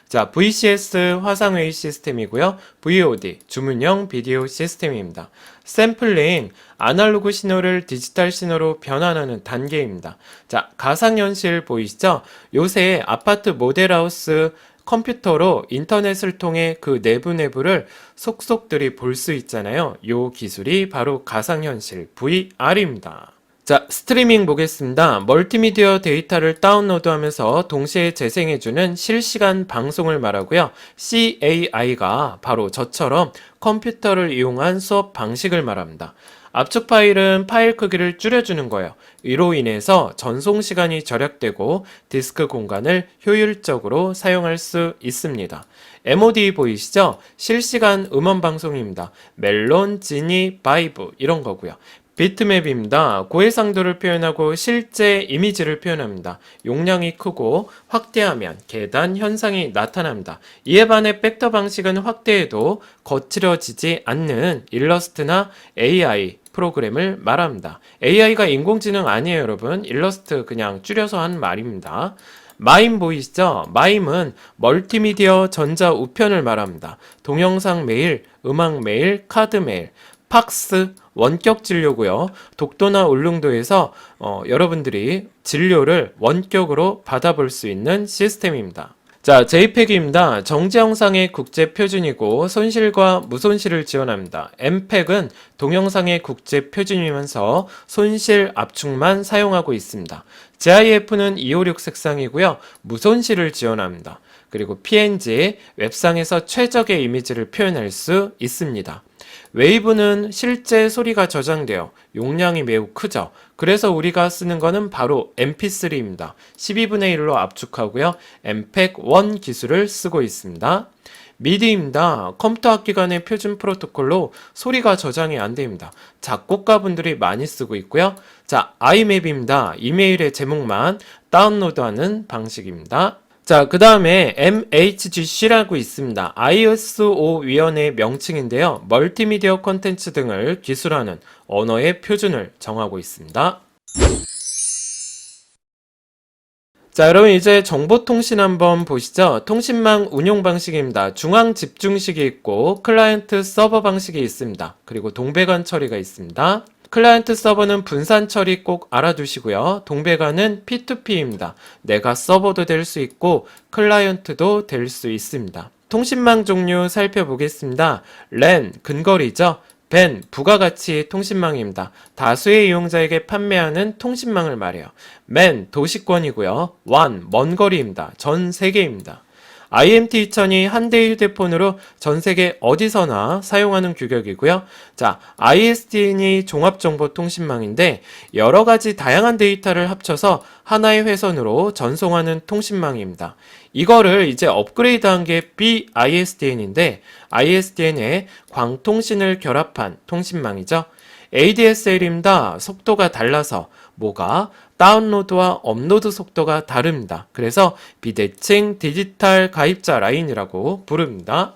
자, VCS 화상회의 시스템이고요. VOD 주문형 비디오 시스템입니다. 샘플링 아날로그 신호를 디지털 신호로 변환하는 단계입니다. 자, 가상현실 보이시죠? 요새 아파트 모델하우스 컴퓨터로 인터넷을 통해 그 내부를 속속들이 볼 수 있잖아요. 요 기술이 바로 가상현실 VR입니다. 자, 스트리밍 보겠습니다. 멀티미디어 데이터를 다운로드하면서 동시에 재생해주는 실시간 방송을 말하고요. CAI가 바로 저처럼 컴퓨터를 이용한 수업 방식을 말합니다. 압축 파일은 파일 크기를 줄여주는 거예요. 이로 인해서 전송 시간이 절약되고 디스크 공간을 효율적으로 사용할 수 있습니다. MOD 보이시죠? 실시간 음원 방송입니다. 멜론, 지니, 바이브 이런 거고요. 비트맵입니다. 고해상도를 표현하고 실제 이미지를 표현합니다. 용량이 크고 확대하면 계단 현상이 나타납니다. 이에 반해 벡터 방식은 확대해도 거칠어지지 않는 일러스트나 AI 프로그램을 말합니다. AI가 인공지능 아니에요, 여러분. 일러스트 그냥 줄여서 한 말입니다. 마임 보이시죠? 마임은 멀티미디어 전자 우편을 말합니다. 동영상 메일, 음악 메일, 카드 메일, 팍스, 원격 진료고요. 독도나 울릉도에서 여러분들이 진료를 원격으로 받아볼 수 있는 시스템입니다. 자, JPEG입니다. 정지 영상의 국제 표준이고 손실과 무손실을 지원합니다. MPEG은 동영상의 국제 표준이면서 손실 압축만 사용하고 있습니다. GIF는 256 색상이고요. 무손실을 지원합니다. 그리고 PNG, 웹상에서 최적의 이미지를 표현할 수 있습니다. 웨이브는 실제 소리가 저장되어 용량이 매우 크죠. 그래서 우리가 쓰는 거는 바로 MP3입니다. 12분의 1로 압축하고요. MPEG-1 기술을 쓰고 있습니다. 미디입니다. 컴퓨터 학기 간의 표준 프로토콜로 소리가 저장이 안 됩니다. 작곡가분들이 많이 쓰고 있고요. 자, iMap입니다. 이메일의 제목만 다운로드하는 방식입니다. 자, 그 다음에 MHGC라고 있습니다. ISO 위원회의 명칭인데요. 멀티미디어 콘텐츠 등을 기술하는 언어의 표준을 정하고 있습니다. 자, 여러분 이제 정보통신 한번 보시죠. 통신망 운용 방식입니다. 중앙 집중식이 있고 클라이언트 서버 방식이 있습니다. 그리고 동배관 처리가 있습니다. 클라이언트 서버는 분산 처리 꼭 알아두시고요. 동배관은 P2P입니다. 내가 서버도 될 수 있고 클라이언트도 될 수 있습니다. 통신망 종류 살펴보겠습니다. LAN, 근거리죠. 벤, 부가가치 통신망입니다. 다수의 이용자에게 판매하는 통신망을 말해요. 맨, 도시권이고요. 완, 먼 거리입니다. 전 세계입니다. IMT 2000이 한 대의 휴대폰으로 전 세계 어디서나 사용하는 규격이고요. 자, ISDN이 종합정보통신망인데 여러 가지 다양한 데이터를 합쳐서 하나의 회선으로 전송하는 통신망입니다. 이거를 이제 업그레이드한 게 BISDN인데 ISDN에 광통신을 결합한 통신망이죠. ADSL입니다. 속도가 달라서 뭐가 다운로드와 업로드 속도가 다릅니다. 그래서 비대칭 디지털 가입자 라인이라고 부릅니다.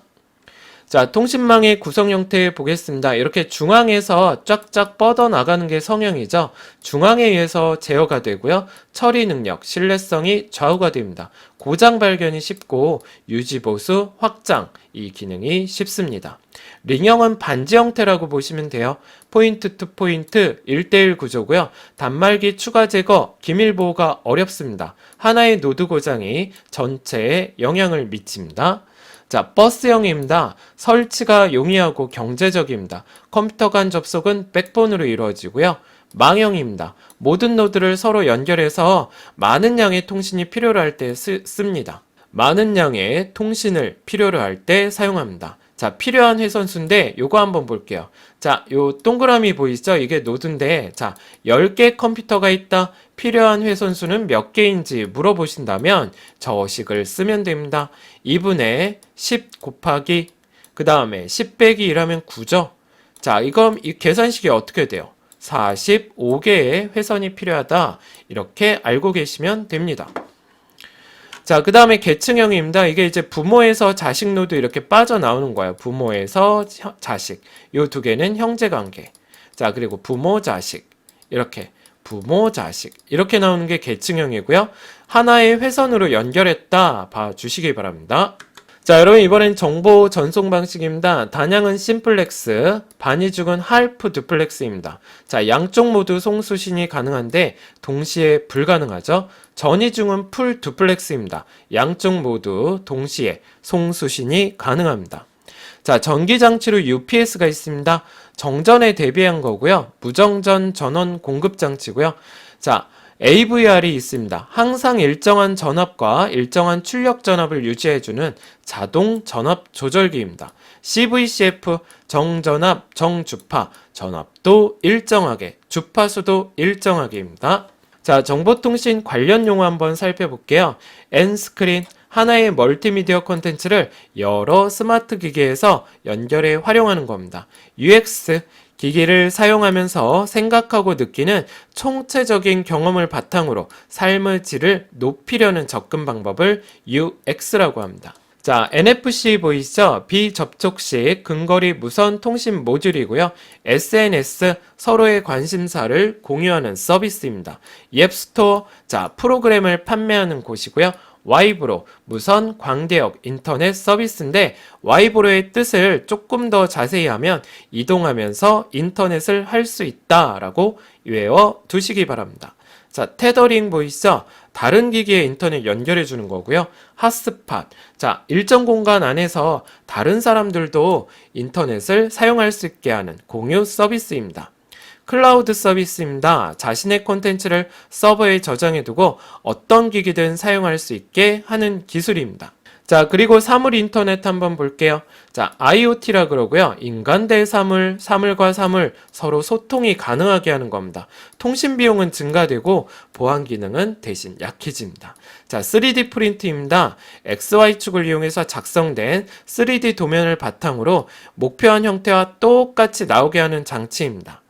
자, 통신망의 구성 형태 보겠습니다. 이렇게 중앙에서 쫙쫙 뻗어나가는 게 성형이죠. 중앙에 의해서 제어가 되고요. 처리 능력, 신뢰성이 좌우가 됩니다. 고장 발견이 쉽고 유지 보수, 확장 이 기능이 쉽습니다. 링형은 반지 형태라고 보시면 돼요. 포인트 투 포인트 1대1 구조고요. 단말기 추가 제거, 기밀 보호가 어렵습니다. 하나의 노드 고장이 전체에 영향을 미칩니다. 자, 버스형입니다. 설치가 용이하고 경제적입니다. 컴퓨터 간 접속은 백본으로 이루어지고요. 망형입니다. 모든 노드를 서로 연결해서 많은 양의 통신이 필요로 할 때 씁니다. 많은 양의 통신을 필요로 할 때 사용합니다. 자, 필요한 회선수인데 요거 한번 볼게요. 자, 요 동그라미 보이시죠? 이게 노드인데, 자, 10개 컴퓨터가 있다. 필요한 회선수는 몇 개인지 물어보신다면 저식을 쓰면 됩니다. 2분의 10 곱하기 그 다음에 10 빼기 1하면 9죠. 자, 이건 이 계산식이 어떻게 돼요? 45개의 회선이 필요하다. 이렇게 알고 계시면 됩니다. 자, 그 다음에 계층형입니다. 이게 이제 부모에서 자식 노드 이렇게 빠져나오는 거예요. 부모에서 자식. 요 두 개는 형제관계. 자, 그리고 부모, 자식. 이렇게. 부모, 자식. 이렇게 나오는 게 계층형이고요. 하나의 회선으로 연결했다. 봐주시기 바랍니다. 자, 여러분 이번엔 정보 전송 방식입니다. 단양은 심플렉스, 반이중은 할프 듀플렉스입니다. 자, 양쪽 모두 송수신이 가능한데 동시에 불가능하죠. 전이중은 풀 듀플렉스입니다. 양쪽 모두 동시에 송수신이 가능합니다. 자, 전기장치로 UPS가 있습니다. 정전에 대비한 거고요. 무정전 전원 공급 장치고요. 자, AVR이 있습니다. 항상 일정한 전압과 일정한 출력 전압을 유지해주는 자동 전압 조절기입니다. CVCF 정전압, 정주파, 전압도 일정하게, 주파수도 일정하게입니다. 자, 정보통신 관련 용어 한번 살펴볼게요. N스크린, 하나의 멀티미디어 콘텐츠를 여러 스마트 기기에서 연결해 활용하는 겁니다. UX, 기기를 사용하면서 생각하고 느끼는 총체적인 경험을 바탕으로 삶의 질을 높이려는 접근 방법을 UX라고 합니다. 자, NFC 보이시죠? 비접촉식 근거리 무선 통신 모듈이고요. SNS, 서로의 관심사를 공유하는 서비스입니다. 앱스토어, 자, 프로그램을 판매하는 곳이고요. 와이브로, 무선 광대역 인터넷 서비스인데 와이브로의 뜻을 조금 더 자세히 하면 이동하면서 인터넷을 할 수 있다라고 외워 두시기 바랍니다. 자, 테더링 보이시죠? 다른 기기에 인터넷 연결해 주는 거고요. 핫스팟, 자, 일정 공간 안에서 다른 사람들도 인터넷을 사용할 수 있게 하는 공유 서비스입니다. 클라우드 서비스입니다. 자신의 콘텐츠를 서버에 저장해 두고 어떤 기기든 사용할 수 있게 하는 기술입니다. 자, 그리고 사물 인터넷 한번 볼게요. 자, IoT라 그러고요. 인간 대 사물, 사물과 사물 서로 소통이 가능하게 하는 겁니다. 통신 비용은 증가되고 보안 기능은 대신 약해집니다. 자, 3D 프린트입니다. XY축을 이용해서 작성된 3D 도면을 바탕으로 목표한 형태와 똑같이 나오게 하는 장치입니다.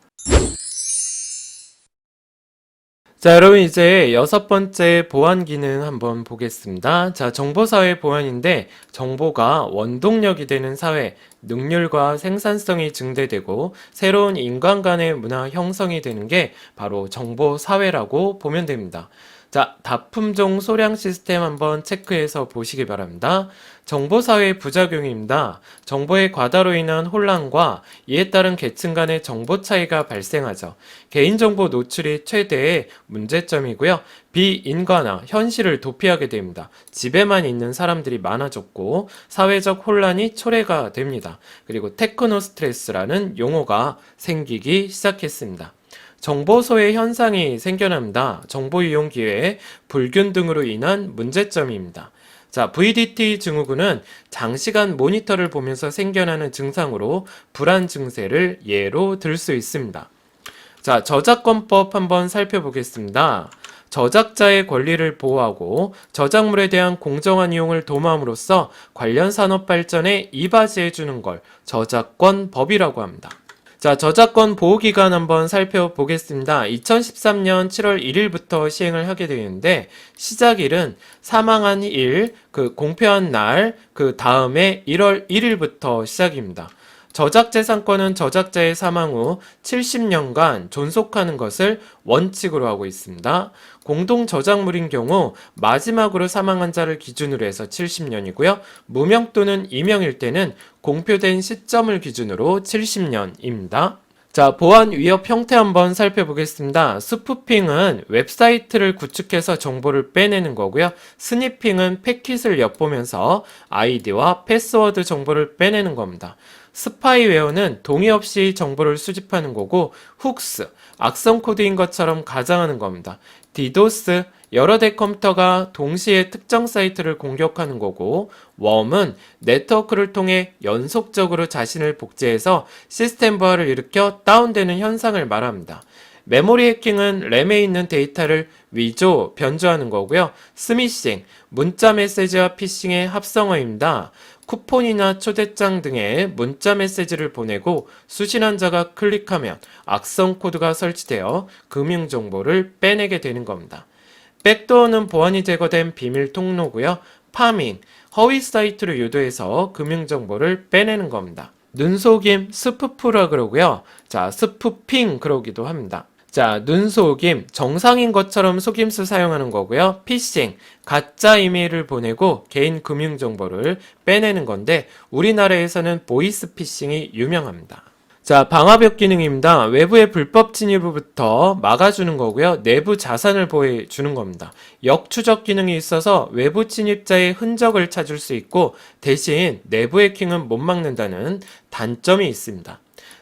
자, 여러분 이제 6번째 보안 기능 한번 보겠습니다. 자, 정보사회 보안인데 정보가 원동력이 되는 사회, 능률과 생산성이 증대되고 새로운 인간 간의 문화 형성이 되는 게 바로 정보사회라고 보면 됩니다. 자, 다품종 소량 시스템 한번 체크해서 보시기 바랍니다. 정보사회의 부작용입니다. 정보의 과다로 인한 혼란과 이에 따른 계층 간의 정보 차이가 발생하죠. 개인정보 노출이 최대의 문제점이고요. 비인간화, 현실을 도피하게 됩니다. 집에만 있는 사람들이 많아졌고 사회적 혼란이 초래가 됩니다. 그리고 테크노 스트레스라는 용어가 생기기 시작했습니다. 정보소외 현상이 생겨납니다. 정보 이용 기회의 불균 등으로 인한 문제점입니다. 자, VDT 증후군은 장시간 모니터를 보면서 생겨나는 증상으로 불안 증세를 예로 들 수 있습니다. 자, 저작권법 한번 살펴보겠습니다. 저작자의 권리를 보호하고 저작물에 대한 공정한 이용을 도모함으로써 관련 산업 발전에 이바지해주는 걸 저작권법이라고 합니다. 자, 저작권 보호기간 한번 살펴보겠습니다. 2013년 7월 1일부터 시행을 하게 되는데, 시작일은 사망한 일, 그 공표한 날, 그 다음에 1월 1일부터 시작입니다. 저작재산권은 저작자의 사망 후 70년간 존속하는 것을 원칙으로 하고 있습니다. 공동저작물인 경우 마지막으로 사망한 자를 기준으로 해서 70년이고요. 무명 또는 이명일 때는 공표된 시점을 기준으로 70년입니다. 자, 보안 위협 형태 한번 살펴보겠습니다. 스푸핑은 웹사이트를 구축해서 정보를 빼내는 거고요. 스니핑은 패킷을 엿보면서 아이디와 패스워드 정보를 빼내는 겁니다. 스파이웨어는 동의 없이 정보를 수집하는 거고, 훅스, 악성 코드인 것처럼 가장하는 겁니다. 디도스, 여러 대 컴퓨터가 동시에 특정 사이트를 공격하는 거고, 웜은 네트워크를 통해 연속적으로 자신을 복제해서 시스템 부하를 일으켜 다운되는 현상을 말합니다. 메모리 해킹은 램에 있는 데이터를 위조, 변조하는 거고요. 스미싱, 문자 메시지와 피싱의 합성어입니다. 쿠폰이나 초대장 등의 문자 메시지를 보내고 수신한 자가 클릭하면 악성 코드가 설치되어 금융정보를 빼내게 되는 겁니다. 백도어는 보안이 제거된 비밀 통로고요. 파밍, 허위 사이트를 유도해서 금융정보를 빼내는 겁니다. 눈속임, 스푸프라 그러고요. 자, 스푸핑 그러기도 합니다. 자, 눈속임, 정상인 것처럼 속임수 사용하는 거고요. 피싱, 가짜 이메일을 보내고 개인 금융정보를 빼내는 건데 우리나라에서는 보이스피싱이 유명합니다. 자, 방화벽 기능입니다. 외부의 불법 진입으로부터 막아주는 거고요. 내부 자산을 보호해주는 겁니다. 역추적 기능이 있어서 외부 침입자의 흔적을 찾을 수 있고 대신 내부 해킹은 못 막는다는 단점이 있습니다.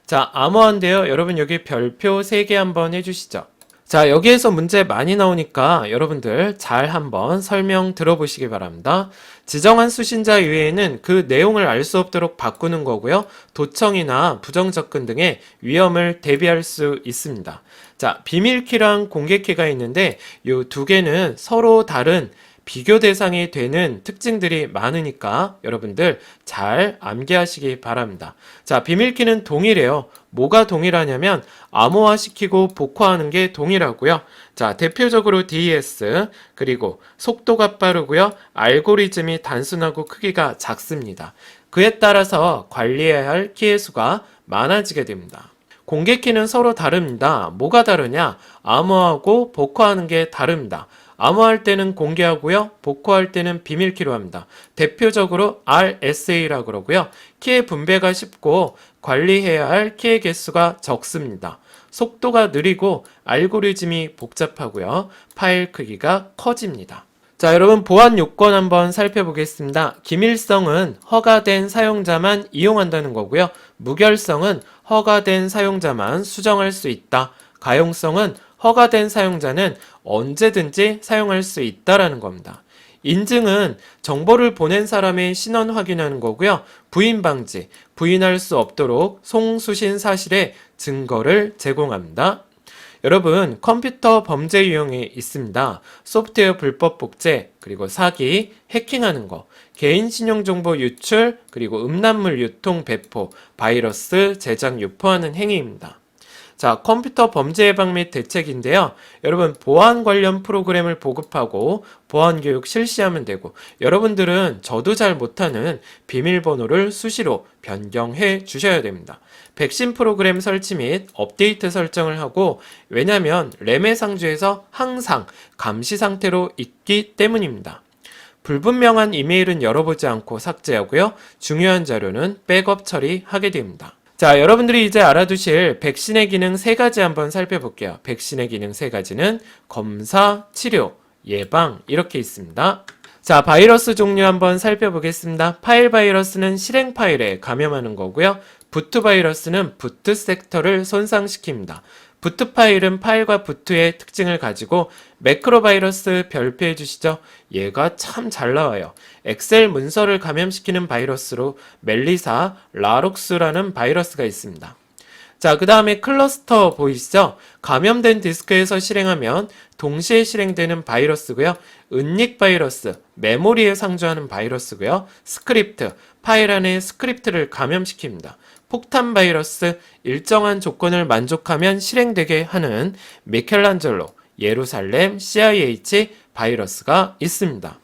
자, 암호화인데요. 여러분 여기 별표 3개 한번 해주시죠. 자, 여기에서 문제 많이 나오니까 여러분들 잘 한번 설명 들어보시기 바랍니다. 지정한 수신자 이외에는 그 내용을 알 수 없도록 바꾸는 거고요. 도청이나 부정접근 등의 위험을 대비할 수 있습니다. 자, 비밀키랑 공개키가 있는데 이 두 개는 서로 다른 비교 대상이 되는 특징들이 많으니까 여러분들 잘 암기하시기 바랍니다. 자, 비밀키는 동일해요. 뭐가 동일하냐면 암호화시키고 복화하는 게 동일하고요. 자, 대표적으로 DES, 그리고 속도가 빠르고요. 알고리즘이 단순하고 크기가 작습니다. 그에 따라서 관리해야 할 키의 수가 많아지게 됩니다. 공개키는 서로 다릅니다. 뭐가 다르냐? 암호하고 복화하는 게 다릅니다. 암호할 때는 공개하고요. 복호할 때는 비밀키로 합니다. 대표적으로 RSA라고 그러고요. 키의 분배가 쉽고 관리해야 할 키의 개수가 적습니다. 속도가 느리고 알고리즘이 복잡하고요. 파일 크기가 커집니다. 자, 여러분 보안 요건 한번 살펴보겠습니다. 기밀성은 허가된 사용자만 이용한다는 거고요. 무결성은 허가된 사용자만 수정할 수 있다. 가용성은 허가된 사용자는 언제든지 사용할 수 있다라는 겁니다. 인증은 정보를 보낸 사람의 신원 확인하는 거고요. 부인 방지, 부인할 수 없도록 송수신 사실의 증거를 제공합니다. 여러분, 컴퓨터 범죄 유형이 있습니다. 소프트웨어 불법 복제, 그리고 사기, 해킹하는 거, 개인 신용정보 유출, 그리고 음란물 유통 배포, 바이러스 제작 유포하는 행위입니다. 자, 컴퓨터 범죄 예방 및 대책인데요. 여러분, 보안 관련 프로그램을 보급하고 보안 교육 실시하면 되고, 여러분들은 저도 잘 못하는 비밀번호를 수시로 변경해 주셔야 됩니다. 백신 프로그램 설치 및 업데이트 설정을 하고, 왜냐면 램의 상주에서 항상 감시 상태로 있기 때문입니다. 불분명한 이메일은 열어보지 않고 삭제하고요. 중요한 자료는 백업 처리하게 됩니다. 자, 여러분들이 이제 알아두실 백신의 기능 3가지 한번 살펴볼게요. 백신의 기능 3가지는 검사, 치료, 예방 이렇게 있습니다. 자, 바이러스 종류 한번 살펴보겠습니다. 파일 바이러스는 실행 파일에 감염하는 거고요. 부트 바이러스는 부트 섹터를 손상시킵니다. 부트 파일은 파일과 부트의 특징을 가지고 매크로 바이러스 별표해 주시죠. 얘가 참 잘 나와요. 엑셀 문서를 감염시키는 바이러스로 멜리사, 라록스라는 바이러스가 있습니다. 자, 그 다음에 클러스터 보이시죠? 감염된 디스크에서 실행하면 동시에 실행되는 바이러스고요. 은닉 바이러스, 메모리에 상주하는 바이러스고요. 스크립트, 파일 안에 스크립트를 감염시킵니다. 폭탄 바이러스 일정한 조건을 만족하면 실행되게 하는 미켈란젤로 예루살렘 CIH 바이러스가 있습니다.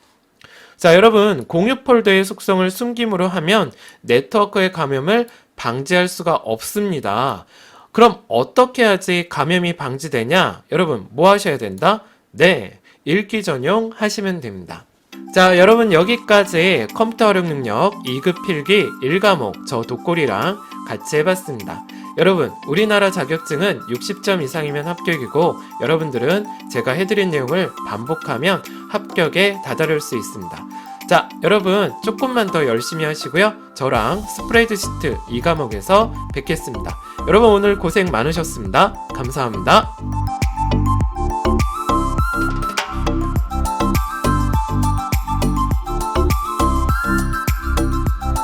자, 여러분, 공유 폴더의 속성을 숨김으로 하면 네트워크의 감염을 방지할 수가 없습니다. 그럼 어떻게 해야지 감염이 방지되냐? 여러분, 뭐 하셔야 된다? 네, 읽기 전용 하시면 됩니다. 자, 여러분, 여기까지 컴퓨터 활용 능력 2급 필기 1과목 저 독골이랑 같이 해봤습니다. 여러분, 우리나라 자격증은 60점 이상이면 합격이고, 여러분들은 제가 해드린 내용을 반복하면 합격에 다다를 수 있습니다. 자, 여러분, 조금만 더 열심히 하시고요. 저랑 스프레드시트 2과목에서 뵙겠습니다. 여러분, 오늘 고생 많으셨습니다. 감사합니다.